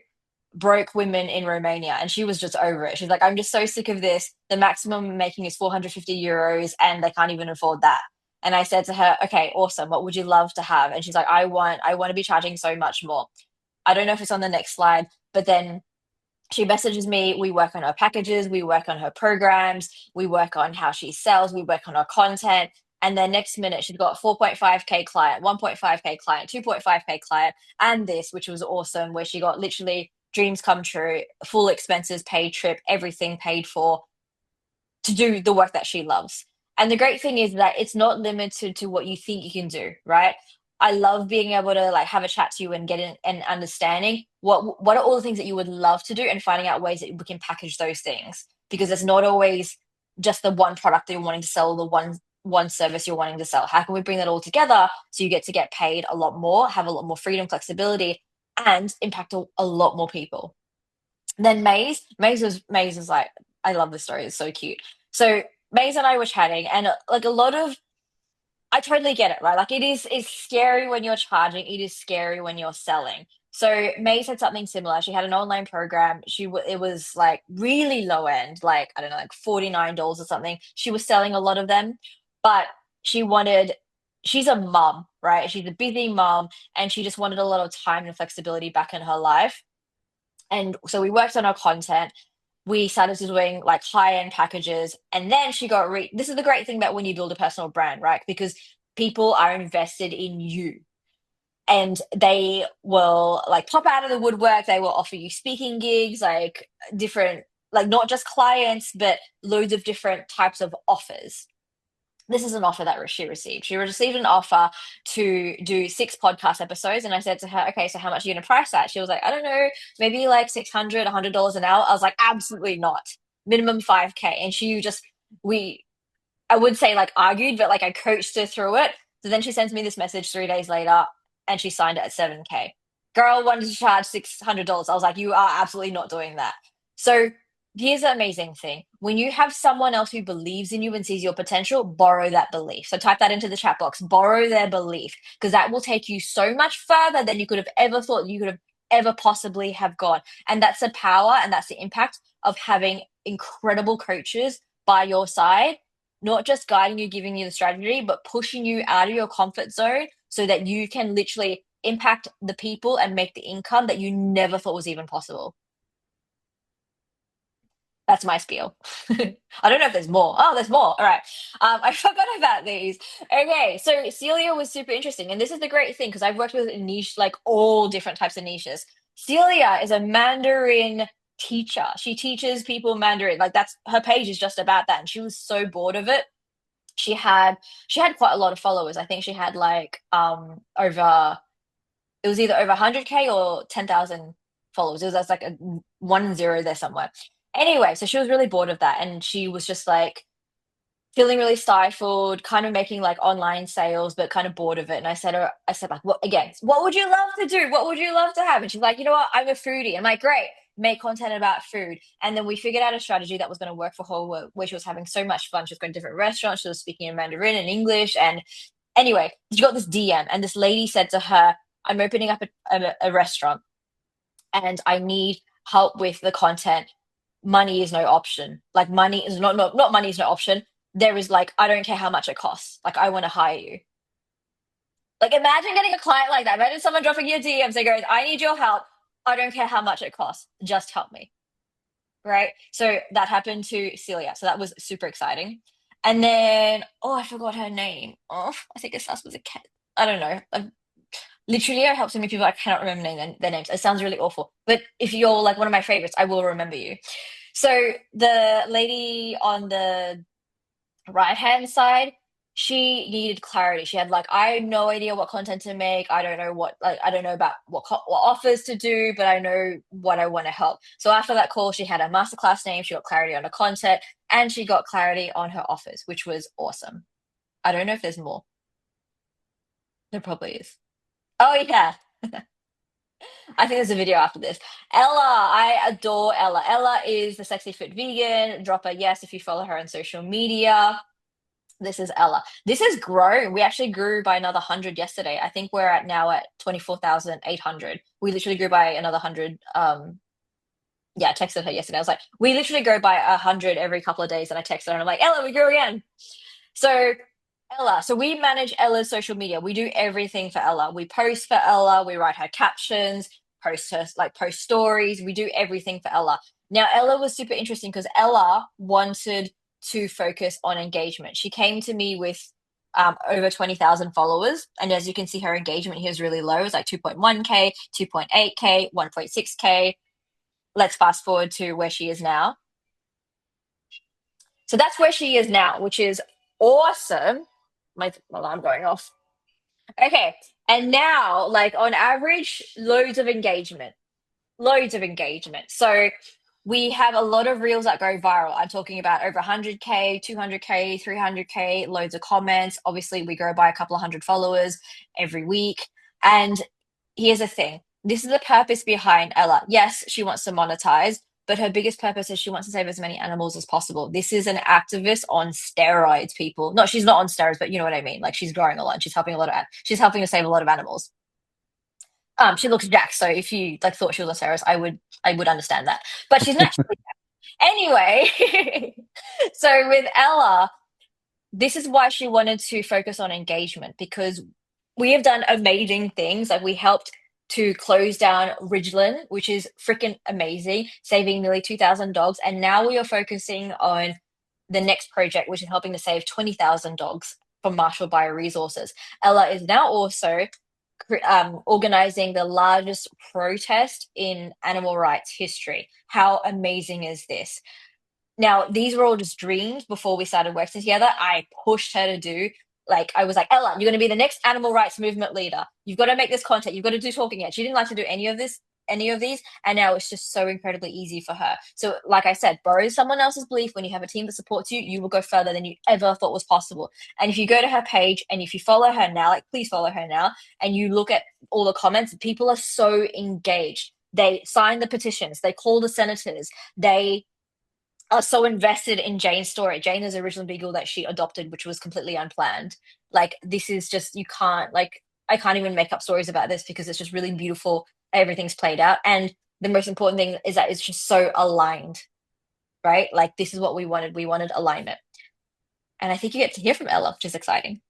broke women in Romania, and she was just over it. She's like, I'm just so sick of this. The maximum I'm making is 450 euros and they can't even afford that. And I said to her, okay, awesome. What would you love to have? And she's like, I want to be charging so much more. I don't know if it's on the next slide, but then she messages me. We work on her packages. We work on her programs. We work on how she sells. We work on her content. And then next minute, she's got 4.5K client, 1.5K client, 2.5K client, and this, which was awesome, where she got literally dreams come true, full expenses paid, trip, everything paid for, to do the work that she loves. And the great thing is that it's not limited to what you think you can do, right? I love being able to like have a chat to you and get an understanding what are all the things that you would love to do, and finding out ways that we can package those things, because it's not always just the one product that you're wanting to sell, or the one service you're wanting to sell. How can we bring that all together so you get to get paid a lot more, have a lot more freedom, flexibility, and impact a lot more people? Then Maze was like, I love this story. It's so cute. So Maze and I were chatting, and like a lot of, I totally get it, right? Like it's scary when you're charging. It is scary when you're selling. So Maze had something similar. She had an online program. It was like really low end, like I don't know, like $49 or something. She was selling a lot of them, but she's a mom, right? She's a busy mom, and she just wanted a lot of time and flexibility back in her life. And so we worked on our content. We started doing like high-end packages, and then she got this is the great thing about when you build a personal brand, right? Because people are invested in you, and they will like pop out of the woodwork. They will offer you speaking gigs, like different, like not just clients, but loads of different types of offers. This is an offer that she received. She received an offer to do 6 podcast episodes. And I said to her, okay, so how much are you going to price that? She was like, I don't know, maybe like $600, $100 an hour. I was like, absolutely not. Minimum 5K. And she just, I would say like argued, but like I coached her through it. So then she sends me this message 3 days later, and she signed it at 7K. Girl wanted to charge $600. I was like, you are absolutely not doing that. So here's the amazing thing. When you have someone else who believes in you and sees your potential, borrow that belief. So type that into the chat box, borrow their belief, because that will take you so much further than you could have ever thought you could have ever possibly have gone. And that's the power and that's the impact of having incredible coaches by your side, not just guiding you, giving you the strategy, but pushing you out of your comfort zone so that you can literally impact the people and make the income that you never thought was even possible. That's my spiel. I don't know if there's more. Oh, there's more. All right. I forgot about these. Okay, so Celia was super interesting. And this is the great thing, because I've worked with a niche, like all different types of niches. Celia is a Mandarin teacher. She teaches people Mandarin. Like that's her page is just about that. And she was so bored of it. She had quite a lot of followers. I think she had like over, it was either over 100K or 10,000 followers. It was like a 1 0 there somewhere. Anyway, so she was really bored of that, and she was just like feeling really stifled, kind of making like online sales, but kind of bored of it. And I said like, what would you love to do? What would you love to have? And she's like, you know what? I'm a foodie. I'm like, great, make content about food. And then we figured out a strategy that was going to work for her, where she was having so much fun. She was going to different restaurants. She was speaking in Mandarin and English. And anyway, she got this DM, and this lady said to her, I'm opening up a restaurant, and I need help with the content. Money is no option. Like money is not money is no option. There is like, I don't care how much it costs. Like I want to hire you. Like imagine getting a client like that. Imagine someone dropping your DMs. They go, I need your help. I don't care how much it costs. Just help me. Right? So that happened to Celia. So that was super exciting. And then, I forgot her name. I think it starts with a cat. I don't know. Literally, I help so many people, I cannot remember their names. It sounds really awful. But if you're like one of my favorites, I will remember you. So the lady on the right-hand side, she needed clarity. She had like, I had no idea what content to make. I don't know what, like, I don't know about what offers to do, but I know what I want to help. So after that call, she had a masterclass name. She got clarity on her content, and she got clarity on her offers, which was awesome. I don't know if there's more. There probably is. Oh yeah. I think there's a video after this. Ella, I adore Ella. Ella is the sexy fit vegan. Drop a yes if you follow her on social media. This is Ella. This has grown. We actually grew by another 100 yesterday. I think we're now at 24,800. We literally grew by another 100. Yeah, I texted her yesterday. I was like, we literally grow by 100 every couple of days. And I texted her and I'm like, Ella, we grew again. So Ella, so we manage Ella's social media. We do everything for Ella. We post for Ella. We write her captions, post stories. We do everything for Ella. Now, Ella was super interesting because Ella wanted to focus on engagement. She came to me with over 20,000 followers. And as you can see, her engagement here is really low. It's like 2.1K, 2.8K, 1.6K. Let's fast forward to where she is now. So that's where she is now, which is awesome. My alarm going off. Okay. And now, like on average, loads of engagement. So we have a lot of reels that go viral. I'm talking about over 100K, 200K, 300K, loads of comments. Obviously, we grow by a couple of hundred followers every week. And here's the thing. This is the purpose behind Ella. Yes, she wants to monetize, but her biggest purpose is she wants to save as many animals as possible. This is an activist on steroids, people. No, she's not on steroids, but you know what I mean. Like she's growing a lot. She's helping she's helping to save a lot of animals. She looks jacked, so if you like thought she was a terrorist, I would understand that. But she's naturally jacked. Anyway, so with Ella, this is why she wanted to focus on engagement because we have done amazing things. Like we helped to close down Ridgeland, which is freaking amazing, saving nearly 2,000 dogs. And now we are focusing on the next project, which is helping to save 20,000 dogs from Marshall Bioresources. Ella is now also organizing the largest protest in animal rights history. How amazing is this? Now, these were all just dreams before we started working together. I pushed her to do, like, I was like, Ella, you're going to be the next animal rights movement leader. You've got to make this content. You've got to do talking head. She didn't like to do any of these. And now it's just so incredibly easy for her. So, like I said, borrow someone else's belief. When you have a team that supports you, you will go further than you ever thought was possible. And if you go to her page and if you follow her now, like, please follow her now, and you look at all the comments, people are so engaged. They sign the petitions. They call the senators. They are so invested in Jane's story. Jane is the original beagle that she adopted, which was completely unplanned. Like, this is just, you can't, like, I can't even make up stories about this because it's just really beautiful. Everything's played out. And the most important thing is that it's just so aligned, right? Like, this is what we wanted. We wanted alignment. And I think you get to hear from Ella, which is exciting.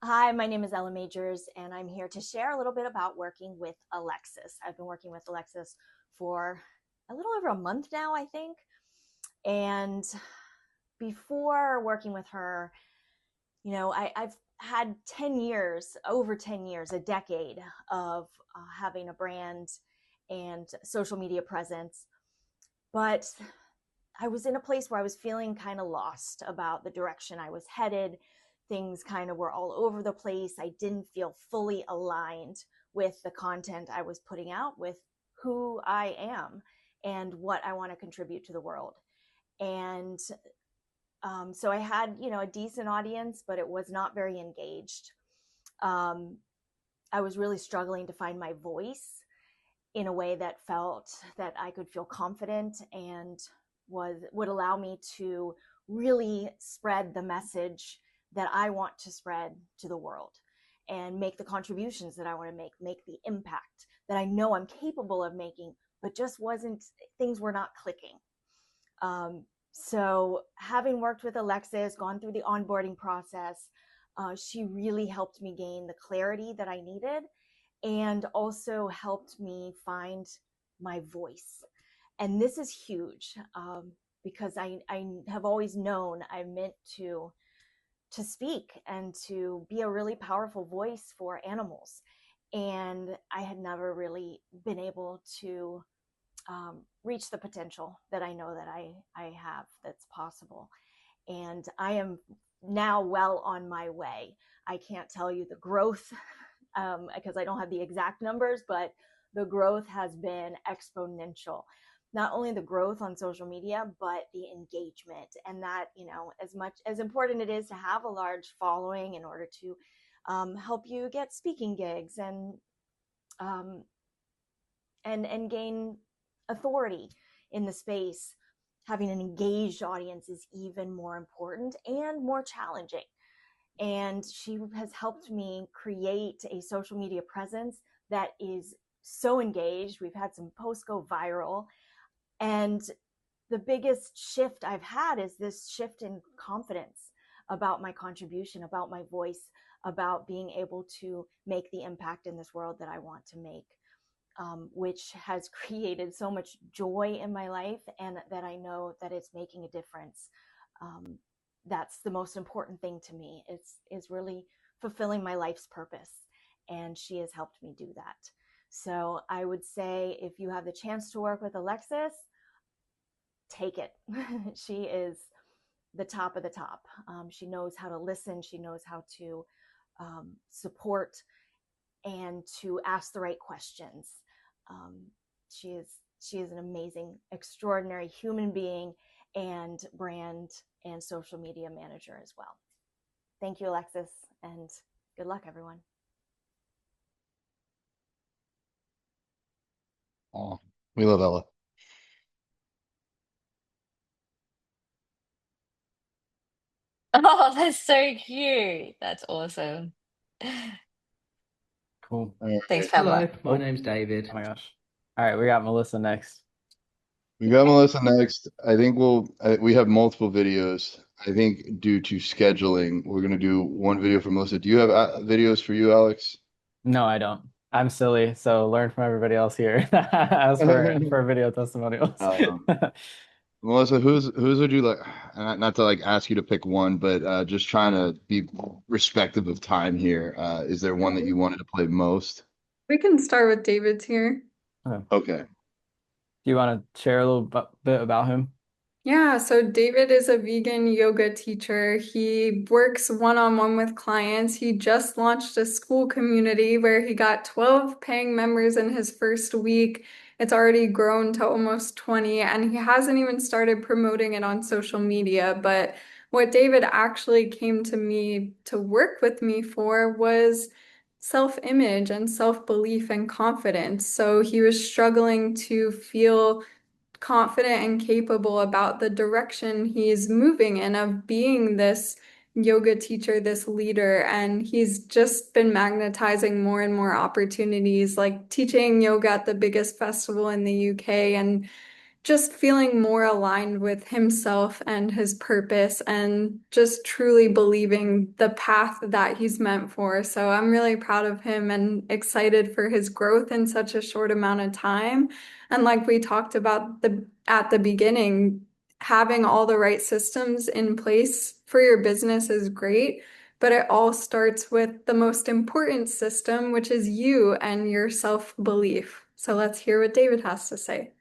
Hi, my name is Ella Majors, and I'm here to share a little bit about working with Alexis. I've been working with Alexis for a little over a month now, I think. And before working with her, you know, I've had 10 years, over 10 years, a decade of having a brand and social media presence. But I was in a place where I was feeling kind of lost about the direction I was headed. Things kind of were all over the place. I didn't feel fully aligned with the content I was putting out, with who I am and what I want to contribute to the world. And so I had, you know, a decent audience, but it was not very engaged. I was really struggling to find my voice in a way that felt that I could feel confident and would allow me to really spread the message that I want to spread to the world and make the contributions that I want to make the impact that I know I'm capable of making, but just things were not clicking. So having worked with Alexis, gone through the onboarding process, she really helped me gain the clarity that I needed and also helped me find my voice. And this is huge because I have always known I'm meant to speak and to be a really powerful voice for animals. And I had never really been able to reach the potential that I know that I have that's possible. And I am now well on my way. I can't tell you the growth because I don't have the exact numbers, but the growth has been exponential. Not only the growth on social media, but the engagement. And that, as much as important it is to have a large following in order to help you get speaking gigs and gain authority in the space, having an engaged audience is even more important and more challenging. And she has helped me create a social media presence that is so engaged. We've had some posts go viral. And the biggest shift I've had is this shift in confidence about my contribution, about my voice, about being able to make the impact in this world that I want to make, which has created so much joy in my life, and that I know that it's making a difference. That's the most important thing to me, is really fulfilling my life's purpose. And she has helped me do that. So I would say if you have the chance to work with Alexis, take it. She is the top of the top. She knows how to listen. She knows how to support and to ask the right questions. She is an amazing, extraordinary human being and brand and social media manager as well. Thank you, Alexis, and good luck, everyone. Oh, we love Ella. Oh, that's so cute. That's awesome. Cool. Thanks, Hello, Pamela. my name's David. Oh my gosh. All right, we got Melissa next. We got Melissa next. I think we have multiple videos. I think due to scheduling, we're gonna do one video for Melissa. Do you have videos for you, Alex? No, I don't. I'm silly, so learn from everybody else here. As for video testimonials. Melissa, who's would you like? Not to like ask you to pick one, but just trying to be respective of time here. Is there one that you wanted to play most? We can start with David's here. Okay. Do you want to share a little bit about him? Yeah, so David is a vegan yoga teacher. He works one-on-one with clients. He just launched a school community where he got 12 paying members in his first week. It's already grown to almost 20, and he hasn't even started promoting it on social media. But what David actually came to me to work with me for was self-image and self-belief and confidence. So he was struggling to feel confident and capable about the direction he's moving in of being this yoga teacher, this leader. And he's just been magnetizing more and more opportunities, like teaching yoga at the biggest festival in the UK, and just feeling more aligned with himself and his purpose, and just truly believing the path that he's meant for. So I'm really proud of him and excited for his growth in such a short amount of time. And like we talked about at the beginning, having all the right systems in place for your business is great, but it all starts with the most important system, which is you and your self-belief. So let's hear what David has to say.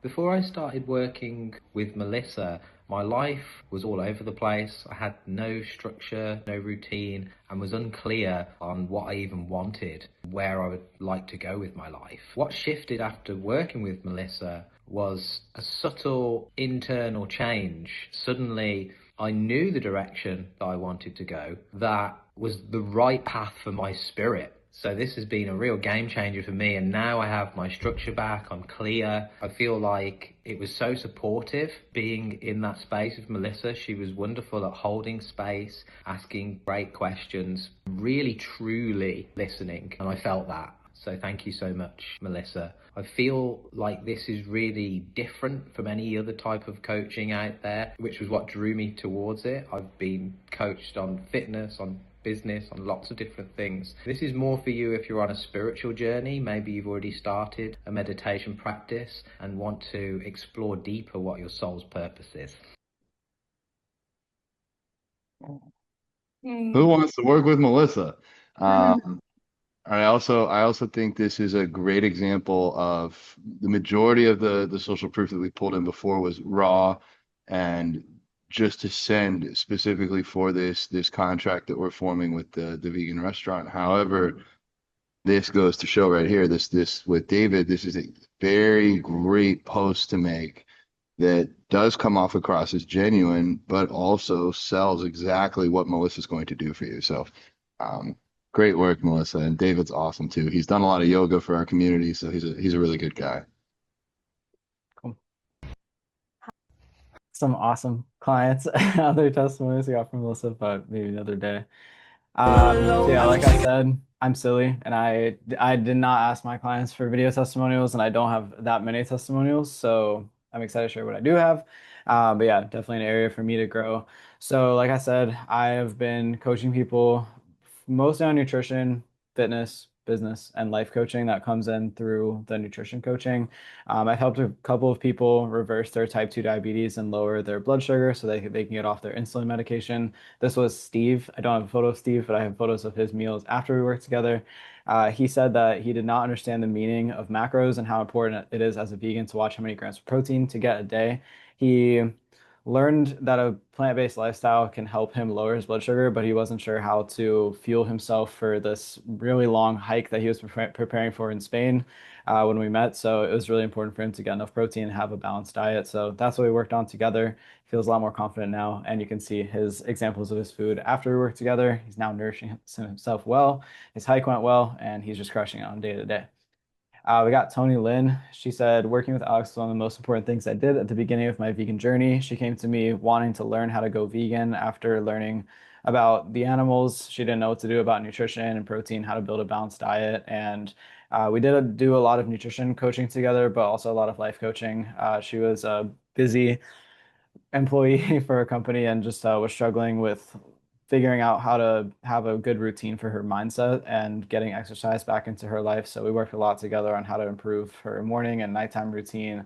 Before I started working with Melissa, my life was all over the place. I had no structure, no routine, and was unclear on what I even wanted, where I would like to go with my life. What shifted after working with Melissa was a subtle internal change. Suddenly, I knew the direction that I wanted to go. That was the right path for my spirit. So this has been a real game changer for me, and now I have my structure back. I'm clear. I feel like it was so supportive being in that space with Melissa. She was wonderful at holding space, asking great questions, really truly listening, and I felt that. So thank you so much, Melissa. I feel like this is really different from any other type of coaching out there, which was what drew me towards it. I've been coached on fitness, on business, on lots of different things. This is more for you if you're on a spiritual journey. Maybe you've already started a meditation practice and want to explore deeper what your soul's purpose is. Who wants to work with Melissa? I also think this is a great example of the majority of the social proof that we pulled in before was raw and just to send specifically for this contract that we're forming with the vegan restaurant. However, this goes to show right here, this with David, this is a very great post to make that does come off across as genuine, but also sells exactly what Melissa's going to do for you. So great work, Melissa. And David's awesome too. He's done a lot of yoga for our community, so he's a really good guy. Cool. Some awesome clients, other testimonies I got from Melissa, but maybe another day. So yeah, like I said, I'm silly, and I did not ask my clients for video testimonials, and I don't have that many testimonials, so I'm excited to share what I do have. But yeah, definitely an area for me to grow. So like I said, I have been coaching people mostly on nutrition, fitness, business, and life coaching that comes in through the nutrition coaching. I've helped a couple of people reverse their type 2 diabetes and lower their blood sugar so they can get off their insulin medication. This was Steve. I don't have a photo of Steve, but I have photos of his meals after we worked together. He said that he did not understand the meaning of macros and how important it is as a vegan to watch how many grams of protein to get a day. He learned that a plant-based lifestyle can help him lower his blood sugar, but he wasn't sure how to fuel himself for this really long hike that he was preparing for in Spain when we met. So it was really important for him to get enough protein and have a balanced diet. So that's what we worked on together. He feels a lot more confident now, and you can see his examples of his food after we worked together. He's now nourishing himself well. His hike went well, and he's just crushing it on day to day. We got Tony Lynn. She said, working with Alex was one of the most important things I did at the beginning of my vegan journey. She came to me wanting to learn how to go vegan after learning about the animals. She didn't know what to do about nutrition and protein, how to build a balanced diet. And we did do a lot of nutrition coaching together, but also a lot of life coaching. She was a busy employee for a company and just was struggling with figuring out how to have a good routine for her mindset and getting exercise back into her life. So we worked a lot together on how to improve her morning and nighttime routine,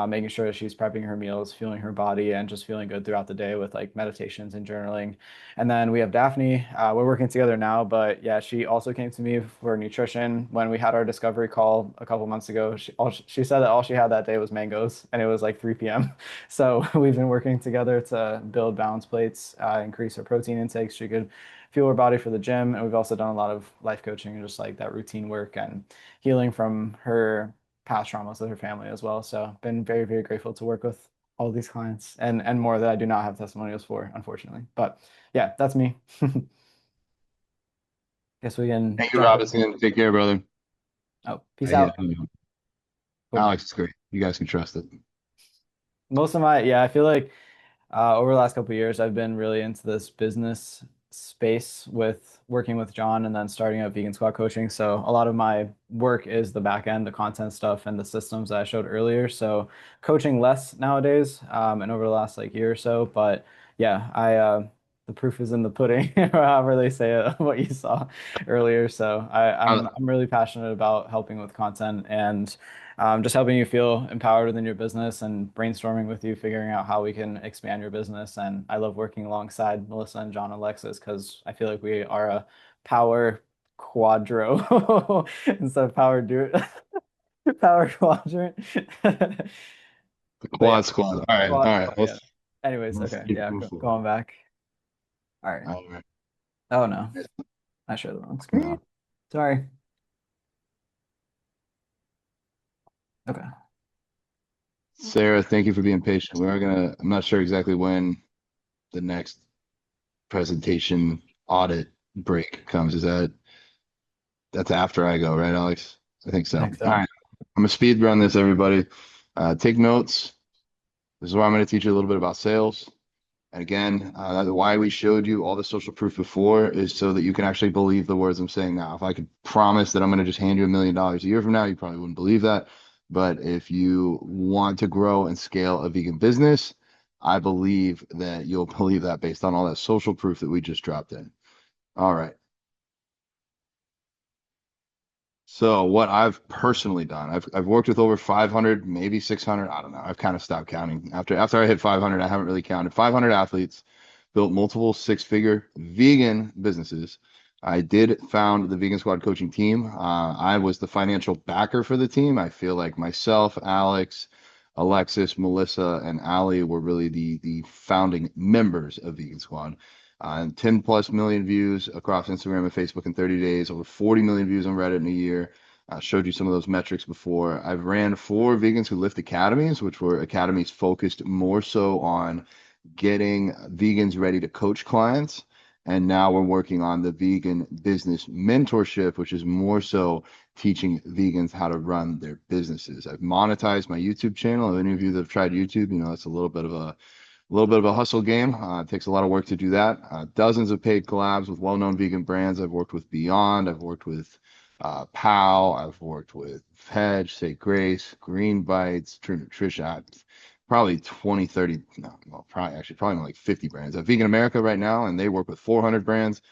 making sure that she's prepping her meals, fueling her body, and just feeling good throughout the day with like meditations and journaling. And then we have Daphne. We're working together now, but yeah, she also came to me for nutrition when we had our discovery call a couple months ago. She said that all she had that day was mangoes, and it was like 3 p.m. So we've been working together to build balance plates, increase her protein intake. She could fuel her body for the gym. And we've also done a lot of life coaching and just like that routine work and healing from her past traumas with her family as well. So been very, very grateful to work with all these clients and more that I do not have testimonials for, unfortunately. But yeah, that's me. Guess we can. Thank you, Robinson. Take care, brother. Oh, peace out. Alex is great. You guys can trust it. I feel like over the last couple of years, I've been really into this business space with working with John and then starting up Vegan Squad Coaching. So a lot of my work is the back end, the content stuff, and the systems that I showed earlier. So coaching less nowadays, and over the last like year or so. But yeah, the proof is in the pudding, or however they say it, what you saw earlier. So I'm really passionate about helping with content and just helping you feel empowered within your business and brainstorming with you, figuring out how we can expand your business. And I love working alongside Melissa and John and Alexis because I feel like we are a power quadro instead of power duo, power quadrant. The quad squad. All right. All right. Yeah. Anyways, okay. Yeah, going back. All right. Oh, no. I showed the wrong screen. Sorry. Okay. Sarah, thank you for being patient. I'm not sure exactly when the next presentation audit break comes. That's after I go, right, Alex? I think so. All right. I'm gonna speed run this, everybody. Take notes. This is where I'm going to teach you a little bit about sales. And again, why we showed you all the social proof before is so that you can actually believe the words I'm saying now. If I could promise that I'm going to just hand you $1 million a year from now, you probably wouldn't believe that. But if you want to grow and scale a vegan business, I believe that you'll believe that based on all that social proof that we just dropped in. All right. So what I've personally done, I've worked with over 500, maybe 600. I don't know. I've kind of stopped counting. After I hit 500, I haven't really counted. 500 athletes, built multiple six-figure vegan businesses. I did found the Vegan Squad coaching team. I was the financial backer for the team. I feel like myself, Alex, Alexis, Melissa, and Ali were really the founding members of Vegan Squad. And 10 plus million views across Instagram and Facebook in 30 days, over 40 million views on Reddit in a year. I showed you some of those metrics before. I've ran 4 Vegans Who Lift academies, which were academies focused more so on getting vegans ready to coach clients. And now we're working on the vegan business mentorship, which is more so teaching vegans how to run their businesses. I've monetized my YouTube channel. If any of you that have tried YouTube, you know, it's a little bit of a hustle game. It takes a lot of work to do that. Dozens of paid collabs with well-known vegan brands. I've worked with Beyond. I've worked with POW. I've worked with Hedge, Say Grace, Green Bites, True Nutrition. Probably 20, 30, no, well, probably more like 50 brands. I have Vegan America right now, and they work with 400 brands,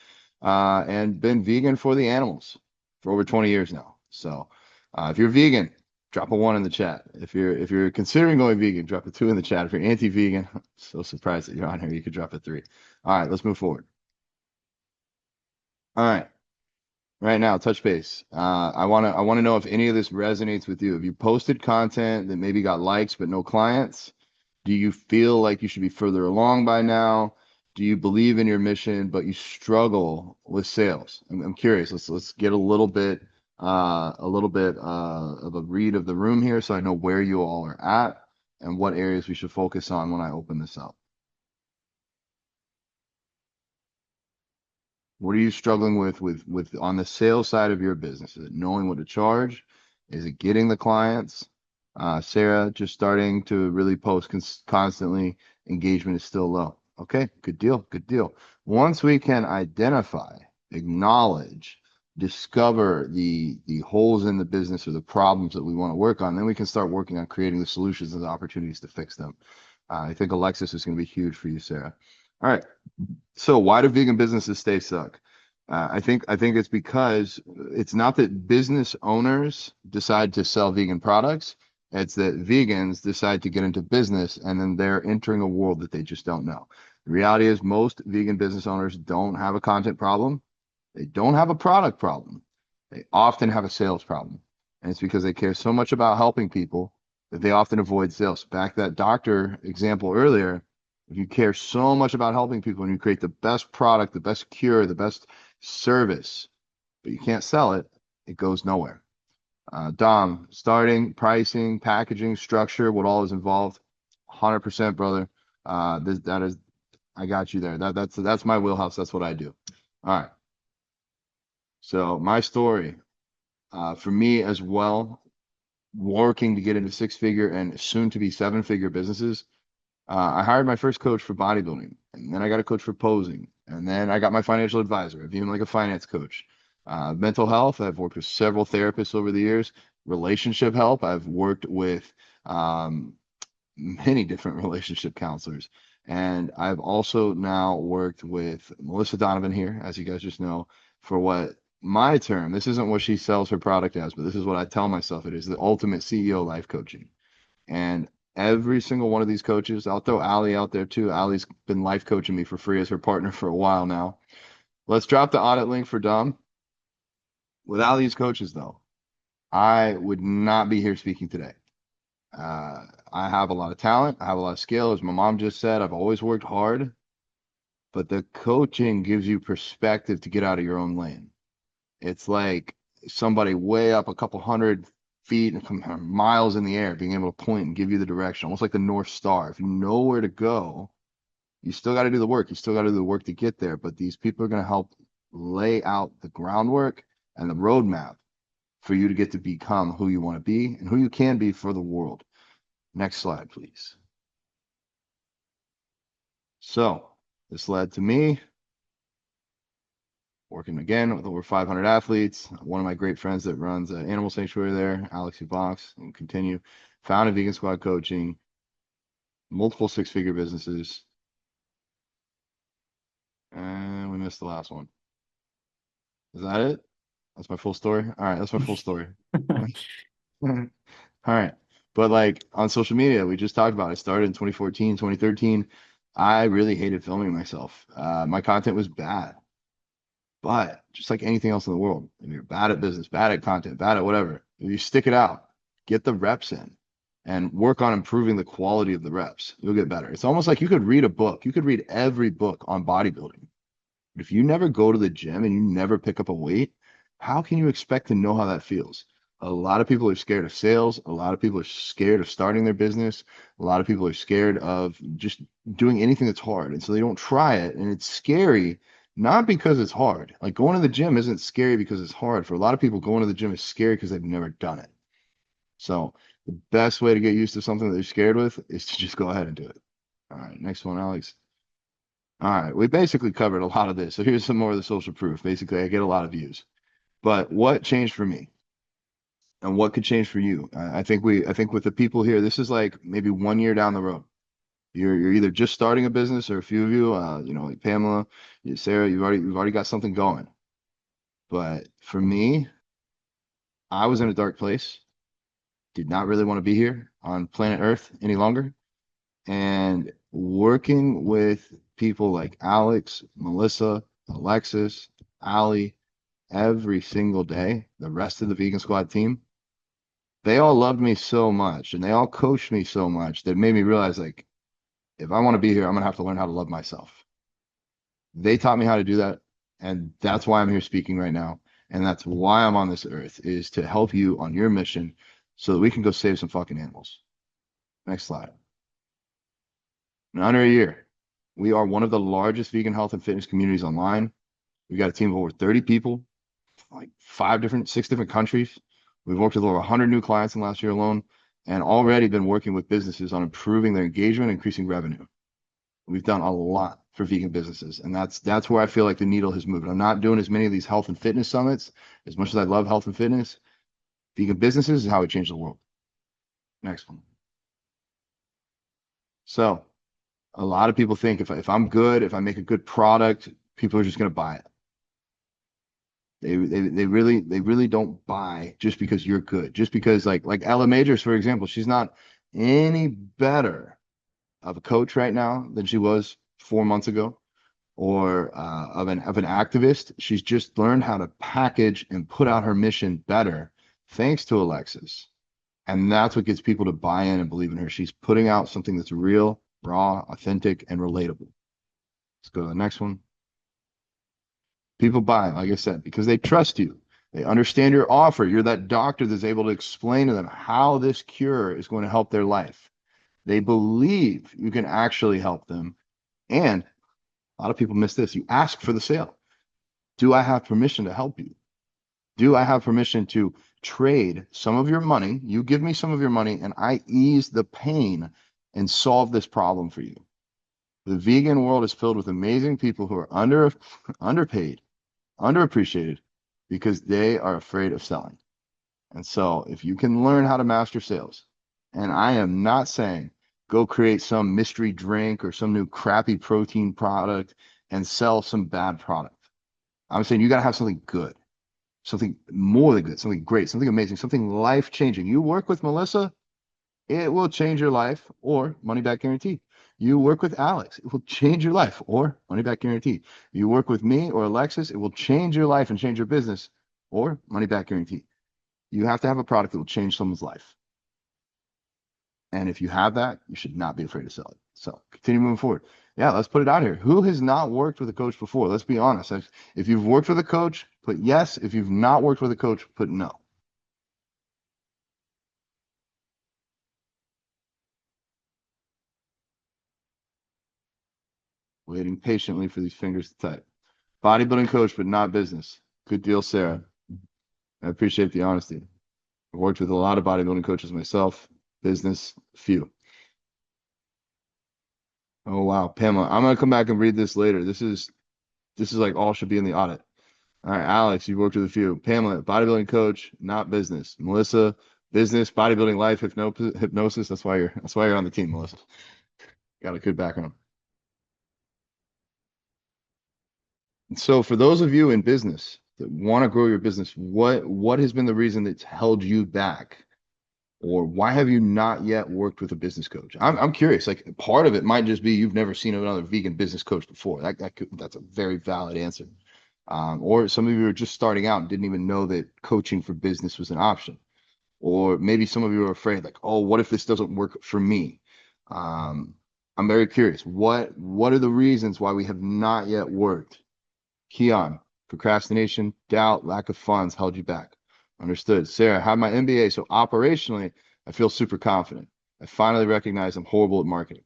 and been vegan for the animals for over 20 years now. So if you're vegan, drop a 1 in the chat. If you're considering going vegan, drop a 2 in the chat. If you're anti-vegan, so surprised that you're on here, you could drop a 3. All right, let's move forward. All right. Right now, touch base. I want to know if any of this resonates with you. Have you posted content that maybe got likes but no clients? Do you feel like you should be further along by now? Do you believe in your mission but you struggle with sales? I'm curious. Let's get a little bit of a read of the room here, so I know where you all are at and what areas we should focus on when I open this up. What are you struggling with on the sales side of your business? Is it knowing what to charge? Is it getting the clients? Sarah, just starting to really post constantly. Engagement is still low. Okay, good deal, good deal. Once we can identify, acknowledge, discover the holes in the business or the problems that we want to work on, then we can start working on creating the solutions and the opportunities to fix them. I think Alexis is going to be huge for you, Sarah. All right. So why do vegan businesses stay stuck? I think it's because it's not that business owners decide to sell vegan products. It's that vegans decide to get into business and then they're entering a world that they just don't know. The reality is most vegan business owners don't have a content problem. They don't have a product problem. They often have a sales problem. And it's because they care so much about helping people that they often avoid sales. Back to that doctor example earlier, if you care so much about helping people and you create the best product, the best cure, the best service, but you can't sell it, it goes nowhere. Dom, starting, pricing, packaging, structure, what all is involved? 100%, brother. That is, I got you there. That's my wheelhouse. That's what I do. All right. So my story, for me as well, working to get into 6-figure and soon to be 7-figure businesses. I hired my first coach for bodybuilding, and then I got a coach for posing, and then I got my financial advisor. I've even like a finance coach. Mental health, I've worked with several therapists over the years. Relationship help, I've worked with many different relationship counselors. And I've also now worked with Melissa Donovan here, as you guys just know, for what my term, this isn't what she sells her product as, but this is what I tell myself it is, the ultimate CEO life coaching. And every single one of these coaches, I'll throw Ali out there too. Ali's been life coaching me for free as her partner for a while now. Let's drop the audit link for Dom. Without these coaches, though, I would not be here speaking today. I have a lot of talent. I have a lot of skill. As my mom just said, I've always worked hard. But the coaching gives you perspective to get out of your own lane. It's like somebody way up a couple hundred feet and miles in the air being able to point and give you the direction, almost like the North Star. If you know where to go, you still got to do the work. You still got to do the work to get there. But these people are going to help lay out the groundwork and the roadmap for you to get to become who you want to be and who you can be for the world. Next slide, please. So this led to me working again with over 500 athletes. One of my great friends that runs an animal sanctuary there, Alex Box, and continue, founded Vegan Squad Coaching, multiple 6-figure businesses. And we missed the last one. Is that it? That's my full story? All right, that's my full story. All right. But like on social media, we just talked about, I started in 2014, 2013. I really hated filming myself. My content was bad. But just like anything else in the world, if you're bad at business, bad at content, bad at whatever, if you stick it out, get the reps in, and work on improving the quality of the reps. You'll get better. It's almost like you could read a book. You could read every book on bodybuilding. But if you never go to the gym and you never pick up a weight, how can you expect to know how that feels? A lot of people are scared of sales. A lot of people are scared of starting their business. A lot of people are scared of just doing anything that's hard. And so they don't try it. And it's scary, not because it's hard. Like going to the gym isn't scary because it's hard. For a lot of people, going to the gym is scary because they've never done it. So the best way to get used to something that you're scared with is to just go ahead and do it. All right, next one, Alex. All right, we basically covered a lot of this. So here's some more of the social proof. Basically, I get a lot of views. But what changed for me? And what could change for you? I think with the people here, this is like maybe 1 year down the road. You're either just starting a business, or a few of you, like Pamela, Sarah, you've already got something going. But for me, I was in a dark place, did not really want to be here on planet Earth any longer. And working with people like Alex, Melissa, Alexis, Ali, every single day, the rest of the Vegan Squad team, they all loved me so much and they all coached me so much that it made me realize, like, if I want to be here, I'm gonna have to learn how to love myself. They taught me how to do that, and that's why I'm here speaking right now. And that's why I'm on this earth, is to help you on your mission so that we can go save some fucking animals. Next slide. In under a year, we are one of the largest vegan health and fitness communities online. We got a team of over 30 people, like 6 different countries. We've worked with over 100 new clients in the last year alone, and already been working with businesses on improving their engagement and increasing revenue. We've done a lot for vegan businesses, and that's where I feel like the needle has moved. I'm not doing as many of these health and fitness summits. As much as I love health and fitness, vegan businesses is how we change the world. Next one. So a lot of people think if I'm good, if I make a good product, people are just going to buy it. They really don't buy just because you're good. Just because like Ella Majors, for example, she's not any better of a coach right now than she was 4 months ago, or of an activist. She's just learned how to package and put out her mission better, thanks to Alexis. And that's what gets people to buy in and believe in her. She's putting out something that's real, raw, authentic, and relatable. Let's go to the next one. People buy, like I said, because they trust you. They understand your offer. You're that doctor that's able to explain to them how this cure is going to help their life. They believe you can actually help them. And a lot of people miss this. You ask for the sale. Do I have permission to help you? Do I have permission to trade some of your money? You give me some of your money and I ease the pain and solve this problem for you. The vegan world is filled with amazing people who are underpaid, underappreciated, because they are afraid of selling. And so if you can learn how to master sales, and I am not saying go create some mystery drink or some new crappy protein product and sell some bad product. I'm saying you got to have something good, something more than good, something great, something amazing, something life-changing. You work with Melissa, it will change your life, or money back guarantee. You work with Alex, it will change your life, or money back guarantee. You work with me or Alexis, it will change your life and change your business, or money back guarantee. You have to have a product that will change someone's life. And if you have that, you should not be afraid to sell it. So continue moving forward. Yeah, let's put it out here. Who has not worked with a coach before? Let's be honest. If you've worked with a coach, put yes. If you've not worked with a coach, put no. Waiting patiently for these fingers to type. Bodybuilding coach, but not business. Good deal, Sarah. I appreciate the honesty. I've worked with a lot of bodybuilding coaches myself. Business, few. Oh wow, Pamela. I'm gonna come back and read this later. This is like all should be in the audit. All right, Alex, you've worked with a few. Pamela, bodybuilding coach, not business. Melissa, business, bodybuilding, life, hypnosis. That's why you're on the team, Melissa. Got a good background. So for those of you in business that want to grow your business, what has been the reason that's held you back? Or why have you not yet worked with a business coach? I'm curious. Like, part of it might just be you've never seen another vegan business coach before. That's a very valid answer. Or some of you are just starting out and didn't even know that coaching for business was an option. or maybe some of you are afraid, like, oh, what if this doesn't work for me? I'm very curious. What are the reasons why we have not yet worked? Keon, procrastination, doubt, lack of funds held you back. Understood. Sarah, I have my MBA, so operationally, I feel super confident. I finally recognize I'm horrible at marketing.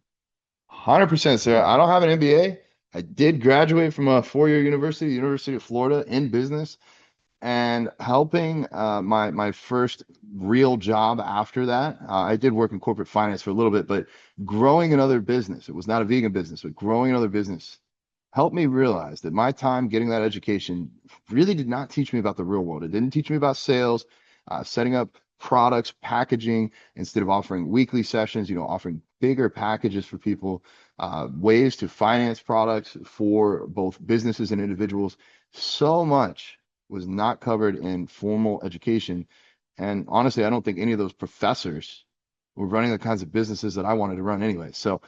100%, Sarah. I don't have an MBA. I did graduate from a four-year university, the University of Florida, in business, and helping my first real job after that. I did work in corporate finance for a little bit, but growing another business, it was not a vegan business, but growing another business helped me realize that my time getting that education really did not teach me about the real world. It didn't teach me about sales, setting up products, packaging, instead of offering weekly sessions, offering bigger packages for people, ways to finance products for both businesses and individuals. So much was not covered in formal education. And honestly, I don't think any of those professors were running the kinds of businesses that I wanted to run anyway. So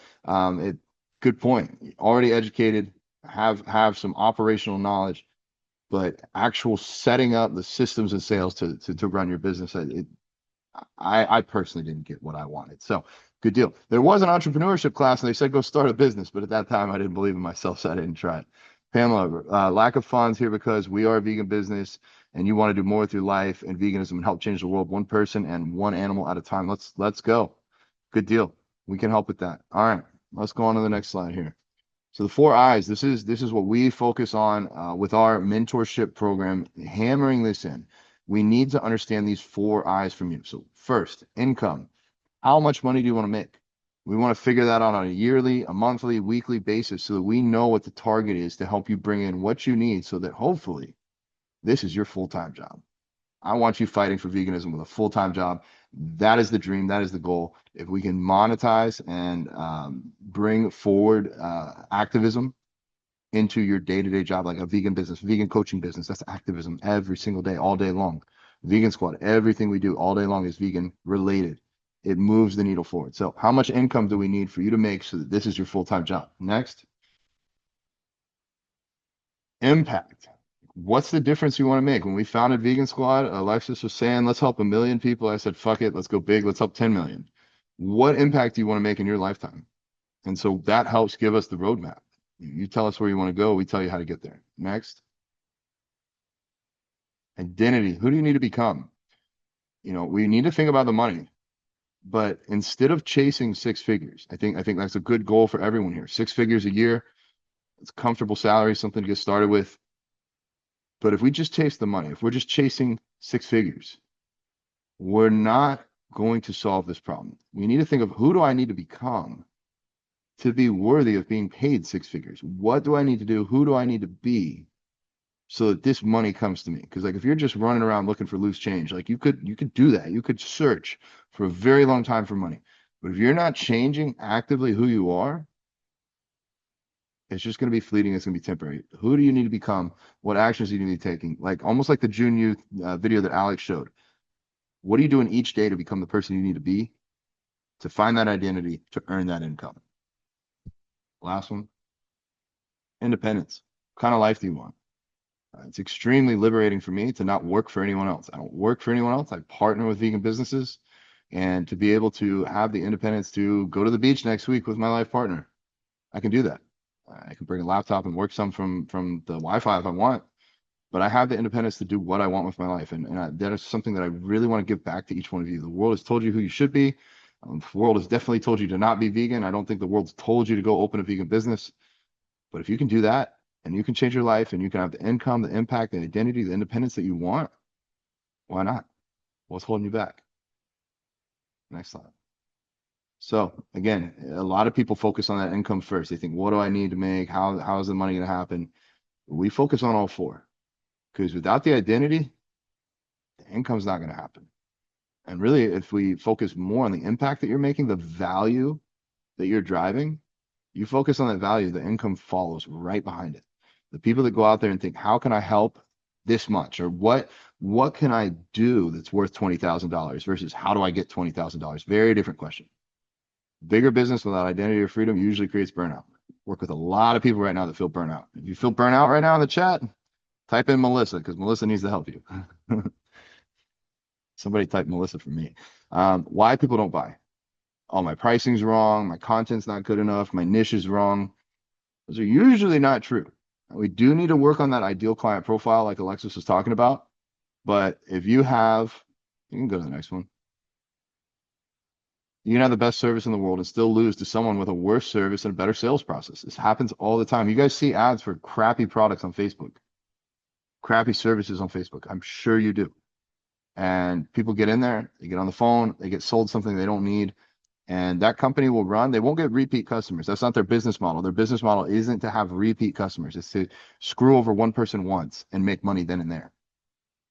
good point. Already educated, have some operational knowledge, but actual setting up the systems and sales to run your business, I personally didn't get what I wanted. So good deal. There was an entrepreneurship class and they said go start a business, but at that time I didn't believe in myself, so I didn't try it. Pamela, lack of funds here because we are a vegan business and you want to do more with your life and veganism and help change the world one person and one animal at a time. Let's go. Good deal. We can help with that. All right, let's go on to the next slide here. So the 4 I's, this is what we focus on with our mentorship program, hammering this in. We need to understand these 4 I's from you. So first, income. How much money do you want to make? We want to figure that out on a yearly, a monthly, weekly basis so that we know what the target is to help you bring in what you need so that hopefully this is your full-time job. I want you fighting for veganism with a full-time job. That is the dream. That is the goal. If we can monetize and bring forward activism into your day-to-day job, like a vegan business, vegan coaching business, that's activism every single day, all day long. Vegan Squad, everything we do all day long is vegan related. It moves the needle forward. So how much income do we need for you to make so that this is your full-time job? Next. Impact. What's the difference you want to make? When we founded Vegan Squad, Alexis was saying, let's help 1 million people. I said, fuck it, let's go big. Let's help 10 million. What impact do you want to make in your lifetime? And so that helps give us the roadmap. You tell us where you want to go. We tell you how to get there. Next. Identity. Who do you need to become? We need to think about the money. But instead of chasing 6 figures, I think that's a good goal for everyone here. 6 figures a year, it's a comfortable salary, something to get started with. But if we just chase the money, if we're just chasing 6 figures, we're not going to solve this problem. We need to think of who do I need to become to be worthy of being paid 6 figures? What do I need to do? Who do I need to be so that this money comes to me? Because if you're just running around looking for loose change, you could do that. You could search for a very long time for money. But if you're not changing actively who you are, it's just going to be fleeting. It's going to be temporary. Who do you need to become? What actions do you need to be taking? Almost like the June Youth video that Alex showed. What are you doing each day to become the person you need to be, to find that identity, to earn that income? Last one. Independence. What kind of life do you want? It's extremely liberating for me to not work for anyone else. I don't work for anyone else. I partner with vegan businesses, and to be able to have the independence to go to the beach next week with my life partner. I can do that. I can bring a laptop and work some from the Wi-Fi if I want, but I have the independence to do what I want with my life. And that is something that I really want to give back to each one of you. The world has told you who you should be. The world has definitely told you to not be vegan. I don't think the world's told you to go open a vegan business. But if you can do that, and you can change your life, and you can have the income, the impact, the identity, the independence that you want, why not? What's holding you back? Next slide. So again, a lot of people focus on that income first. They think, what do I need to make? How is the money going to happen? We focus on all 4, because without the identity, the income's not going to happen. And really, if we focus more on the impact that you're making, the value that you're driving, you focus on that value, the income follows right behind it. The people that go out there and think, how can I help this much? Or what can I do that's worth $20,000 versus how do I get $20,000? Very different question. Bigger business without identity or freedom usually creates burnout. Work with a lot of people right now that feel burnout. If you feel burnout right now in the chat, type in Melissa, because Melissa needs to help you. Somebody type Melissa for me. Why people don't buy. Oh, my pricing's wrong. My content's not good enough. My niche is wrong. Those are usually not true. We do need to work on that ideal client profile like Alexis was talking about. But if you have, you can go to the next one. You can have the best service in the world and still lose to someone with a worse service and a better sales process. This happens all the time. You guys see ads for crappy products on Facebook, crappy services on Facebook. I'm sure you do. And people get in there, they get on the phone, they get sold something they don't need. And that company will run. They won't get repeat customers. That's not their business model. Their business model isn't to have repeat customers. It's to screw over one person once and make money then and there.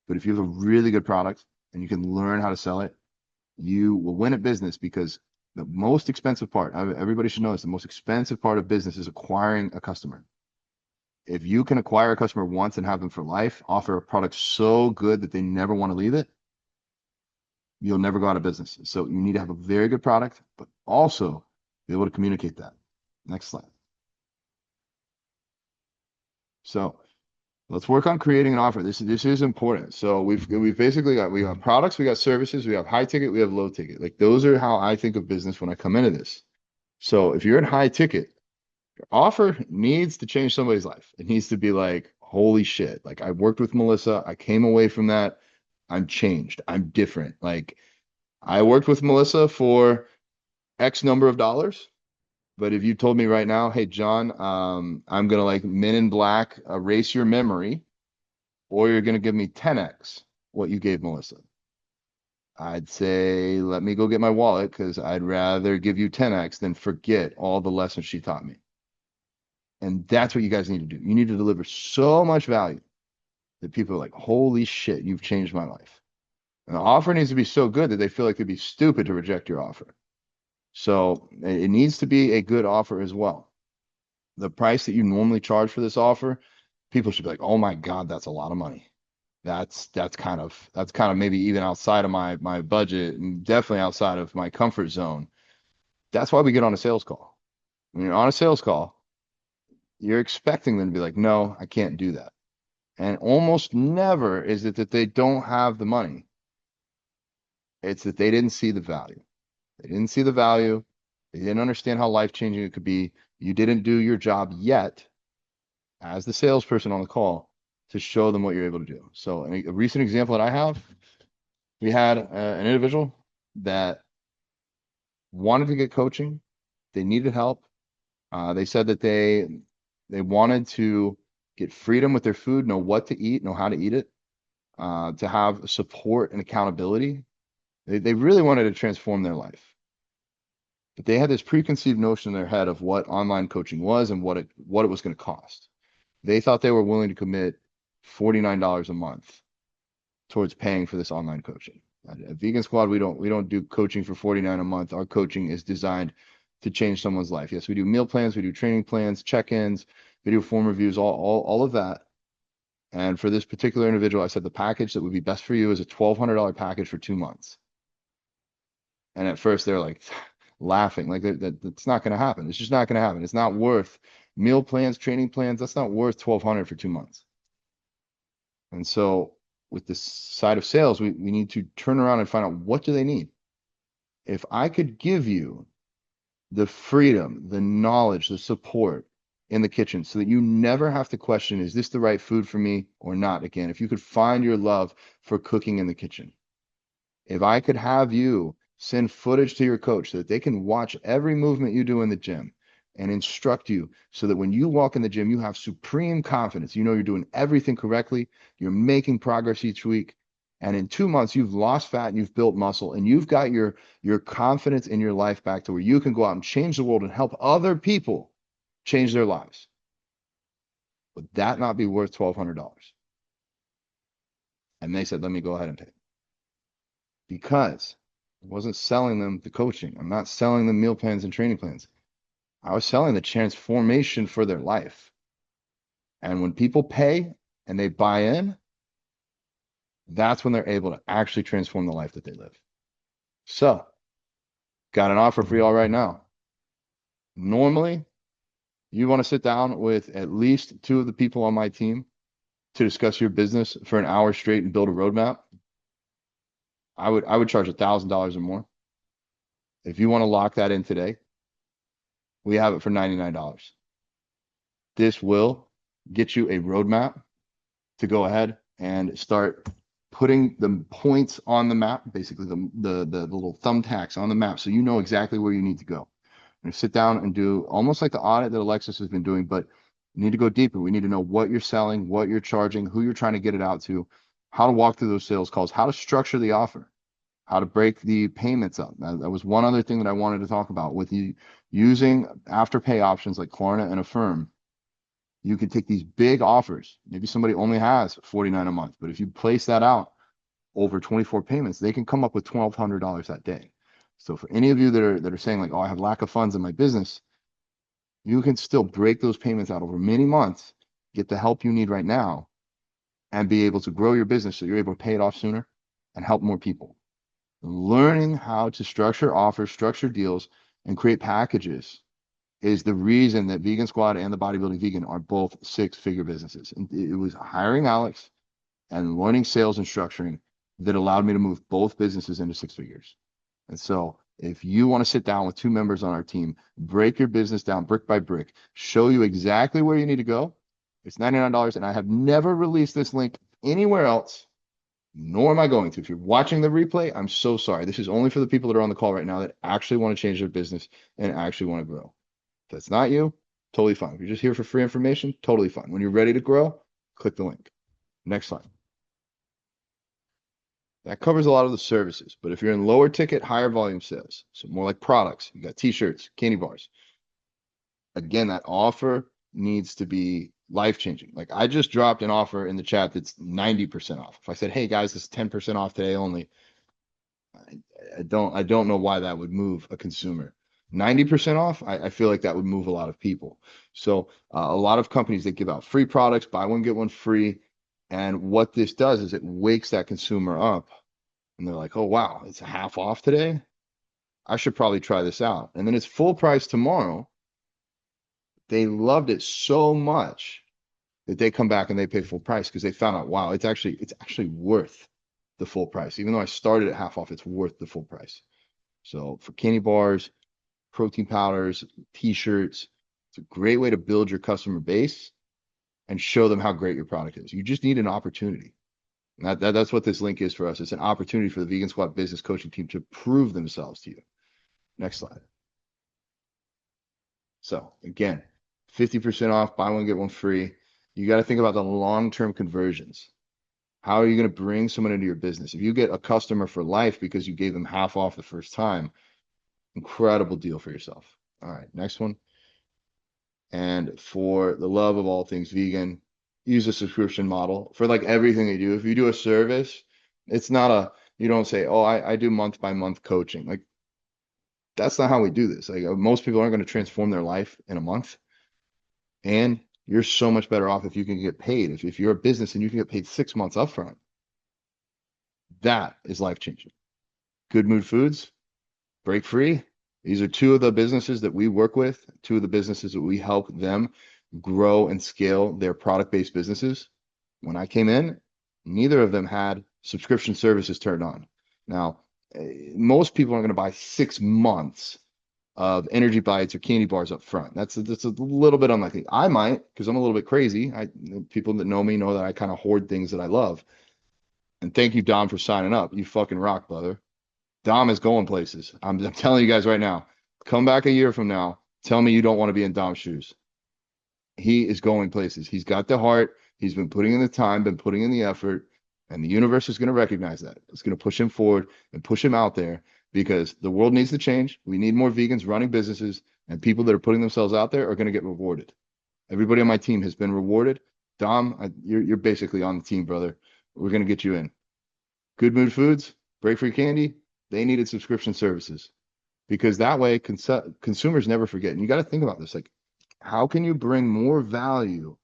But if you have a really good product and you can learn how to sell it, you will win at business, because the most expensive part, everybody should know this, the most expensive part of business is acquiring a customer. If you can acquire a customer once and have them for life, offer a product so good that they never want to leave it, you'll never go out of business. So you need to have a very good product, but also be able to communicate that. Next slide. So let's work on creating an offer. This is important. So we've basically got, we got products, we got services, we have high ticket, we have low ticket. Like, those are how I think of business when I come into this. So if you're in high ticket, your offer needs to change somebody's life. It needs to be like, holy shit. Like, I worked with Melissa. I came away from that. I'm changed. I'm different. Like, I worked with Melissa for X number of dollars. But if you told me right now, hey, John, I'm going to, like, Men in Black erase your memory, or you're going to give me 10x what you gave Melissa, I'd say, let me go get my wallet, because I'd rather give you 10x than forget all the lessons she taught me. And that's what you guys need to do. You need to deliver so much value that people are like, holy shit, you've changed my life. And the offer needs to be so good that they feel like it'd be stupid to reject your offer. So it needs to be a good offer as well. The price that you normally charge for this offer, people should be like, oh my God, that's a lot of money. That's kind of maybe even outside of my budget, and definitely outside of my comfort zone. That's why we get on a sales call. When you're on a sales call, you're expecting them to be like, no, I can't do that. And almost never is it that they don't have the money. It's that they didn't see the value. They didn't see the value. They didn't understand how life-changing it could be. You didn't do your job yet as the salesperson on the call to show them what you're able to do. So a recent example that I have, we had an individual that wanted to get coaching. They needed help. They said that they wanted to get freedom with their food, know what to eat, know how to eat it, to have support and accountability. They really wanted to transform their life. But they had this preconceived notion in their head of what online coaching was and what it was going to cost. They thought they were willing to commit $49 a month towards paying for this online coaching. At Vegan Squad, we don't do coaching for $49 a month. Our coaching is designed to change someone's life. Yes, we do meal plans, we do training plans, check-ins, video form reviews, all of that. And for this particular individual, I said the package that would be best for you is a $1,200 package for 2 months. And at first they're like laughing, like that's not going to happen. It's just not going to happen. It's not worth meal plans, training plans. That's not worth $1,200 for 2 months. And so with this side of sales, we need to turn around and find out, what do they need? If I could give you the freedom, the knowledge, the support in the kitchen, so that you never have to question, is this the right food for me or not? Again, if you could find your love for cooking in the kitchen, if I could have you send footage to your coach so that they can watch every movement you do in the gym and instruct you, so that when you walk in the gym, you have supreme confidence. You know you're doing everything correctly. You're making progress each week. And in 2 months, you've lost fat and you've built muscle, and you've got your confidence in your life back to where you can go out and change the world and help other people change their lives. Would that not be worth $1,200? And they said, let me go ahead and pay. Because I wasn't selling them the coaching. I'm not selling them meal plans and training plans. I was selling the transformation for their life. And when people pay and they buy in, that's when they're able to actually transform the life that they live. So, got an offer for y'all right now. Normally, you want to sit down with at least 2 of the people on my team to discuss your business for an hour straight and build a roadmap. I would charge $1,000 or more. If you want to lock that in today, we have it for $99. This will get you a roadmap to go ahead and start putting the points on the map, basically the little thumbtacks on the map, so you know exactly where you need to go. And sit down and do almost like the audit that Alexis has been doing, but you need to go deeper. We need to know what you're selling, what you're charging, who you're trying to get it out to, how to walk through those sales calls, how to structure the offer, how to break the payments up. That was one other thing that I wanted to talk about with you using afterpay options like Klarna and Affirm. You can take these big offers. Maybe somebody only has $49 a month, but if you place that out over 24 payments, they can come up with $1,200 that day. So for any of you that are saying like, oh, I have lack of funds in my business, you can still break those payments out over many months, get the help you need right now, and be able to grow your business so you're able to pay it off sooner and help more people. Learning how to structure offers, structure deals, and create packages is the reason that Vegan Squad and the Bodybuilding Vegan are both six-figure businesses. And it was hiring Alex and learning sales and structuring that allowed me to move both businesses into six figures. And so if you want to sit down with two members on our team, break your business down brick by brick, show you exactly where you need to go, it's $99. And I have never released this link anywhere else, nor am I going to. If you're watching the replay, I'm so sorry. This is only for the people that are on the call right now that actually want to change their business and actually want to grow. If that's not you, totally fine. If you're just here for free information, totally fine. When you're ready to grow, click the link. Next slide. That covers a lot of the services, but if you're in lower ticket, higher volume sales, so more like products, you got t-shirts, candy bars. Again, that offer needs to be life-changing. Like I just dropped an offer in the chat that's 90% off. If I said, hey guys, this is 10% off today only, I don't know why that would move a consumer. 90% off, I feel like that would move a lot of people. So a lot of companies that give out free products, buy one, get one free. And what this does is it wakes that consumer up and they're like, oh, wow, it's half off today. I should probably try this out. And then it's full price tomorrow. They loved it so much that they come back and they pay full price because they found out, wow, it's actually worth the full price. Even though I started at half off, it's worth the full price. So for candy bars, protein powders, t-shirts, it's a great way to build your customer base and show them how great your product is. You just need an opportunity. And that's what this link is for us. It's an opportunity for the Vegan Squad business coaching team to prove themselves to you. Next slide. So again, 50% off, buy one, get one free. You got to think about the long-term conversions. How are you going to bring someone into your business? If you get a customer for life because you gave them half off the first time, incredible deal for yourself. All right, next one. And for the love of all things vegan, use a subscription model for like everything they do. If you do a service, it's not you don't say, oh, I do month by month coaching. Like that's not how we do this. Like most people aren't going to transform their life in a month. And you're so much better off if you can get paid. If you're a business and you can get paid 6 months upfront, that is life changing. Good Mood Foods, Break Free. These are two of the businesses that we work with, two of the businesses that we help them grow and scale their product-based businesses. When I came in, neither of them had subscription services turned on. Now, most people aren't going to buy 6 months of energy bites or candy bars up front. That's a little bit unlikely. I might, because I'm a little bit crazy. People that know me know that I kind of hoard things that I love. And thank you, Dom, for signing up. You fucking rock, brother. Dom is going places. I'm telling you guys right now, come back a year from now, tell me you don't want to be in Dom's shoes. He is going places. He's got the heart. He's been putting in the time, been putting in the effort, and the universe is going to recognize that. It's going to push him forward and push him out there because the world needs to change. We need more vegans running businesses, and people that are putting themselves out there are going to get rewarded. Everybody on my team has been rewarded. Dom, you're basically on the team, brother. We're going to get you in. Good Mood Foods, Break Free Candy, they needed subscription services because that way consumers never forget. And you got to think about this. Like, how can you bring more value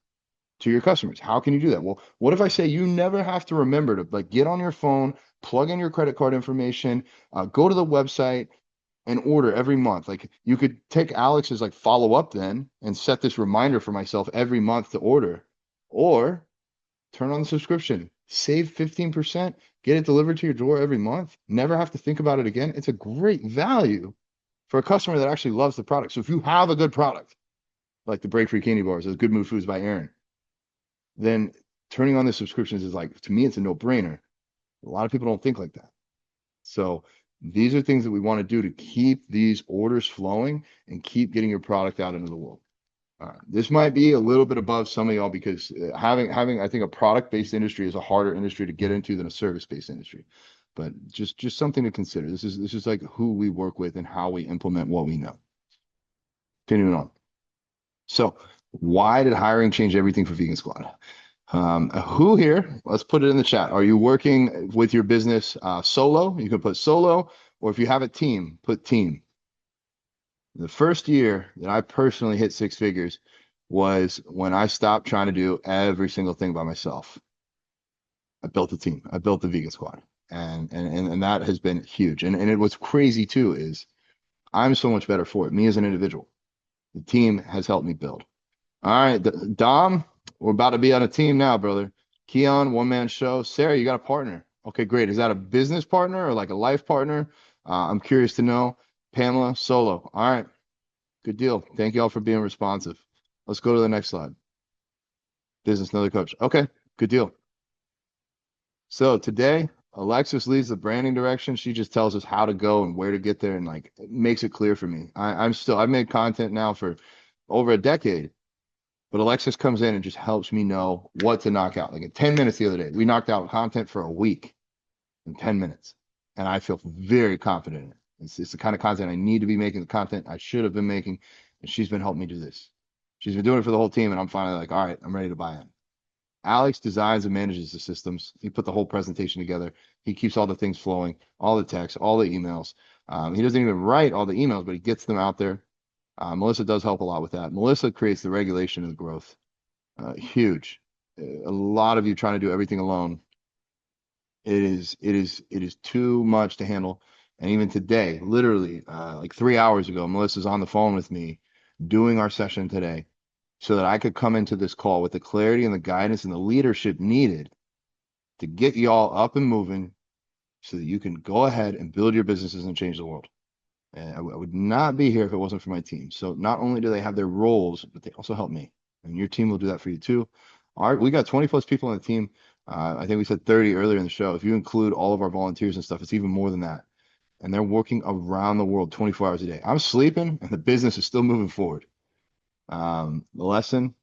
to your customers? How can you do that? Well, what if I say you never have to remember to like get on your phone, plug in your credit card information, go to the website and order every month? Like you could take Alex's like follow up then and set this reminder for myself every month to order, or turn on the subscription save 15%, get it delivered to your door every month, never have to think about it again. It's a great value for a customer that actually loves the product. So if you have a good product, like the Break Free Candy Bars, those Good Mood Foods by Aaron, then turning on the subscriptions is like, to me, it's a no-brainer. A lot of people don't think like that. So these are things that we want to do to keep these orders flowing and keep getting your product out into the world. This might be a little bit above some of y'all because having I think a product-based industry is a harder industry to get into than a service-based industry. But just something to consider. This is like who we work with and how we implement what we know. Continuing on. So why did hiring change everything for Vegan Squad? Who here? Let's put it in the chat. Are you working with your business solo? You can put solo, or if you have a team, put team. The first year that I personally hit 6 figures was when I stopped trying to do every single thing by myself. I built a team. I built the Vegan Squad, and that has been huge. And it what's crazy too is I'm so much better for it. Me as an individual, the team has helped me build. All right, Dom, we're about to be on a team now, brother. Keon, one-man show. Sarah, you got a partner. Okay, great. Is that a business partner or like a life partner? I'm curious to know. Pamela, solo. All right. Good deal. Thank you all for being responsive. Let's go to the next slide. Business, another coach. Okay, good deal. So today, Alexis leads the branding direction. She just tells us how to go and where to get there and like it makes it clear for me. I've made content now for over a decade, but Alexis comes in and just helps me know what to knock out. Like in 10 minutes the other day, we knocked out content for a week in 10 minutes. And I feel very confident in it. It's the kind of content I need to be making, the content I should have been making. And she's been helping me do this. She's been doing it for the whole team. And I'm finally like, all right, I'm ready to buy in. Alex designs and manages the systems. He put the whole presentation together. He keeps all the things flowing, all the text, all the emails. He doesn't even write all the emails, but he gets them out there. Melissa does help a lot with that. Melissa creates the regulation and the growth. Huge. A lot of you trying to do everything alone. It is too much to handle. And even today, literally like 3 hours ago, Melissa's on the phone with me doing our session today so that I could come into this call with the clarity and the guidance and the leadership needed to get y'all up and moving so that you can go ahead and build your businesses and change the world. And I would not be here if it wasn't for my team. So not only do they have their roles, but they also help me. And your team will do that for you too. All right, we got 20 plus people on the team. I think we said 30 earlier in the show. If you include all of our volunteers and stuff, it's even more than that. And they're working around the world 24 hours a day. I'm sleeping and the business is still moving forward. The lesson,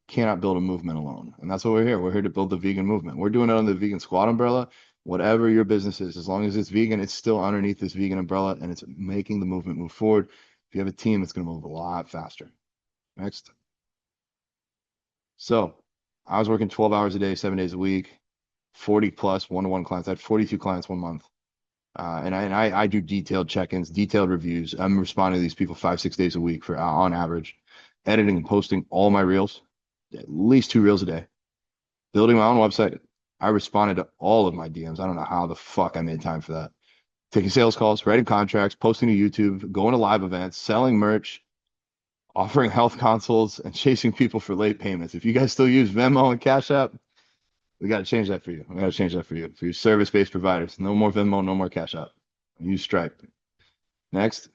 cannot build a movement alone. And that's what we're here. We're here to build the vegan movement. We're doing it under the Vegan Squad umbrella. Whatever your business is, as long as it's vegan, it's still underneath this vegan umbrella and it's making the movement move forward. If you have a team, it's going to move a lot faster. Next. So I was working 12 hours a day, 7 days a week, 40 plus one-to-one clients. I had 42 clients 1 month. And I do detailed check-ins, detailed reviews. I'm responding to these people 5-6 days a week for on average, editing and posting all my reels, at least 2 reels a day, building my own website. I responded to all of my DMs. I don't know how the fuck I made time for that. Taking sales calls, writing contracts, posting to YouTube, going to live events, selling merch, offering health consults, and chasing people for late payments. If you guys still use Venmo and Cash App, we got to change that for you. We got to change that for you. For your service-based providers. No more Venmo, no more Cash App. Use Stripe. Next.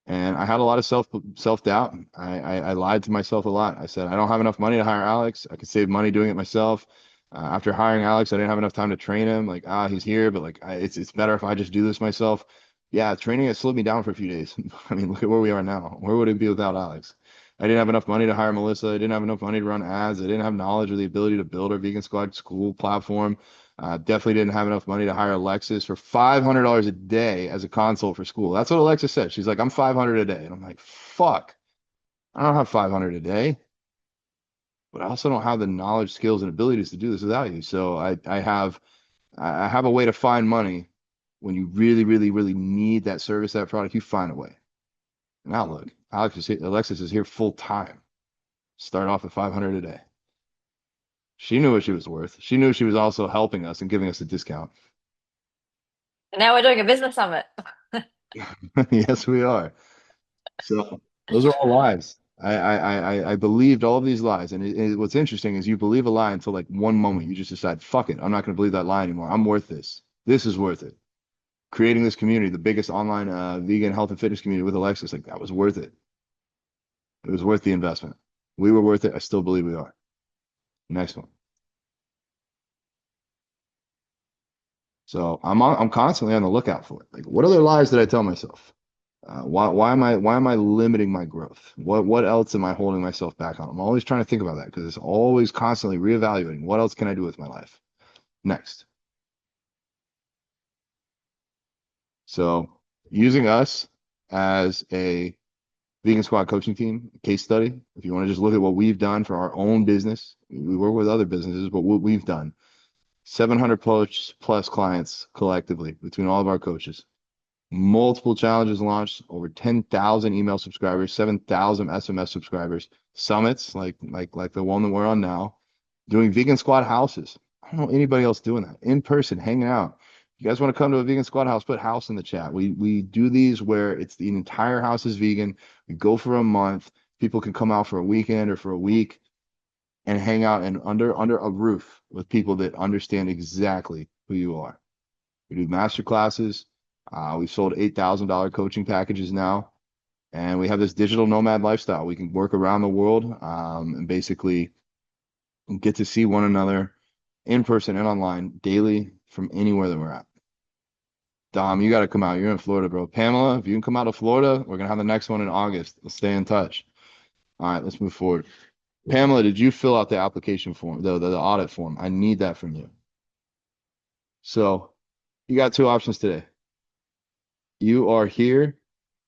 And I had a lot of self-doubt. I lied to myself a lot. I said, I don't have enough money to hire Alex. I could save money doing it myself. After hiring Alex, I didn't have enough time to train him. Like, he's here, but like, it's better if I just do this myself. Yeah, training has slowed me down for a few days. I mean, look at where we are now. Where would it be without Alex? I didn't have enough money to hire Melissa. I didn't have enough money to run ads. I didn't have knowledge or the ability to build our Vegan Squad school platform. Definitely didn't have enough money to hire Alexis for $500 a day as a consult for school. That's what Alexis said. She's like, I'm 500 a day. And I'm like, fuck, I don't have 500 a day, but I also don't have the knowledge, skills, and abilities to do this without you. So I have a way to find money when you really, really, really need that service, that product. You find a way. Now look, Alexis is here full time. Start off at 500 a day. She knew what she was worth. She knew she was also helping us and giving us a discount. And now we're doing a business summit. Yes, we are. So those are all lives. I believed all of these lies. And what's interesting is you believe a lie until like one moment you just decide, fuck it, I'm not going to believe that lie anymore. I'm worth this. This is worth it. Creating this community, the biggest online vegan health and fitness community with Alexis, like that was worth it. It was worth the investment. We were worth it. I still believe we are. Next one. So I'm constantly on the lookout for it. Like, what other lies did I tell myself? Why am I limiting my growth? What else am I holding myself back on? I'm always trying to think about that because it's always constantly reevaluating. What else can I do with my life? Next. So using us as a Vegan Squad coaching team case study, if you want to just look at what we've done for our own business, we work with other businesses, but what we've done, 700 plus clients collectively between all of our coaches. Multiple challenges launched, over 10,000 email subscribers, 7,000 SMS subscribers, summits like the one that we're on now, doing Vegan Squad houses. I don't know anybody else doing that in person, hanging out. If you guys want to come to a Vegan Squad house, put house in the chat. We do these where it's the entire house is vegan. We go for a month. People can come out for a weekend or for a week and hang out and under a roof with people that understand exactly who you are. We do master classes. We've sold $8,000 coaching packages now, and we have this digital nomad lifestyle. We can work around the world and basically get to see one another in person and online daily from anywhere that we're at. Dom, you got to come out. You're in Florida, bro. Pamela, if you can come out of Florida, we're going to have the next one in August. Let's stay in touch. All right, let's move forward. Pamela, did you fill out the application form, the audit form? I need that from you. So you got two options today. You are here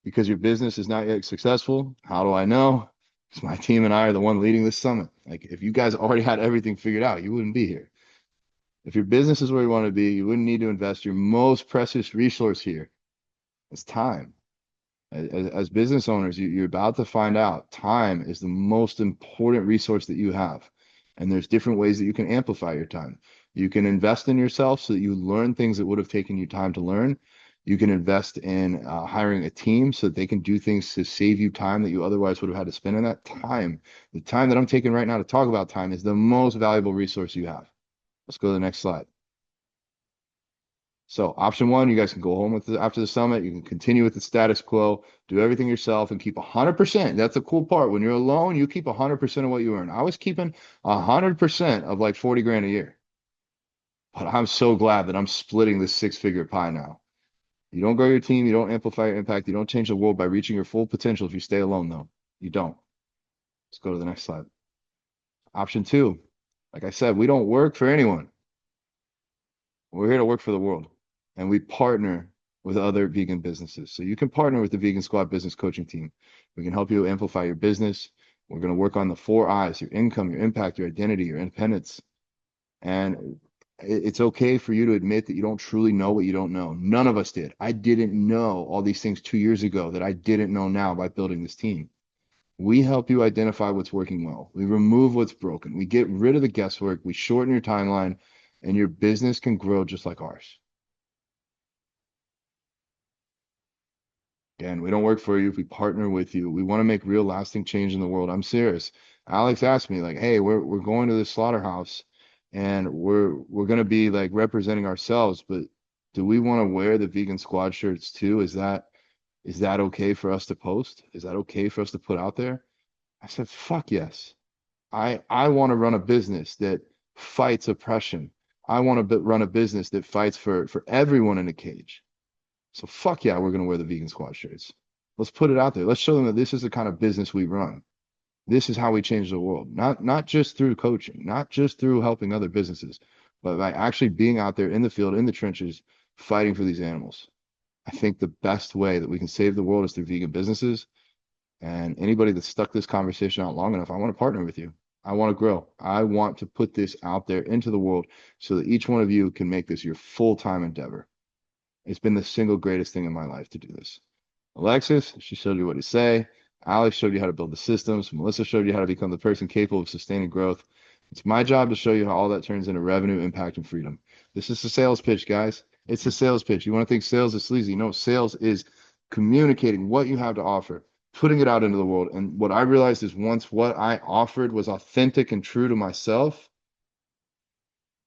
because your business is not yet successful. How do I know? Because my team and I are the one leading this summit. Like, if you guys already had everything figured out, you wouldn't be here. If your business is where you want to be, you wouldn't need to invest your most precious resource here. It's time. As business owners, you're about to find out time is the most important resource that you have. And there's different ways that you can amplify your time. You can invest in yourself so that you learn things that would have taken you time to learn. You can invest in hiring a team so that they can do things to save you time that you otherwise would have had to spend on that time. The time that I'm taking right now to talk about time is the most valuable resource you have. Let's go to the next slide. So option one, you guys can go home after the summit. You can continue with the status quo, do everything yourself and keep 100%. That's the cool part. When you're alone, you keep 100% of what you earn. I was keeping 100% of like 40 grand a year. But I'm so glad that I'm splitting this 6-figure pie now. You don't grow your team. You don't amplify your impact. You don't change the world by reaching your full potential if you stay alone, though. You don't. Let's go to the next slide. Option two, like I said, we don't work for anyone. We're here to work for the world. And we partner with other vegan businesses. So you can partner with the Vegan Squad business coaching team. We can help you amplify your business. We're going to work on the 4 I's: your income, your impact, your identity, your independence. And it's okay for you to admit that you don't truly know what you don't know. None of us did. I didn't know all these things 2 years ago that I didn't know now by building this team. We help you identify what's working well. We remove what's broken. We get rid of the guesswork. We shorten your timeline, and your business can grow just like ours. Again, we don't work for you. We partner with you. We want to make real lasting change in the world. I'm serious. Alex asked me, like, hey, we're going to this slaughterhouse and we're going to be like representing ourselves, but do we want to wear the Vegan Squad shirts too? Is that okay for us to post? Is that okay for us to put out there? I said, fuck yes. I want to run a business that fights oppression. I want to run a business that fights for everyone in a cage. So fuck yeah, we're going to wear the Vegan Squad shirts. Let's put it out there. Let's show them that this is the kind of business we run. This is how we change the world. Not just through coaching, not just through helping other businesses, but by actually being out there in the field, in the trenches, fighting for these animals. I think the best way that we can save the world is through vegan businesses. And anybody that's stuck this conversation out long enough, I want to partner with you. I want to grow. I want to put this out there into the world so that each one of you can make this your full-time endeavor. It's been the single greatest thing in my life to do this. Alexis, she showed you what to say. Alex showed you how to build the systems. Melissa showed you how to become the person capable of sustaining growth. It's my job to show you how all that turns into revenue, impact, and freedom. This is the sales pitch, guys. It's a sales pitch. You want to think sales is sleazy? No, sales is communicating what you have to offer putting it out into the world. And what I realized is once what I offered was authentic and true to myself,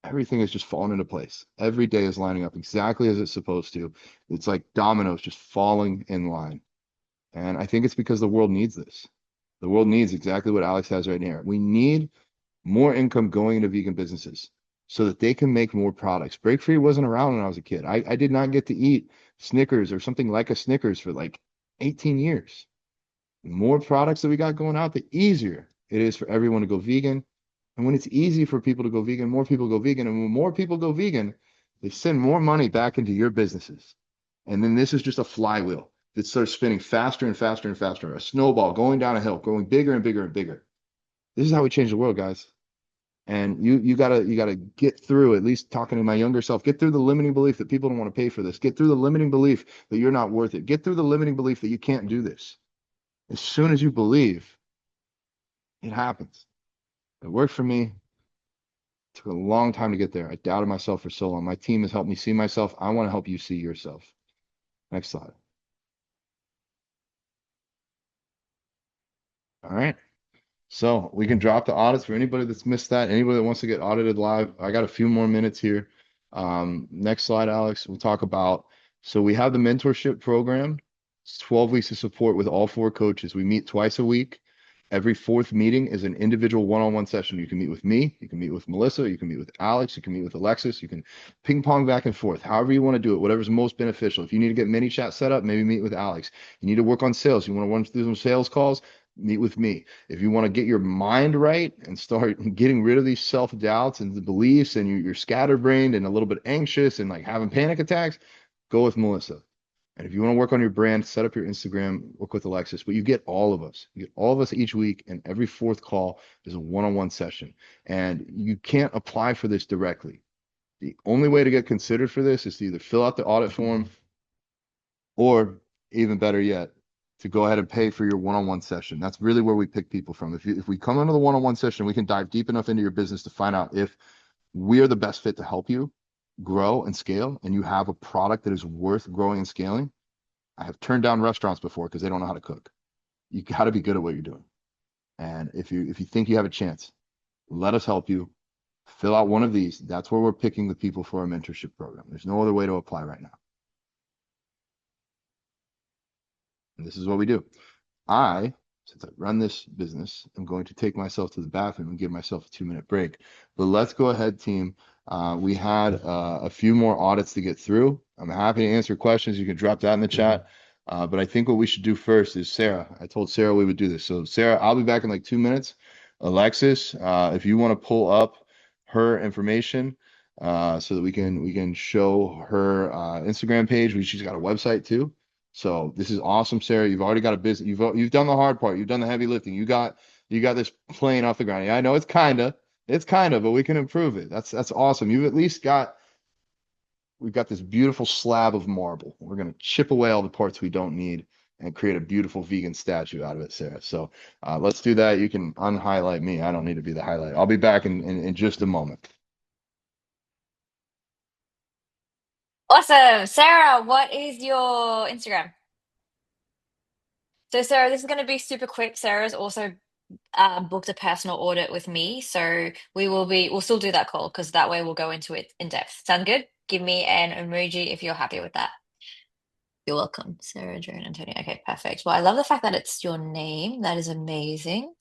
everything is just falling into place. Every day is lining up exactly as it's supposed to. It's like dominoes just falling in line. And I think it's because the world needs this. The world needs exactly what Alex has right here. We need more income going into vegan businesses so that they can make more products. Break Free wasn't around when I was a kid. I did not get to eat Snickers or something like a Snickers for like 18 years. The more products that we got going out, the easier it is for everyone to go vegan. And when it's easy for people to go vegan, more people go vegan. And when more people go vegan, they send more money back into your businesses. And then this is just a flywheel that starts spinning faster and faster and faster, a snowball going down a hill, going bigger and bigger and bigger. This is how we change the world, guys. And you gotta get through, at least talking to my younger self, get through the limiting belief that people don't want to pay for this. Get through the limiting belief that you're not worth it. Get through the limiting belief that you can't do this. As soon as you believe, it happens. It worked for me. It took a long time to get there. I doubted myself for so long. My team has helped me see myself. I want to help you see yourself. Next slide. All right. So we can drop the audits for anybody that's missed that. Anybody that wants to get audited live. I got a few more minutes here. Next slide, Alex. We'll talk about, so we have the mentorship program. It's 12 weeks of support with all 4 coaches. We meet twice a week. Every 4th meeting is an individual one-on-one session. You can meet with me, you can meet with Melissa, you can meet with Alex, you can meet with Alexis, you can ping pong back and forth, however you want to do it, whatever's most beneficial. If you need to get ManyChat set up, maybe meet with Alex. You need to work on sales, you want to run through some sales calls, meet with me. If you want to get your mind right and start getting rid of these self-doubts and the beliefs and you're scatterbrained and a little bit anxious and like having panic attacks, go with Melissa. And if you want to work on your brand, set up your Instagram, work with Alexis. But you get all of us. You get all of us each week, and every 4th call is a one-on-one session. And you can't apply for this directly. The only way to get considered for this is to either fill out the audit form or, even better yet, to go ahead and pay for your one-on-one session. That's really where we pick people from. If we come into the one-on-one session, we can dive deep enough into your business to find out if we are the best fit to help you grow and scale, and you have a product that is worth growing and scaling. I have turned down restaurants before because they don't know how to cook. You got to be good at what you're doing. And if you think you have a chance, let us help you. Fill out one of these. That's where we're picking the people for our mentorship program. There's no other way to apply right now. And this is what we do. Since I run this business, I'm going to take myself to the bathroom and give myself a 2-minute break. But let's go ahead, team. We had a few more audits to get through. I'm happy to answer questions. You can drop that in the chat. But I think what we should do first is Sarah. I told Sarah we would do this. So Sarah, I'll be back in like 2 minutes. Alexis, if you want to pull up her information so that we can show her Instagram page. She's got a website too. So this is awesome, Sarah. You've already got a business. You've done the hard part. You've done the heavy lifting. You got this plane off the ground. Yeah, I know it's kind of, but we can improve it. That's awesome. You've at least we've got this beautiful slab of marble. We're going to chip away all the parts we don't need and create a beautiful vegan statue out of it, Sarah. So let's do that. You can unhighlight me. I don't need to be the highlight. I'll be back in just a moment. Awesome. Sarah, what is your Instagram? So Sarah, this is going to be super quick. Sarah's also booked a personal audit with me. So we'll still do that call because that way we'll go into it in depth. Sound good? Give me an emoji if you're happy with that. You're welcome. Sarah, Joan, Antonio. Okay, perfect. Well, I love the fact that it's your name. That is amazing.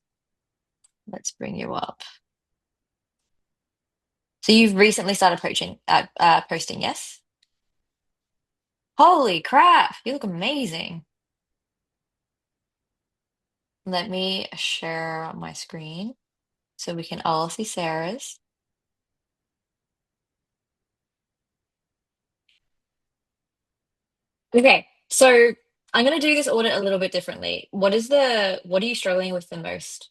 Let's bring you up. So you've recently started posting, yes? Holy crap, you look amazing. Let me share my screen so we can all see Sarah's. Okay, so I'm going to do this audit a little bit differently. What are you struggling with the most?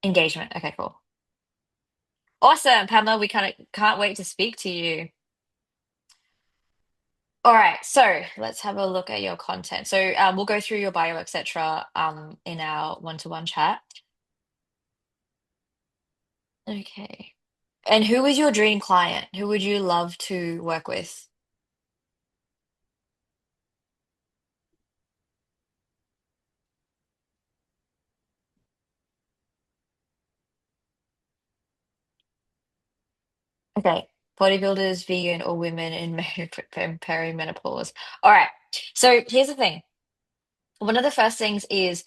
Engagement. Okay, cool. Awesome, Pamela. We can't wait to speak to you. All right, so let's have a look at your content. So we'll go through your bio, etc. In our one-to-one chat. Okay. And who is your dream client? Who would you love to work with? Okay, bodybuilders, vegan, or women in perimenopause. All right. So here's the thing. One of the first things is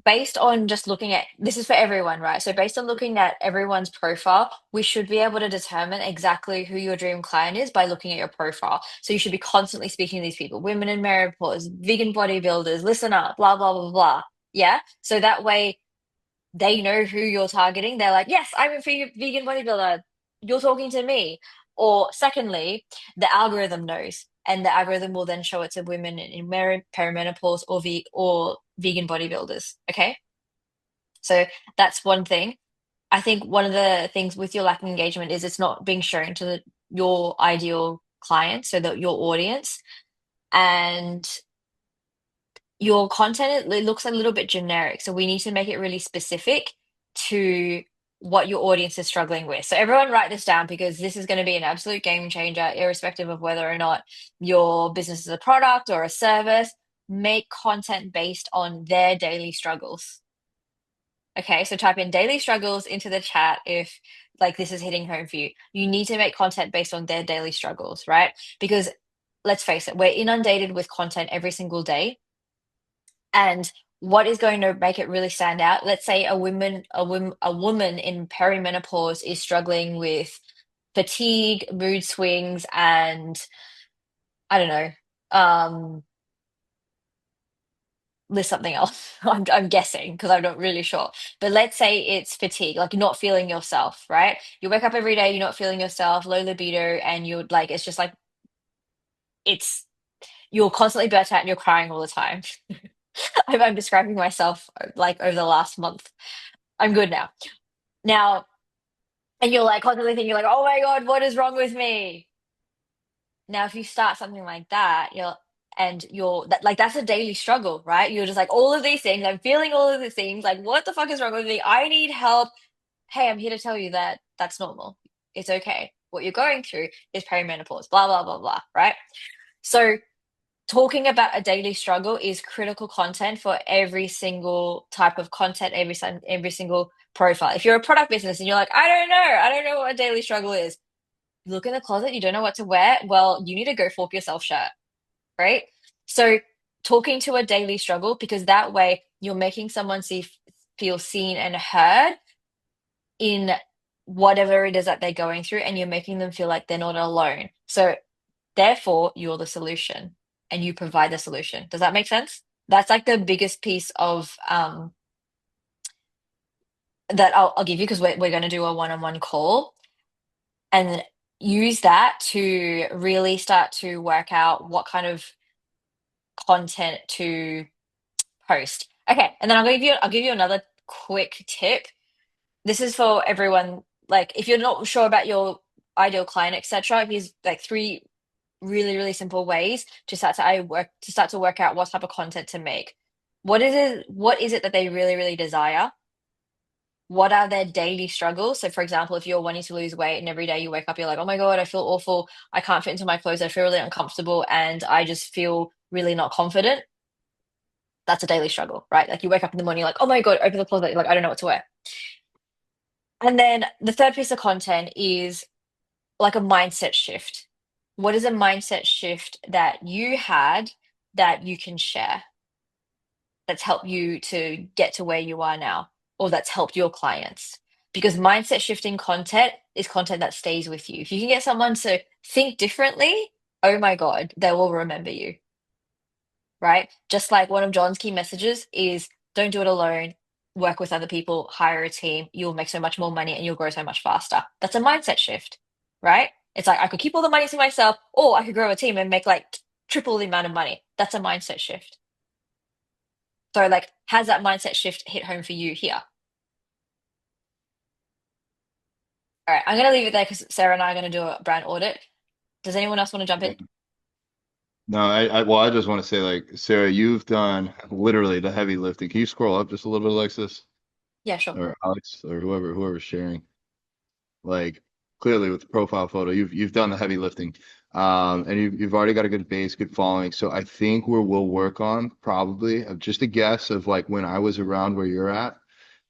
based on just looking at this is for everyone, right? So based on looking at everyone's profile, we should be able to determine exactly who your dream client is by looking at your profile. So you should be constantly speaking to these people, women in menopause, vegan bodybuilders, listen up, blah, blah, blah, blah. Yeah. So that way they know who you're targeting. They're like, yes, I'm a vegan bodybuilder. You're talking to me. Or secondly, the algorithm knows, and the algorithm will then show it to women in perimenopause or vegan bodybuilders. Okay, so that's one thing. I think one of the things with your lacking engagement is it's not being shown to your ideal client, so that your audience, and your content, it looks a little bit generic. So we need to make it really specific to what your audience is struggling with. So everyone write this down because this is going to be an absolute game changer, irrespective of whether or not your business is a product or a service. Make content based on their daily struggles. Okay, so type in daily struggles into the chat if like this is hitting home for you. You need to make content based on their daily struggles, right? Because let's face it, we're inundated with content every single day. And what is going to make it really stand out? Let's say a woman in perimenopause is struggling with fatigue, mood swings, and I don't know, list something else. I'm guessing because I'm not really sure. But let's say it's fatigue, like you're not feeling yourself, right? You wake up every day, you're not feeling yourself, low libido, and you're like, it's just like you're constantly burnt out and you're crying all the time. I'm describing myself like over the last month. I'm good now. Now, and you're like constantly thinking like, oh my God, what is wrong with me? Now, if you start something like that, that's a daily struggle, right? You're just like all of these things. I'm feeling all of these things. Like, what the fuck is wrong with me? I need help. Hey, I'm here to tell you that that's normal. It's okay. What you're going through is perimenopause. Blah blah blah blah. Right? So talking about a daily struggle is critical content for every single type of content, every single profile. If you're a product business and you're like, I don't know what a daily struggle is. Look in the closet, you don't know what to wear. Well, you need to go flip yourself shirt, right? So talking to a daily struggle, because that way you're making someone feel seen and heard in whatever it is that they're going through, and you're making them feel like they're not alone. So therefore, you're the solution and you provide the solution. Does that make sense? That's like the biggest piece of that I'll give you, because we're going to do a one-on-one call and use that to really start to work out what kind of content to post. Okay, and then I'll give you another quick tip. This is for everyone. Like, if you're not sure about your ideal client, etc., here's like three really, really simple ways to start to work out what type of content to make. What is it that they really, really desire? What are their daily struggles? So for example, if you're wanting to lose weight and every day you wake up, you're like, oh my God, I feel awful. I can't fit into my clothes. I feel really uncomfortable and I just feel really not confident. That's a daily struggle, right? Like you wake up in the morning, you're like, oh my God, open the closet. You're like, I don't know what to wear. And then the third piece of content is like a mindset shift. What is a mindset shift that you had that you can share that's helped you to get to where you are now, or that's helped your clients? Because mindset shifting content is content that stays with you. If you can get someone to think differently, oh my God, they will remember you, right? Just like one of John's key messages is don't do it alone, work with other people, hire a team, you'll make so much more money and you'll grow so much faster. That's a mindset shift, right? It's like I could keep all the money to myself, or I could grow a team and make like triple the amount of money. That's a mindset shift. So like, has that mindset shift hit home for you here? All right, I'm going to leave it there because Sarah and I are going to do a brand audit. Does anyone else want to jump in? No, I just want to say, like, Sarah, you've done literally the heavy lifting. Can you scroll up just a little bit, Alexis? Yeah, sure. Or Alex, or whoever's sharing. Like, clearly with the profile photo, you've done the heavy lifting. And you've already got a good base, good following. So I think we'll work on probably just a guess of like when I was around where you're at,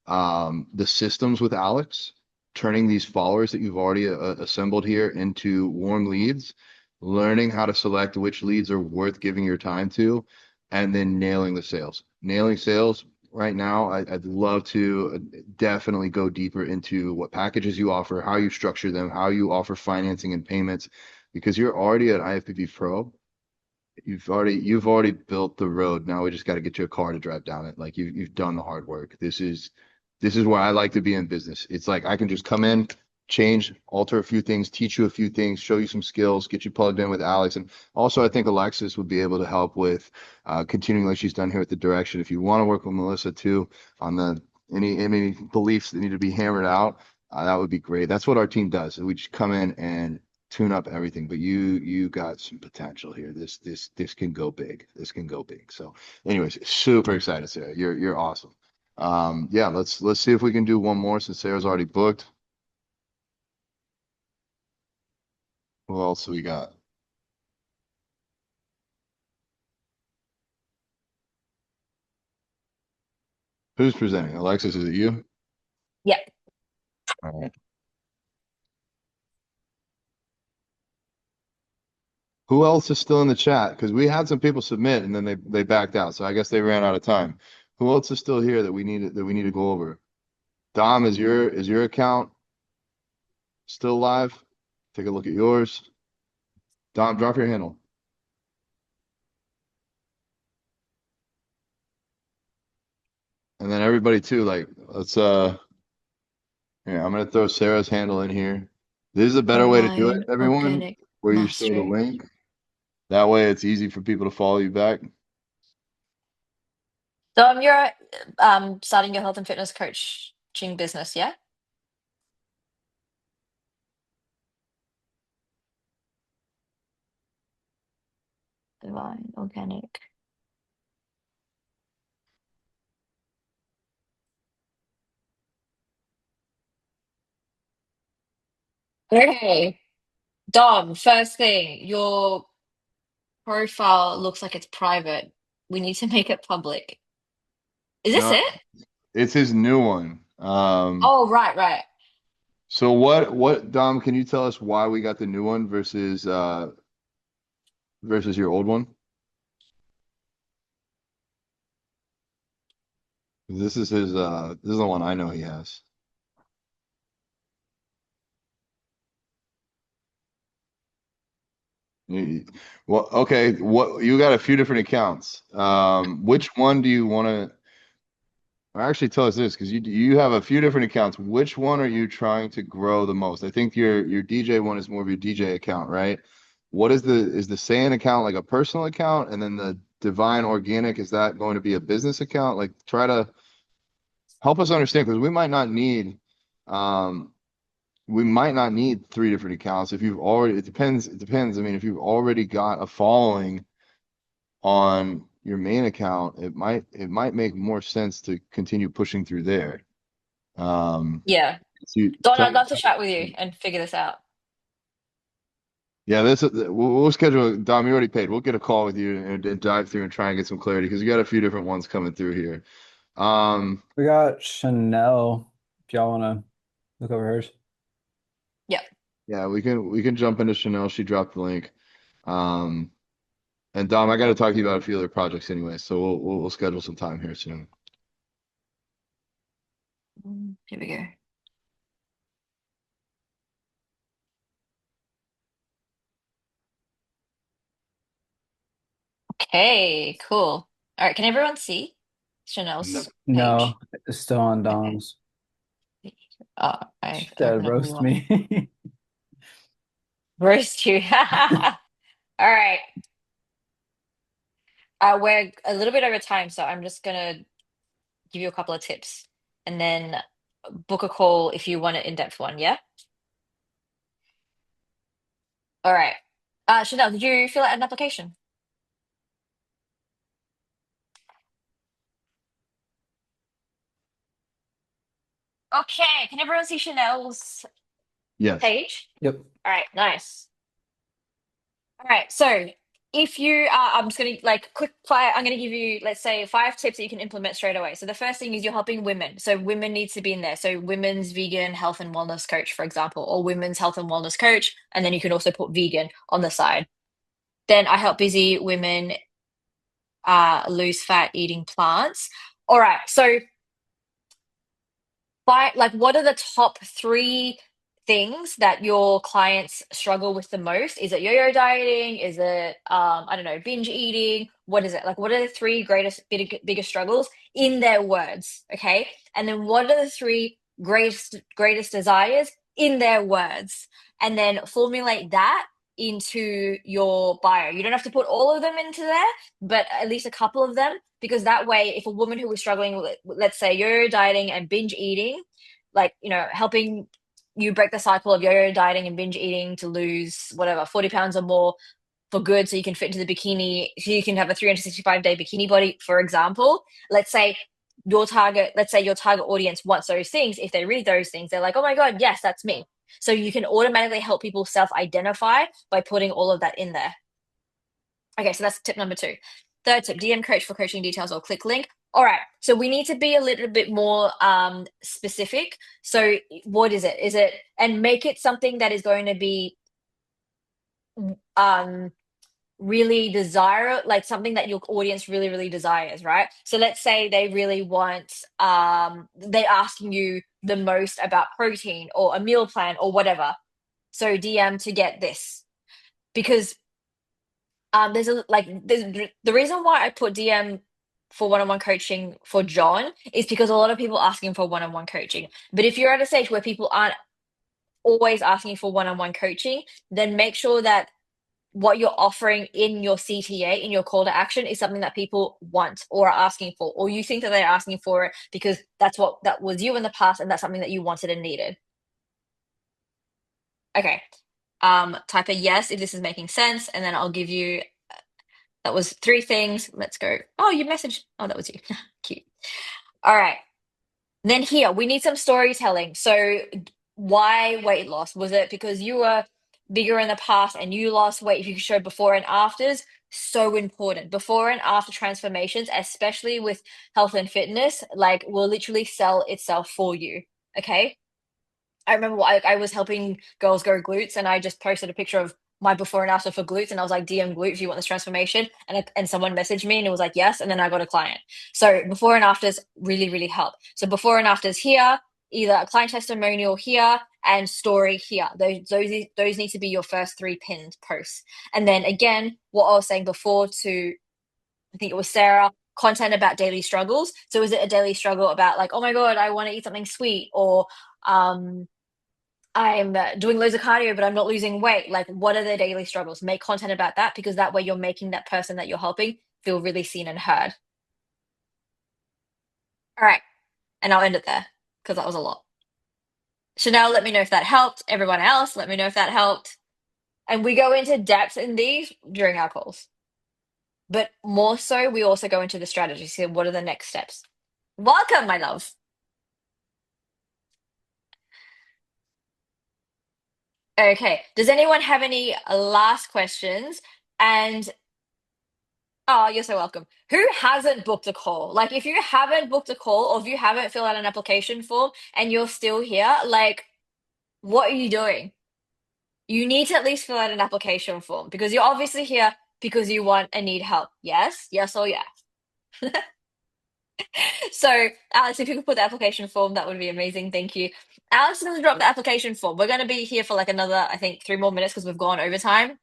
the systems with Alex. turning these followers that you've already assembled here into warm leads, learning how to select which leads are worth giving your time to, and then nailing the sales. Nailing sales right now, I'd love to definitely go deeper into what packages you offer, how you structure them, how you offer financing and payments, because you're already an IFBB Pro. You've already built the road. Now we just got to get you a car to drive down it. Like you've done the hard work. This is where I like to be in business. It's like I can just come in, change, alter a few things, teach you a few things, show you some skills, get you plugged in with Alex. And also I think Alexis would be able to help with continuing like she's done here with the direction. If you want to work with Melissa too on the any beliefs that need to be hammered out, that would be great. That's what our team does. We just come in and tune up everything, but you got some potential here. This can go big. This can go big. So anyways, super excited, Sarah. You're awesome. Yeah, let's see if we can do one more since Sarah's already booked. Who else we got? Who's presenting? Alexis, is it you? Yep. All right. Who else is still in the chat? Because we had some people submit and then they backed out. So I guess they ran out of time. Who else is still here that we need to go over? Dom, is your account still live? Take a look at yours. Dom, drop your handle. And then everybody too, like let's here, I'm gonna throw Sarah's handle in here. This is a better way to do it, Align everyone, organic where you show the mastery. link. That way it's easy for people to follow you back. So you're starting your health and fitness coaching business, yeah? Divine organic. Okay. Dom, first thing, your profile looks like it's private. We need to make it public. Is this No, it? it's his new one. Oh, right. So what Dom, can you tell us why we got the new one versus your old one? This is his this is the one I know he has. Well, okay, what you got a few different accounts. Which one do you want to or actually tell us this because you have a few different accounts. Which one are you trying to grow the most? I think your DJ one is more of your DJ account, right? What is the Saiyan account like a personal account, and then the Divine Organic, is that going to be a business account? Like try to help us understand because we might not need three different accounts if you've already it depends. I mean, if you've already got a following on your main account, it might make more sense to continue pushing through there. Yeah. Don, I'd love to chat with you and figure this out. Yeah, we'll schedule. Dom, you already paid. We'll get a call with you and dive through and try and get some clarity because you got a few different ones coming through here. We got Chanel. If y'all want to look over hers. Yeah. Yeah, we can jump into Chanel. She dropped the link. And Dom, I got to talk to you about a few other projects anyway, so we'll schedule some time here soon. Here we go. Okay, cool. All right, can everyone see Chanel's page? No, it's still on Dom's. I Said roast me. Roast you. All right. We're a little bit over time, so I'm just gonna give you a couple of tips and then book a call if you want an in-depth one, yeah? All right. Chanel, did you fill out an application? Okay, can everyone see Chanel's Yes. page? Yep. All right, nice. All right, so if you I'm just gonna like quick fire, I'm gonna give you, let's say, 5 tips that you can implement straight away. So the first thing is you're helping women. So women needs to be in there. So women's vegan health and wellness coach, for example, or women's health and wellness coach, and then you can also put vegan on the side. Then I help busy women lose fat eating plants. All right, so what are the top 3 things that your clients struggle with the most? Is it yo-yo dieting? Is it I don't know, binge eating? What is it? Like, what are the 3 biggest struggles in their words? Okay. And then what are the 3 greatest desires in their words? And then formulate that into your bio. You don't have to put all of them into there, but at least a couple of them, because that way, if a woman who was struggling with, let's say, yo-yo dieting and binge eating, like, helping you break the cycle of yo-yo dieting and binge eating to lose whatever 40 pounds or more for good, so you can fit into the bikini, so you can have a 365-day bikini body, for example. Let's say your target audience wants those things. If they read those things, they're like, oh my God, yes, that's me. So you can automatically help people self-identify by putting all of that in there. Okay, so that's tip number 2. Third tip, DM coach for coaching details or click link. All right, so we need to be a little bit more specific. So what is it? And make it something that is going to be really like something that your audience really, really desires, right? So let's say they really want, they're asking you the most about protein or a meal plan or whatever. So DM to get this, because the reason why I put DM for one-on-one coaching for John is because a lot of people are asking for one-on-one coaching. But if you're at a stage where people aren't always asking for one-on-one coaching, then make sure that what you're offering in your CTA, in your call to action, is something that people want or are asking for, or you think that they're asking for it because that was you in the past and that's something that you wanted and needed. Okay. Type a yes if this is making sense, and then I'll give you, that was 3 things. Let's go. Oh, you messaged. Oh, that was you. Cute. All right. Then here, we need some storytelling. So why weight loss? Was it because you were bigger in the past and you lost weight? If you could show before and afters, so important. Before and after transformations, especially with health and fitness, like, will literally sell itself for you. Okay. I remember I was helping girls go glutes, and I just posted a picture of my before and after for glutes, and I was like, DM glutes, you want this transformation? And someone messaged me and it was like, yes, and then I got a client. So before and afters really, really help. So before and afters here, either a client testimonial here and story here. Those need to be your first 3 pinned posts. And then again, what I was saying before to, I think it was Sarah, content about daily struggles. So is it a daily struggle about like, oh my God, I want to eat something sweet, or I'm doing loads of cardio, but I'm not losing weight. Like, what are their daily struggles? Make content about that, because that way you're making that person that you're helping feel really seen and heard. All right. And I'll end it there because that was a lot. Chanel, let me know if that helped. Everyone else, let me know if that helped. And we go into depth in these during our calls. But more so, we also go into the strategy. So what are the next steps? Welcome, my love. Okay. Does anyone have any last questions? And oh, you're so welcome. Who hasn't booked a call? Like, if you haven't booked a call, or if you haven't filled out an application form and you're still here, like, what are you doing? You need to at least fill out an application form, because you're obviously here because you want and need help. Yes? Yes or yes? So, Alex, if you could put the application form, that would be amazing. Thank you. Alex is going to drop the application form. We're going to be here for like another, I think, 3 more minutes because we've gone overtime.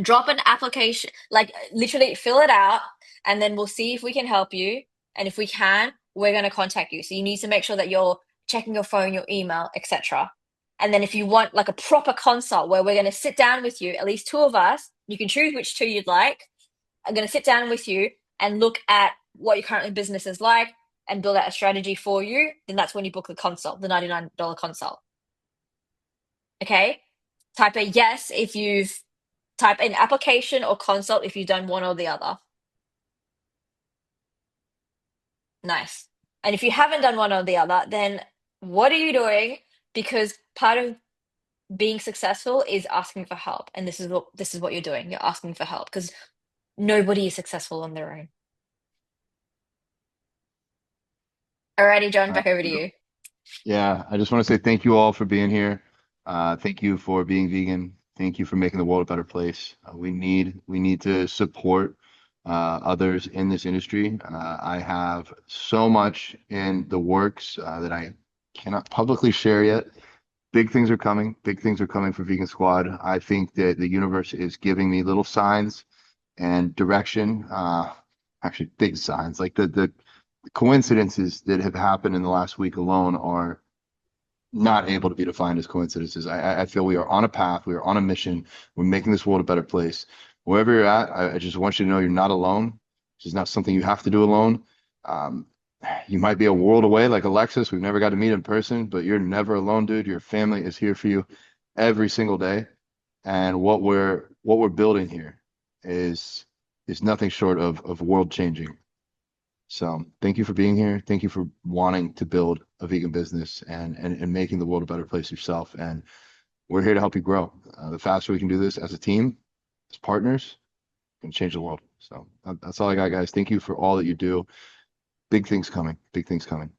Drop an application, like literally fill it out, and then we'll see if we can help you. And if we can, we're going to contact you. So you need to make sure that you're checking your phone, your email, etc. And then if you want like a proper consult where we're going to sit down with you, at least 2 of us, you can choose which 2 you'd like. I'm going to sit down with you and look at what your current business is like and build out a strategy for you. Then that's when you book the consult, the $99 consult. Okay. Type a yes if you've type in application or consult if you've done one or the other. Nice. And if you haven't done one or the other, then what are you doing? Because part of being successful is asking for help. And this is what you're doing. You're asking for help because nobody is successful on their own. Alrighty, John, back over to you. Yeah, I just want to say thank you all for being here. Thank you for being vegan. Thank you for making the world a better place. We need to support others in this industry. I have so much in the works that I cannot publicly share yet. Big things are coming. Big things are coming for Vegan Squad. I think that the universe is giving me little signs and direction. Actually, big signs. Like the coincidences that have happened in the last week alone are not able to be defined as coincidences. I feel we are on a path. We are on a mission. We're making this world a better place. Wherever you're at, I just want you to know you're not alone. This is not something you have to do alone. You might be a world away like Alexis. We've never got to meet in person, but you're never alone, dude. Your family is here for you every single day. And what we're building here is nothing short of world changing. So thank you for being here. Thank you for wanting to build a vegan business and making the world a better place yourself. And we're here to help you grow. The faster we can do this as a team, as partners, we can change the world. So that's all I got, guys. Thank you for all that you do. Big things coming. Big things coming.